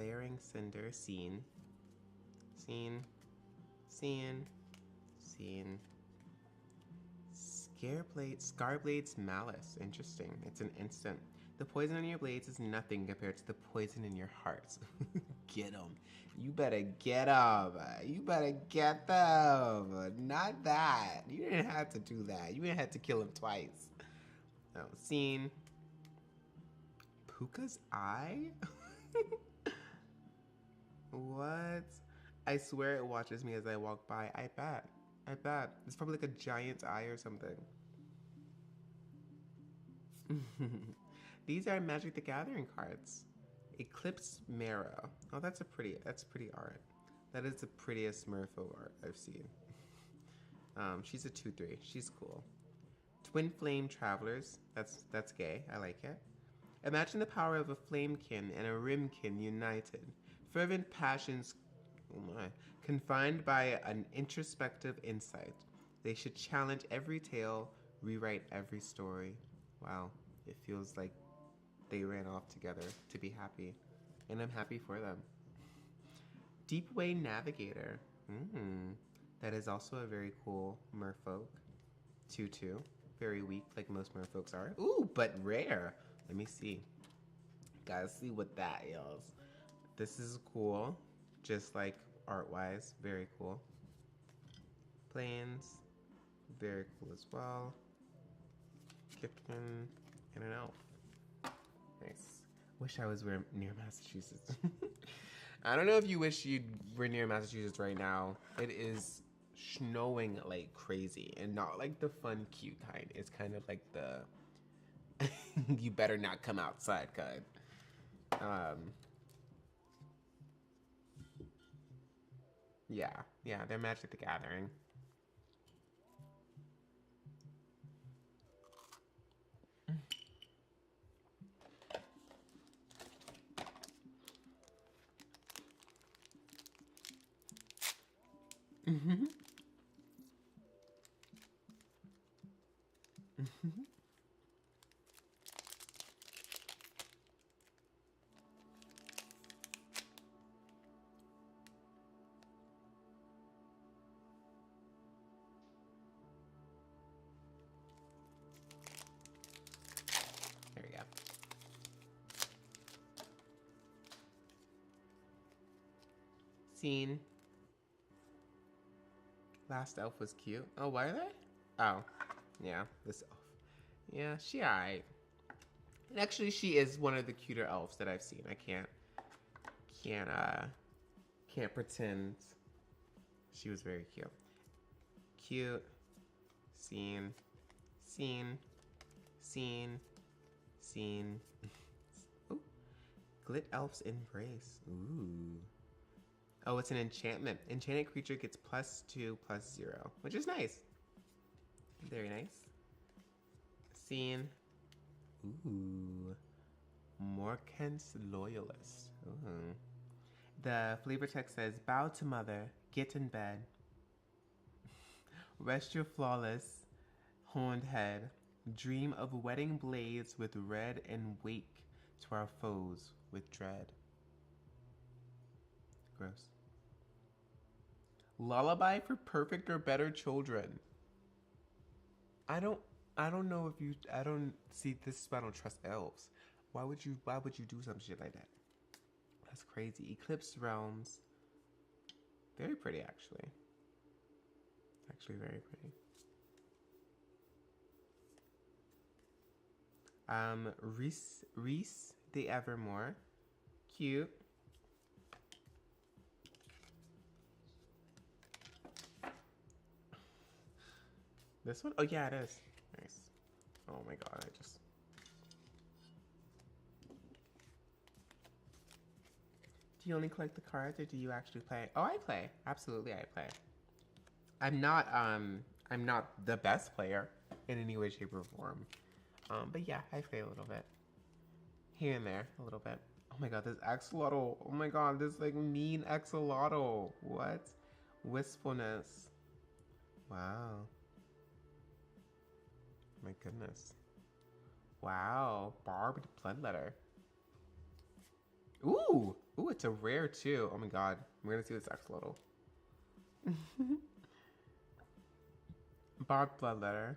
Flaring Cinder, seen. Seen. Seen. Seen. Scarblade's Malice. Interesting. It's an instant. The poison in your blades is nothing compared to the poison in your hearts. Get them. You better get them. You better get them. Not that. You didn't have to do that. You didn't have to kill him twice. Oh, scene. Puka's eye? What? I swear it watches me as I walk by. I bet. I bet. It's probably like a giant eye or something. These are Magic the Gathering cards. Eclipsed Mara. Oh, that's pretty art. That is the prettiest Merfolk art I've seen. She's a 2/3. She's cool. Twin Flame Travelers. That's gay. I like it. Imagine the power of a Flamekin and a Rimkin united. Fervent passions, confined by an introspective insight. They should challenge every tale, rewrite every story. Wow, it feels like they ran off together to be happy, and I'm happy for them. Deepway Navigator. That is also a very cool merfolk. 2/2. Very weak, like most merfolks are. Ooh, but rare. Let me see. Gotta see what that is. This is cool, just like art-wise. Very cool. Plains. Very cool as well. Kipton and an elf. Nice. Wish I was near Massachusetts. I don't know if you wish you were near Massachusetts right now. It is snowing like crazy, and not like the fun, cute kind. It's kind of like the you better not come outside kind. Yeah, they're Magic the Gathering. There we go. Scene. Last elf was cute. Oh, why are they? Oh, yeah, this elf. Yeah, she alright. And actually, she is one of the cuter elves that I've seen. I can't pretend. She was very cute. Cute. Scene. Scene. Scene. Scene. Ooh. Glit Elf's Embrace. Ooh. Oh, it's an enchantment. Enchanted creature gets +2/+0, which is nice. Very nice. Scene. Ooh. Morkent's Loyalist. Ooh. The flavor text says, bow to mother, get in bed. Rest your flawless, horned head. Dream of wedding blades with red and wake to our foes with dread. Gross. Lullaby for perfect or better children. I don't know if you, I don't see, this is why I don't trust elves. Why would you do some shit like that? That's crazy. Eclipse Realms. Very pretty, actually. Actually very pretty. Reese the Evermore. Cute. This one? Oh yeah, it is. Nice. Oh my god, Do you only collect the cards or do you actually play? Oh, I play. Absolutely, I play. I'm not the best player in any way, shape, or form. But yeah, I play a little bit. Here and there, a little bit. Oh my god, this axolotl. Oh my god, this like mean axolotl. What? Wistfulness. Wow. My goodness. Wow. Barbed bloodletter. Ooh! Ooh, it's a rare too. Oh my god. We're gonna see this axolotl. Barbed bloodletter.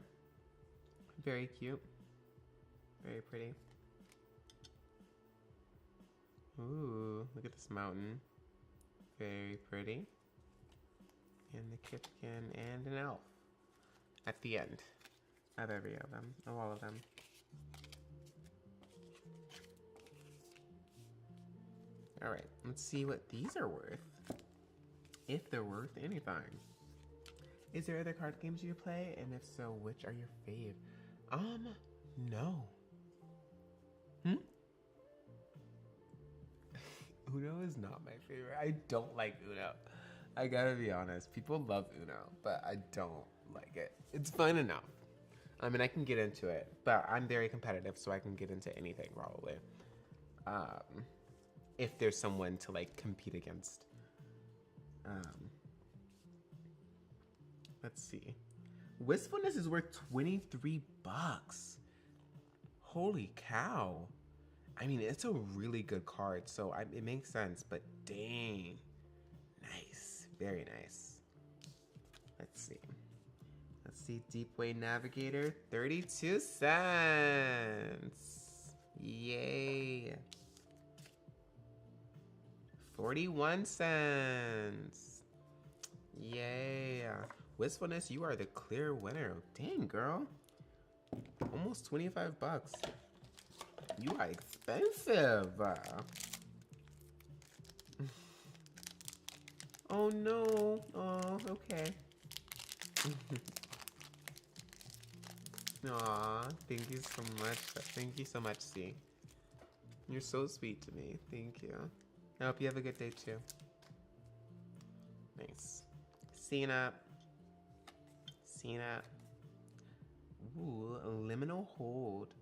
Very cute. Very pretty. Ooh, look at this mountain. Very pretty. And the Kipkin and an elf. At the end of every of them, of all of them. All right, let's see what these are worth. If they're worth anything. Is there other card games you play? And if so, which are your fave? No. Uno is not my favorite. I don't like Uno. I gotta be honest. People love Uno, but I don't like it. It's fun enough. I mean, I can get into it, but I'm very competitive, so I can get into anything probably. If there's someone to like compete against. Let's see. Wistfulness is worth 23 bucks. Holy cow. I mean, it's a really good card, so it makes sense, but dang. Nice. Very nice. Let's see. Let's see. Deepway Navigator, 32 cents. Yay. 41 cents. Yay. Wistfulness, you are the clear winner. Dang, girl. Almost 25 bucks. You are expensive. Oh no. Oh, okay. Aw, thank you so much. Thank you so much, C. You're so sweet to me. Thank you. I hope you have a good day too. Nice. Cena. Cena. Ooh, Liminal Hold.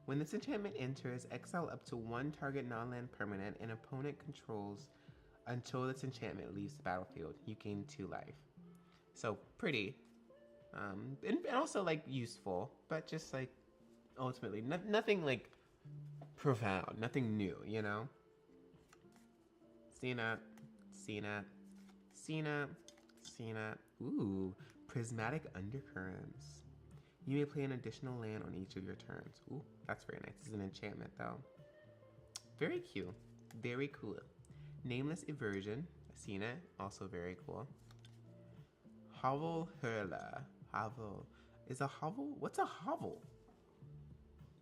When this enchantment enters, exile up to one target non-land permanent an opponent controls until this enchantment leaves the battlefield. You gain 2 life. So pretty. And also like useful, but just like ultimately nothing like profound, nothing new, you know? Cena. Ooh, Prismatic Undercurrents. You may play an additional land on each of your turns. Ooh, that's very nice. This is an enchantment, though. Very cute. Very cool. Nameless Eversion. Seen it. Also very cool. Hovel Hurla. Hovel. Is a hovel? What's a hovel?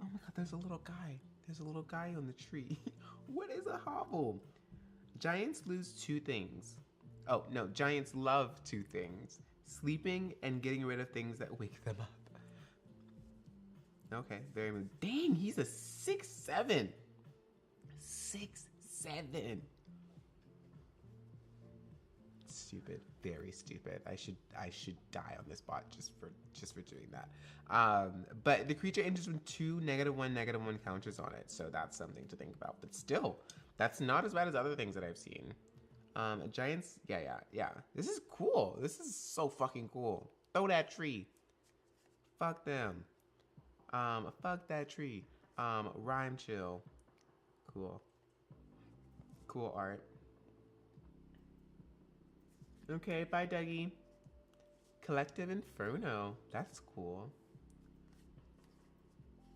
Oh my god, there's a little guy. There's a little guy on the tree. What is a hovel? Giants lose 2 things. Oh, no. Giants love 2 things. Sleeping and getting rid of things that wake them up. Okay, very good. Dang, he's a 6/7. 6/7. Stupid, very stupid. I should die on this bot just for doing that. But the creature enters with 2 -1/-1 counters on it, so that's something to think about. But still, that's not as bad as other things that I've seen. Giants, yeah. This is cool. This is so fucking cool. Throw that tree. Fuck them. Fuck that tree. Rhyme chill. Cool. Cool art. Okay, bye, Dougie. Collective Inferno. That's cool.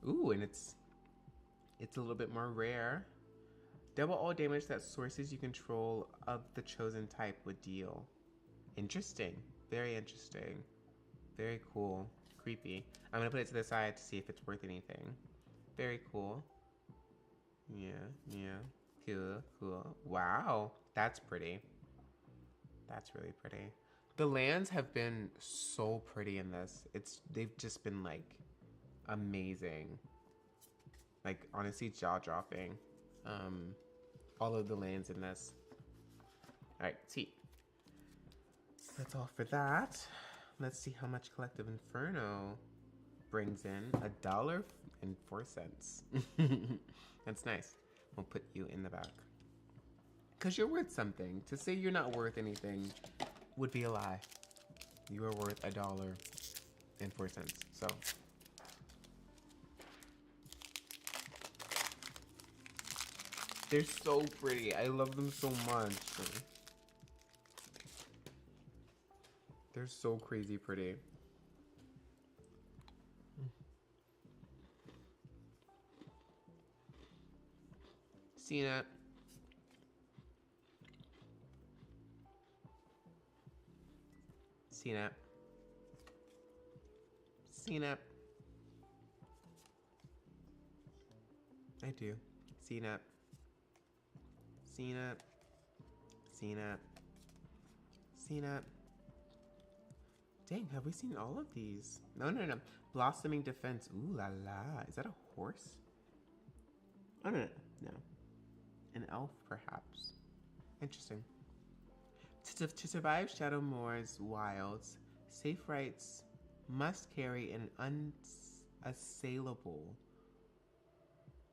Ooh, and it's a little bit more rare. Double all damage that sources you control of the chosen type would deal. Interesting. Very interesting. Very cool. Creepy. I'm gonna put it to the side to see if it's worth anything. Very cool. Yeah. Cool. Wow. That's pretty. That's really pretty. The lands have been so pretty in this. They've just been like amazing. Like honestly jaw-dropping. All of the lands in this. Alright, see. That's all for that. Let's see how much Collective Inferno brings in. $1.04. That's nice. We'll put you in the back. Because you're worth something. To say you're not worth anything would be a lie. You are worth $1.04. So. They're so pretty. I love them so much. They're so crazy pretty. Seen it. Seen it. Seen it. I do. Seen it. Seen it. Seen it. Seen it. Dang, have we seen all of these? No. Blossoming Defense. Ooh la la. Is that a horse? Oh, no. An elf, perhaps. Interesting. To survive Shadowmoor's wilds, safe rights must carry an unassailable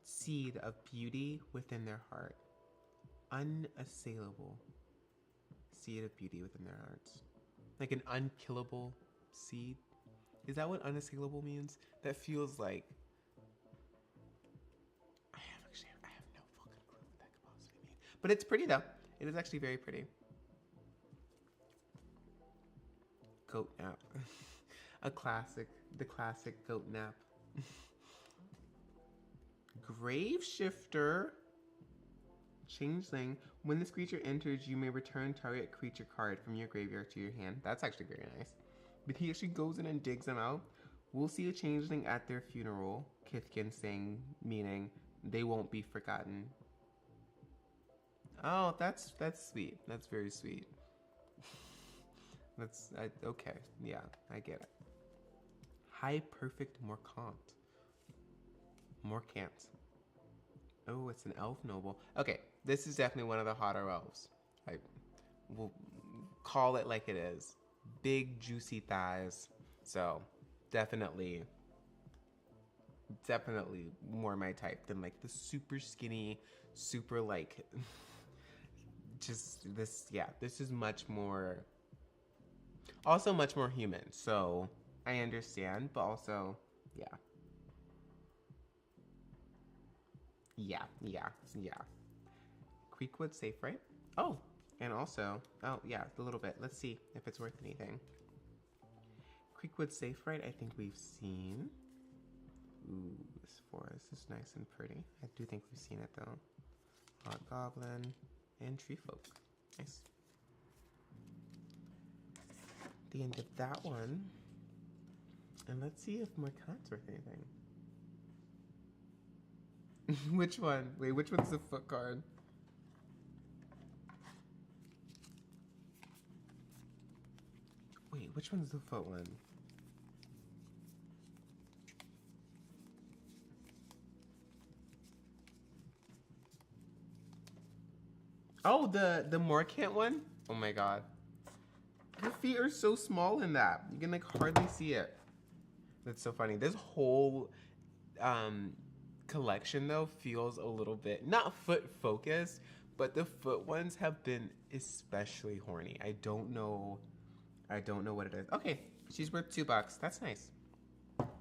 seed of beauty within their heart. Unassailable seed of beauty within their hearts. Like an unkillable seed. Is that what unassailable means? That feels like... I have no fucking clue what that could possibly mean. But it's pretty though. It is actually very pretty. Goat nap. The classic goat nap. Grave Shifter. Changeling. When this creature enters, you may return target creature card from your graveyard to your hand. That's actually very nice. But he actually goes in and digs them out. We'll see a changeling at their funeral. Kithkin saying, meaning they won't be forgotten. Oh, that's sweet. That's very sweet. Okay. Yeah, I get it. High Perfect Morcant. Oh, it's an elf noble. Okay, this is definitely one of the hotter elves. I will call it like it is. Big, juicy thighs. So, definitely more my type than like the super skinny, super like, just this, yeah, this is much more, also much more human. So, I understand, but also, yeah. Yeah. Creekwood safe, right? Oh, and also, oh yeah, a little bit. Let's see if it's worth anything. Creekwood safe, right? I think we've seen. Ooh, this forest is nice and pretty. I do think we've seen it though. Hobgoblin and Treefolk. Nice. The end of that one. And let's see if Morcant's worth anything. Which one? Wait, which one's the foot card? Wait, which one's the foot one? Oh, the Morcant one? Oh my god. Your feet are so small in that. You can like hardly see it. That's so funny. This whole collection though feels a little bit not foot focused, but the foot ones have been especially horny. I don't know what it is. Okay, she's worth $2. That's nice.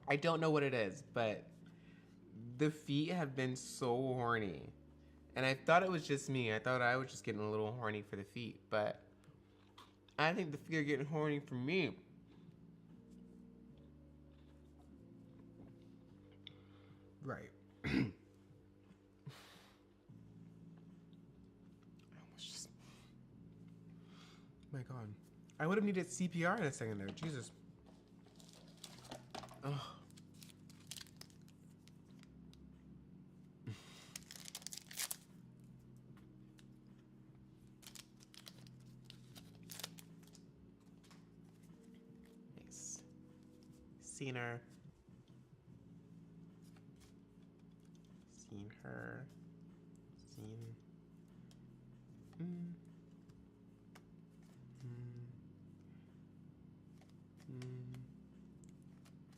I don't know what it is, but the feet have been so horny. And I thought it was just me. I thought I was just getting a little horny for the feet, but I think the feet are getting horny for me. Right. I almost just... My god. I would have needed CPR in a second there. Jesus. Oh. Nice. Seen her. Seen her. Seen.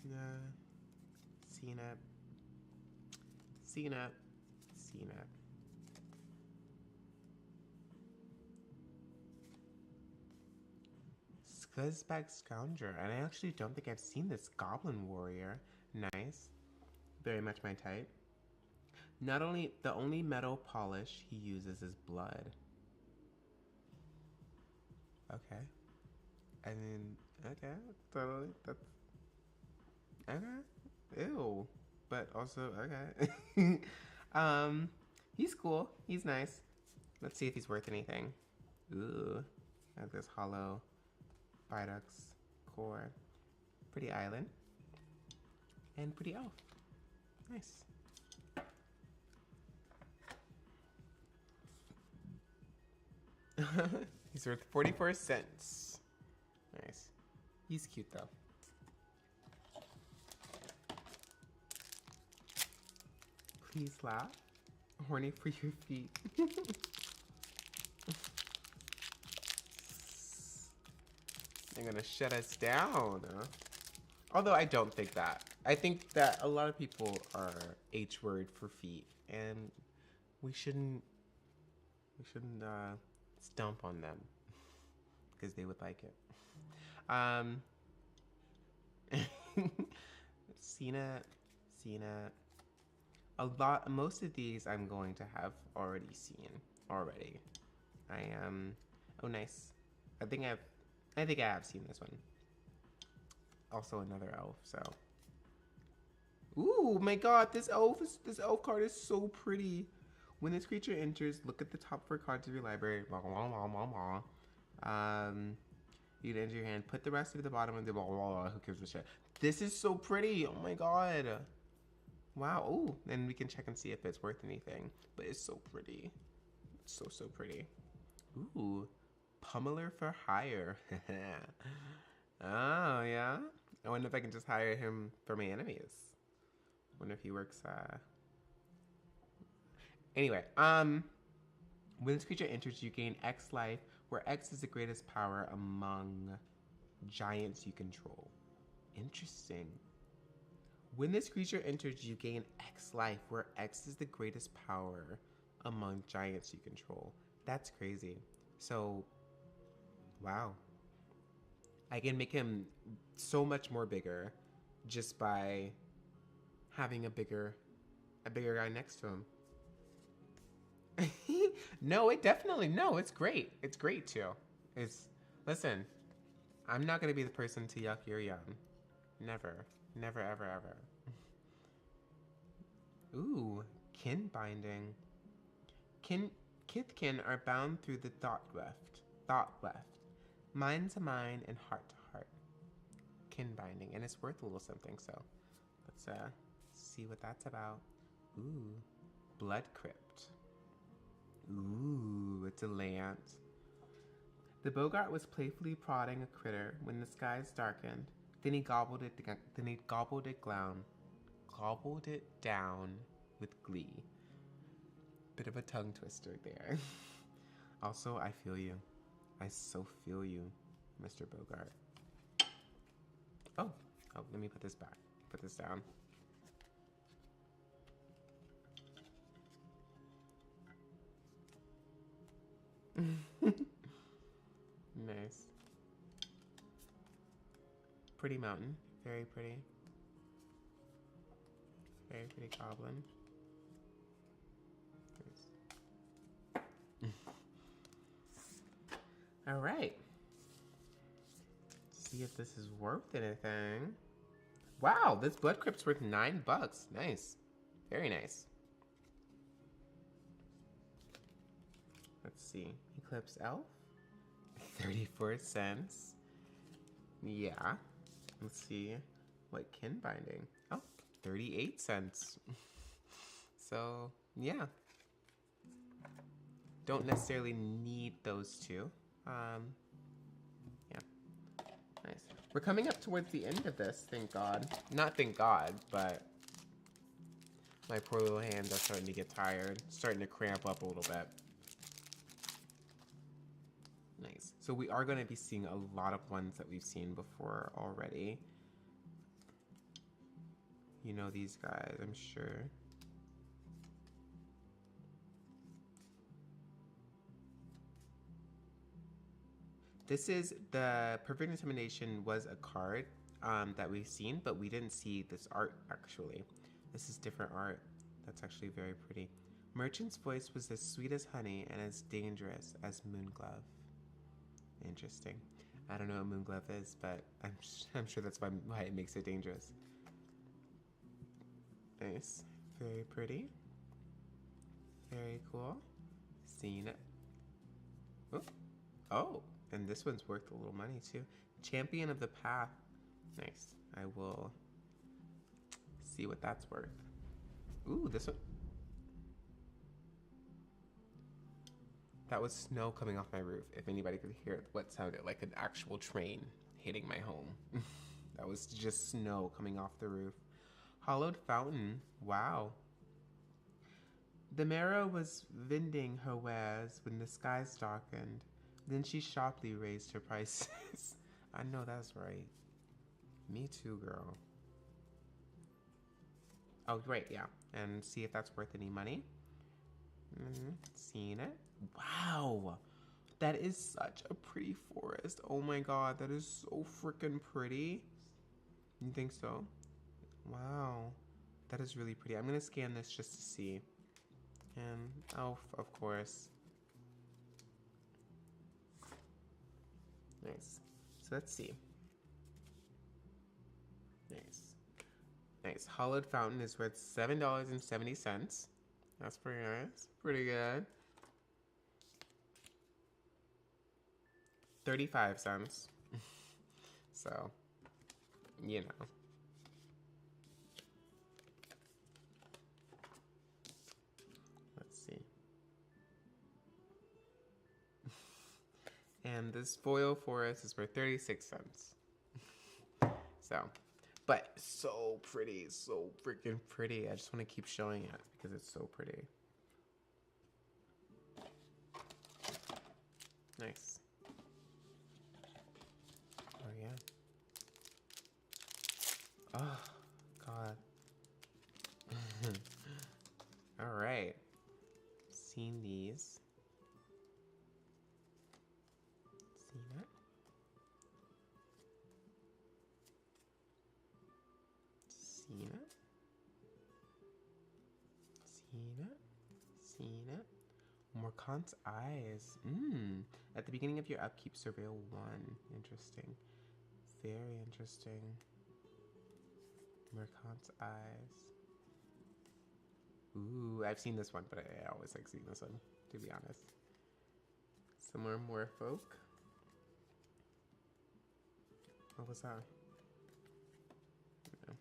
Yeah. Seen it. Seen it. Seen it. Scuzzbag Scoundrel. And I actually don't think I've seen this Goblin Warrior. Nice. Very much my type. Not only the only metal polish he uses is blood. Okay. I mean, okay, totally. That's okay. Ew. But also okay. He's cool. He's nice. Let's see if he's worth anything. Ooh. Got this hollow Bidux core. Pretty island. And pretty elf. Nice. He's worth 44 cents. Nice. He's cute though. Please laugh. Horny for your feet. They're gonna shut us down. Huh? Although I don't think that. I think that a lot of people are H word for feet, and we shouldn't stomp on them because they would like it. Cena. Most of these I'm going to have already seen already. I am. Oh, nice. I think I have seen this one. Also another elf. So. Ooh, my God! This elf card is so pretty. When this creature enters, look at the top 4 cards of your library. You can enter your hand. Put the rest at the bottom of the who gives a shit. This is so pretty. Oh my God. Wow. Ooh, and we can check and see if it's worth anything. But it's so pretty. It's so pretty. Ooh, pummeler for hire. Oh yeah. I wonder if I can just hire him for my enemies. Wonder if he works. Anyway, when this creature enters, you gain X life, where X is the greatest power among giants you control. Interesting. When this creature enters, you gain X life, where X is the greatest power among giants you control. That's crazy. So, wow. I can make him so much more bigger just by having a bigger guy next to him. No, it's great. It's great too. Listen, I'm not gonna be the person to yuck your yum. Never, ever. Ooh, kin binding. Kithkin are bound through the thought left, mind to mind and heart to heart. Kin binding, and it's worth a little something. So, let's see what that's about. Ooh, blood crypt. Ooh, it's a lance. The Bogart was playfully prodding a critter when the skies darkened. Then he gobbled it down with glee. Bit of a tongue twister there. Also, I feel you. I so feel you, Mr. Bogart. Oh, let me put this back. Put this down. Nice. Pretty mountain. Very pretty. Very pretty goblin. All right. See if this is worth anything. Wow, this blood crypt's worth $9. Nice. Very nice. Let's see. Eclipse Elf. 34 cents. Yeah. Let's see. What kin binding? Oh, 38 cents. So, yeah. Don't necessarily need those two. Yeah. Nice. We're coming up towards the end of this, thank God. Not thank God, but my poor little hands are starting to get tired. Starting to cramp up a little bit. Nice. So we are going to be seeing a lot of ones that we've seen before already. You know these guys, I'm sure. This is the Perfect Intimidation was a card that we've seen, but we didn't see this art actually. This is different art. That's actually very pretty. Merchant's voice was as sweet as honey and as dangerous as Moonglove. Interesting. I don't know what Moonglove is, but I'm sure that's why it makes it dangerous. Nice. Very pretty. Very cool. Seen it. Oh. Oh, and this one's worth a little money too. Champion of the Path. Nice. I will see what that's worth. Ooh, this one. That was snow coming off my roof. If anybody could hear what sounded like an actual train hitting my home. That was just snow coming off the roof. Hollowed Fountain. Wow. The Mara was vending her wares when the skies darkened. Then she sharply raised her prices. I know that's right. Me too, girl. Oh, great, yeah. And see if that's worth any money. Seen it. Wow. That is such a pretty forest. Oh my god, that is so freaking pretty. You think so? Wow. That is really pretty. I'm going to scan this just to see. And, oh, of course. Nice. So let's see. Nice. Nice. Hollowed Fountain is worth $7.70. That's pretty nice. Pretty good. 35 cents. So, you know. Let's see. And this foil forest is worth 36 cents. So, but so pretty, so freaking pretty. I just want to keep showing it because it's so pretty. Nice. Oh, yeah. Oh, God. All right. Seen these. Seen it. Seen it. Seen it. Seen it. Morkant's Eyes. At the beginning of your upkeep, surveil 1. Interesting. Very interesting. Morkant's Eyes. Ooh, I've seen this one, but I always like seeing this one, to be honest. Some more Moorfolk. What was that? Yeah.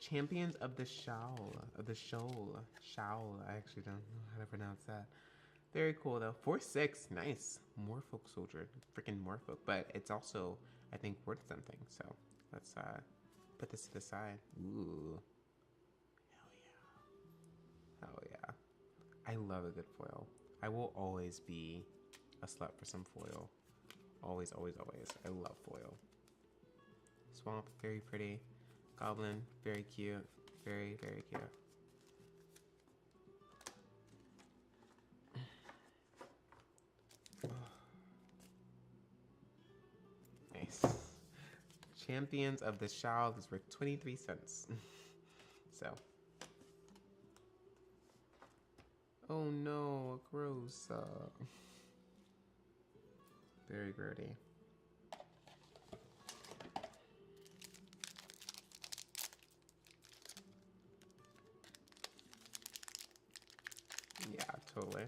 Champions of the Shoal. Of the Shoal. Shoal. I actually don't know how to pronounce that. Very cool, though. 4/6. Nice. Moorfolk Soldier. Freaking Moorfolk. But it's also, I think, worth something. So let's put this to the side. Ooh. Hell yeah. I love a good foil. I will always be a slut for some foil. Always, always, always. I love foil. Swamp, very pretty. Goblin, very cute. Very, very cute. Nice. Champions of the Shao is worth 23 cents. So. Oh no, gross. Very grody. Yeah, totally.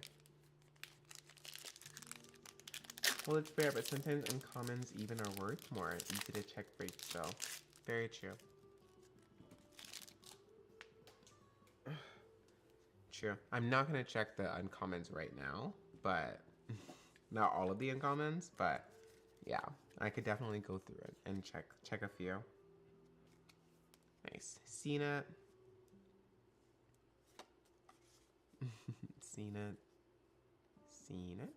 Well, it's fair, but sometimes uncommons even are worth more. Easy to check break, so very true. True. I'm not gonna check the uncommons right now, but not all of the uncommons, but yeah, I could definitely go through it and check a few. Nice. Seen it. Seen it. Seen it.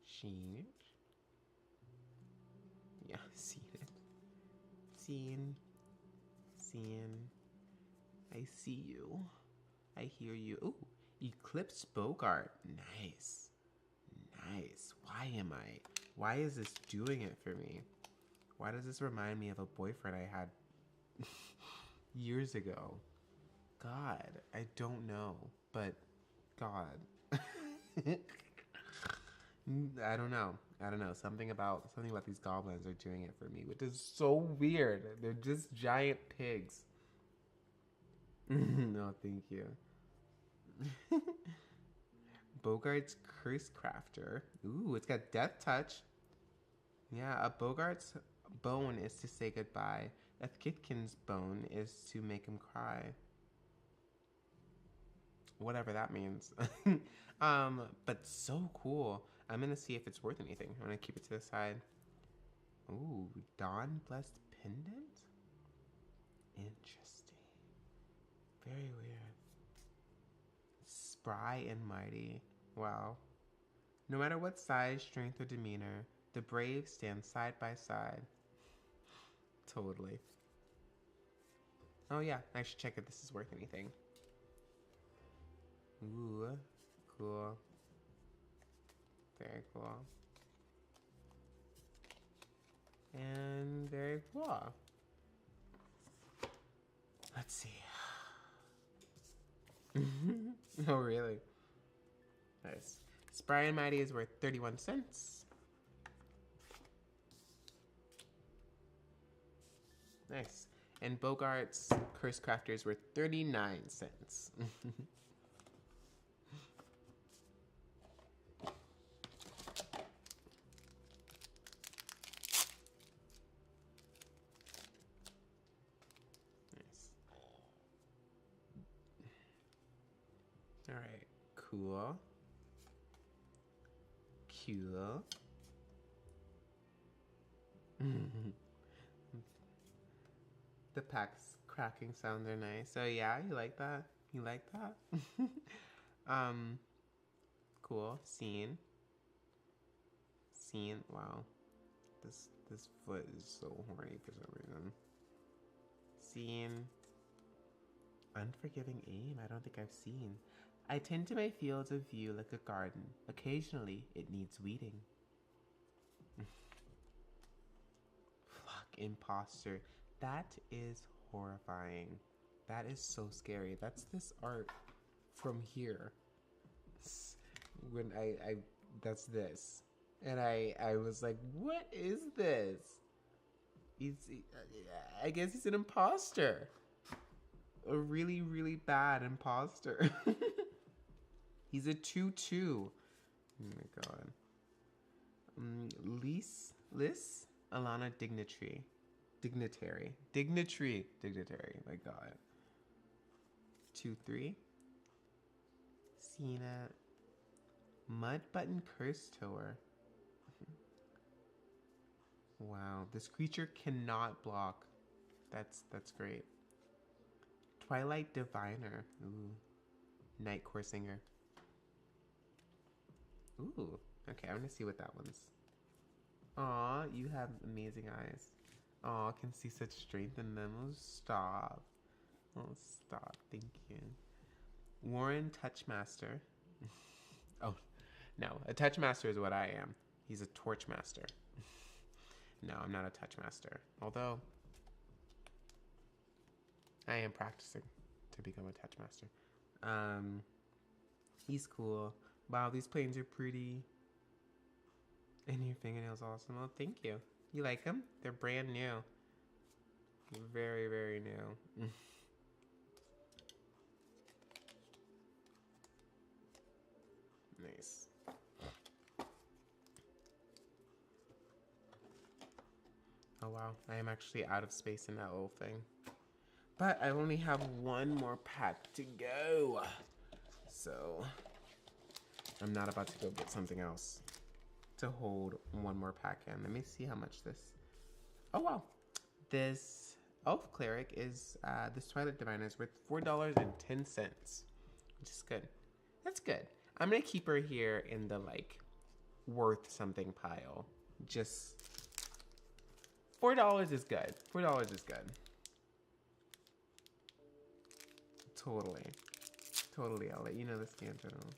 Seen it. Yeah, seen it. Seen. I see you. I hear you. Ooh, Eclipsed Bogart. Nice. Nice. Why is this doing it for me? Why does this remind me of a boyfriend I had years ago? God, I don't know, but God. I don't know. I don't know. Something about these goblins are doing it for me, which is so weird. They're just giant pigs. No, thank you. Bogart's Curse Crafter. Ooh, it's got Death Touch. Yeah, a Bogart's bone is to say goodbye. A Thkitkin's bone is to make him cry. Whatever that means. But so cool. I'm gonna see if it's worth anything. I'm gonna keep it to the side. Ooh, Dawn Blessed Pendant? Interesting. Very weird. Spry and mighty. Wow. No matter what size, strength, or demeanor, the brave stand side by side. Totally. Oh yeah, I should check if this is worth anything. Ooh, cool. Very cool. And very cool. Let's see. Oh, really? Nice. Spry and Mighty is worth 31 cents. Nice. And Bogart's Curse Crafter is worth 39 cents. All right, cool. Cool. The pack's cracking sounds are nice. So yeah, you like that? You like that? Cool. Scene. Wow. This foot is so horny for some reason. Scene. Unforgiving aim. I don't think I've seen. I tend to my fields of view like a garden. Occasionally, it needs weeding. Fuck, imposter. That is horrifying. That is so scary. That's this art from here. When that's this. And I was like, what is this? I guess he's an imposter. A really, really bad imposter. He's a 2/2. Oh my god. Liss? Alana Dignitary. My god. 2/3. Cena. Mud Button Curse Tower. Wow. This creature cannot block. That's great. Twilight Diviner. Ooh. Night Core Singer. Ooh. Okay, I'm gonna see what that one's. Aw, you have amazing eyes. Aw, I can see such strength in them. Oh, stop. Oh, stop. Thank you. Warren Touchmaster. Oh, no. A Touchmaster is what I am. He's a Torchmaster. No, I'm not a Touchmaster. Although, I am practicing to become a Touchmaster. He's cool. Wow, these planes are pretty. And your fingernails awesome. Oh, thank you. You like them? They're brand new. Very, very new. Nice. Oh wow, I am actually out of space in that little thing. But I only have one more pack to go. So I'm not about to go get something else to hold one more pack in. Let me see how much this. Oh wow. This Elf Cleric is, this Twilight Diviner is worth $4.10, which is good. That's good. I'm gonna keep her here in the like worth something pile. Just $4 is good. $4 is good. Totally. Totally. I'll let you know the scan general.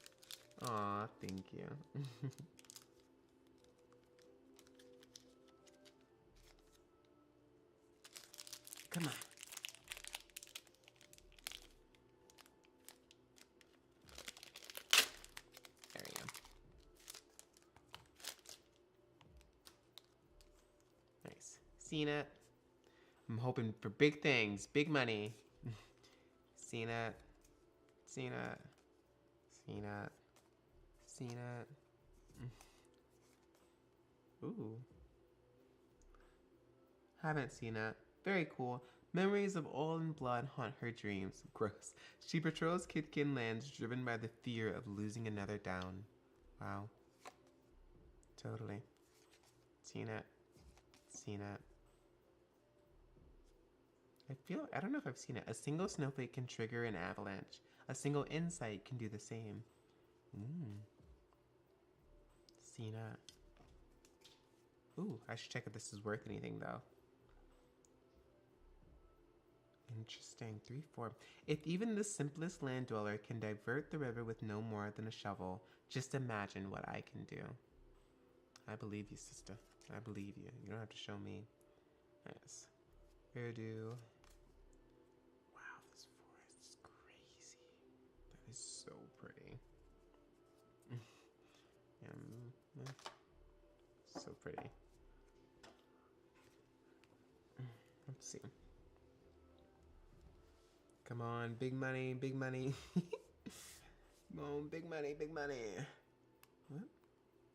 Aw, thank you. Come on. Seen it. I'm hoping for big things, big money. Seen it. Seen it. Seen it. Seen it. Ooh. Haven't seen it. Very cool. Memories of oil and blood haunt her dreams. Gross. She patrols Kitkin lands driven by the fear of losing another down. Wow. Totally. Seen it. Seen it. I don't know if I've seen it. A single snowflake can trigger an avalanche. A single insight can do the same. Seen it. Ooh, I should check if this is worth anything though. Interesting. 3-4. If even the simplest land dweller can divert the river with no more than a shovel, just imagine what I can do. I believe you, sister. I believe you. You don't have to show me. Yes. Hairdo. Wow, this forest is crazy. That is so pretty. So pretty. Let's see. Come on, big money, big money. Come on, big money, big money. What?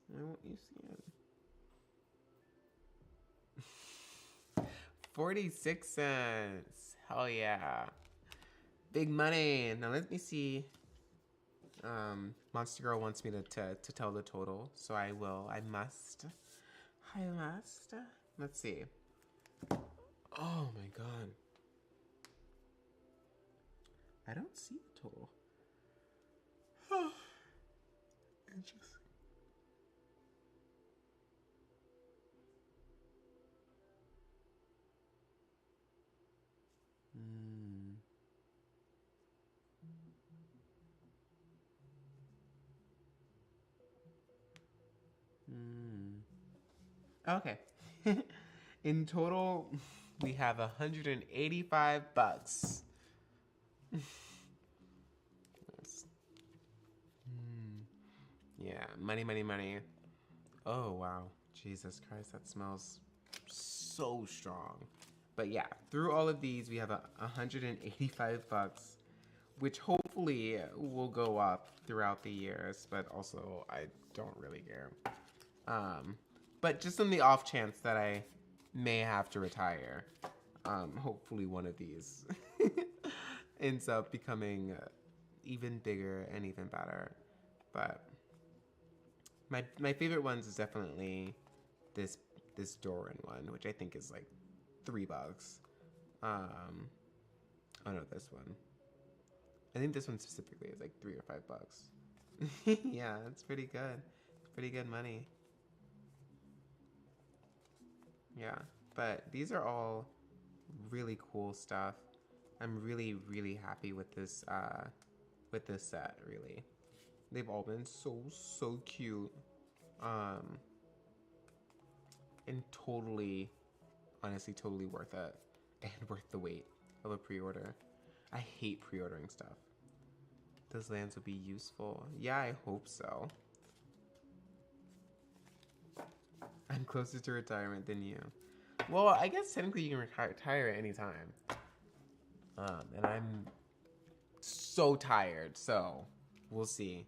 Why won't you see it? 46 cents. Hell yeah. Big money. Now let me see. Monster Girl wants me to tell the total, so I will. I must. Let's see. Oh my god. I don't see the total. Interesting. Okay. In total, we have 185 bucks. Yeah, money, money, money. Oh, wow. Jesus Christ, that smells so strong. But yeah, through all of these, we have 185 bucks, which hopefully will go up throughout the years, but also I don't really care. But just on the off chance that I may have to retire, hopefully one of these ends up becoming even bigger and even better. But my favorite ones is definitely this Doran one, which I think is like $3. Oh no, this one. I think this one specifically is like $3 or $5. Yeah, it's pretty good. It's pretty good money. Yeah, but these are all really cool stuff. I'm really, really happy with this set, really. They've all been so cute. And totally, honestly, totally worth it. And worth the wait of a pre-order. I hate pre-ordering stuff. Those lands will be useful. Yeah, I hope so. I'm closer to retirement than you. Well, I guess technically you can retire at any time. And I'm so tired, so we'll see.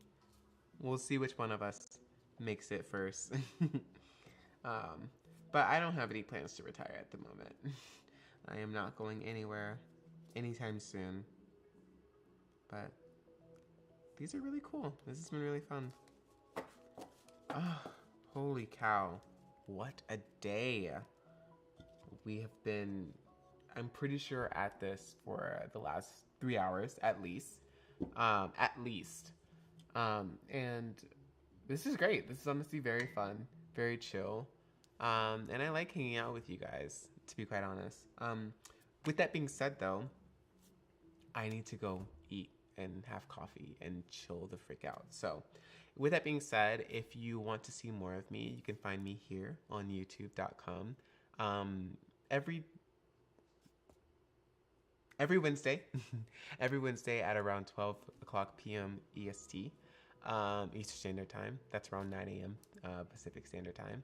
We'll see which one of us makes it first. But I don't have any plans to retire at the moment. I am not going anywhere anytime soon. But these are really cool. This has been really fun. Oh, holy cow. What a day. We have been, I'm pretty sure, at this for the last 3 hours at least. And this is great. This is honestly very fun, very chill. And I like hanging out with you guys, to be quite honest. With that being said, though, I need to go eat and have coffee and chill the frick out. So, with that being said, if you want to see more of me, you can find me here on youtube.com. Every Wednesday, every Wednesday at around 12 o'clock p.m. EST, Eastern Standard Time. That's around 9 a.m. Pacific Standard Time.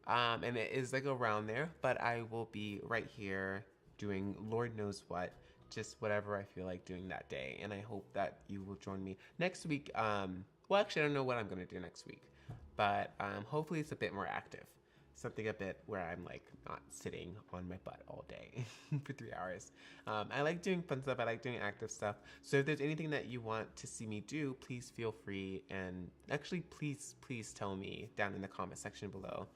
And it is like around there, but I will be right here doing Lord knows what, just whatever I feel like doing that day. And I hope that you will join me next week. Well, actually, I don't know what I'm gonna do next week, but hopefully it's a bit more active. Something a bit where I'm like not sitting on my butt all day for 3 hours. I like doing fun stuff. I like doing active stuff. So if there's anything that you want to see me do, please feel free, and actually, please tell me down in the comment section below,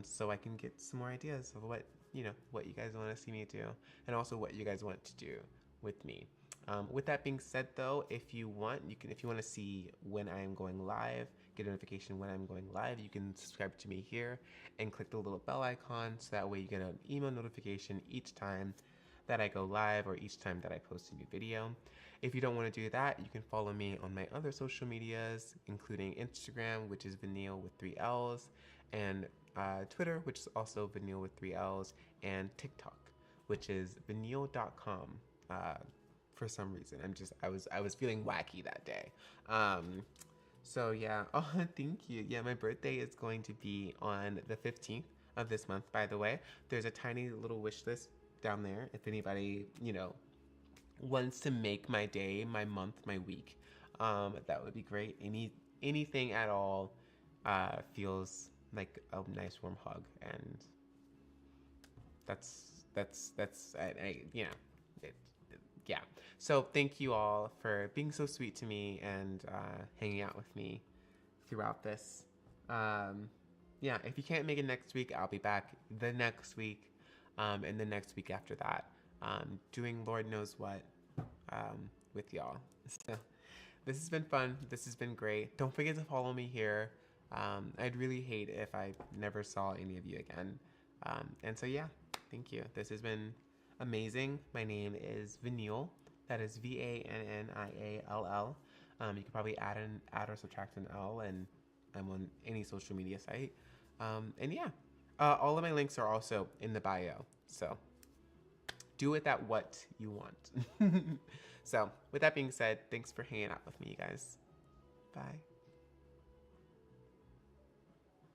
so I can get some more ideas of what you guys want to see me do, and also what you guys want to do with me. With that being said, though, if you want to see when I am going live, get a notification when I'm going live, you can subscribe to me here and click the little bell icon, so that way you get an email notification each time that I go live or each time that I post a new video. If you don't want to do that, you can follow me on my other social medias, including Instagram, which is Vanniall with 3 L's, and Twitter, which is also Vanniall with 3 L's, and TikTok, which is vanniall.com. For some reason, I was feeling wacky that day. So yeah. Oh, thank you. Yeah, my birthday is going to be on the 15th of this month. By the way, there's a tiny little wish list down there if anybody wants to make my day, my month, my week. That would be great. Anything at all feels like a nice warm hug, and it, yeah. So thank you all for being so sweet to me and hanging out with me throughout this. Yeah, if you can't make it next week, I'll be back the next week, and the next week after that, doing Lord knows what with y'all. So this has been fun. This has been great. Don't forget to follow me here. I'd really hate if I never saw any of you again. And so yeah, thank you. This has been amazing. My name is Vanniall. That is Vanniall. You can probably add or subtract an L, and I'm on any social media site. And yeah, all of my links are also in the bio. So do with that what you want. So with that being said, thanks for hanging out with me, you guys. Bye.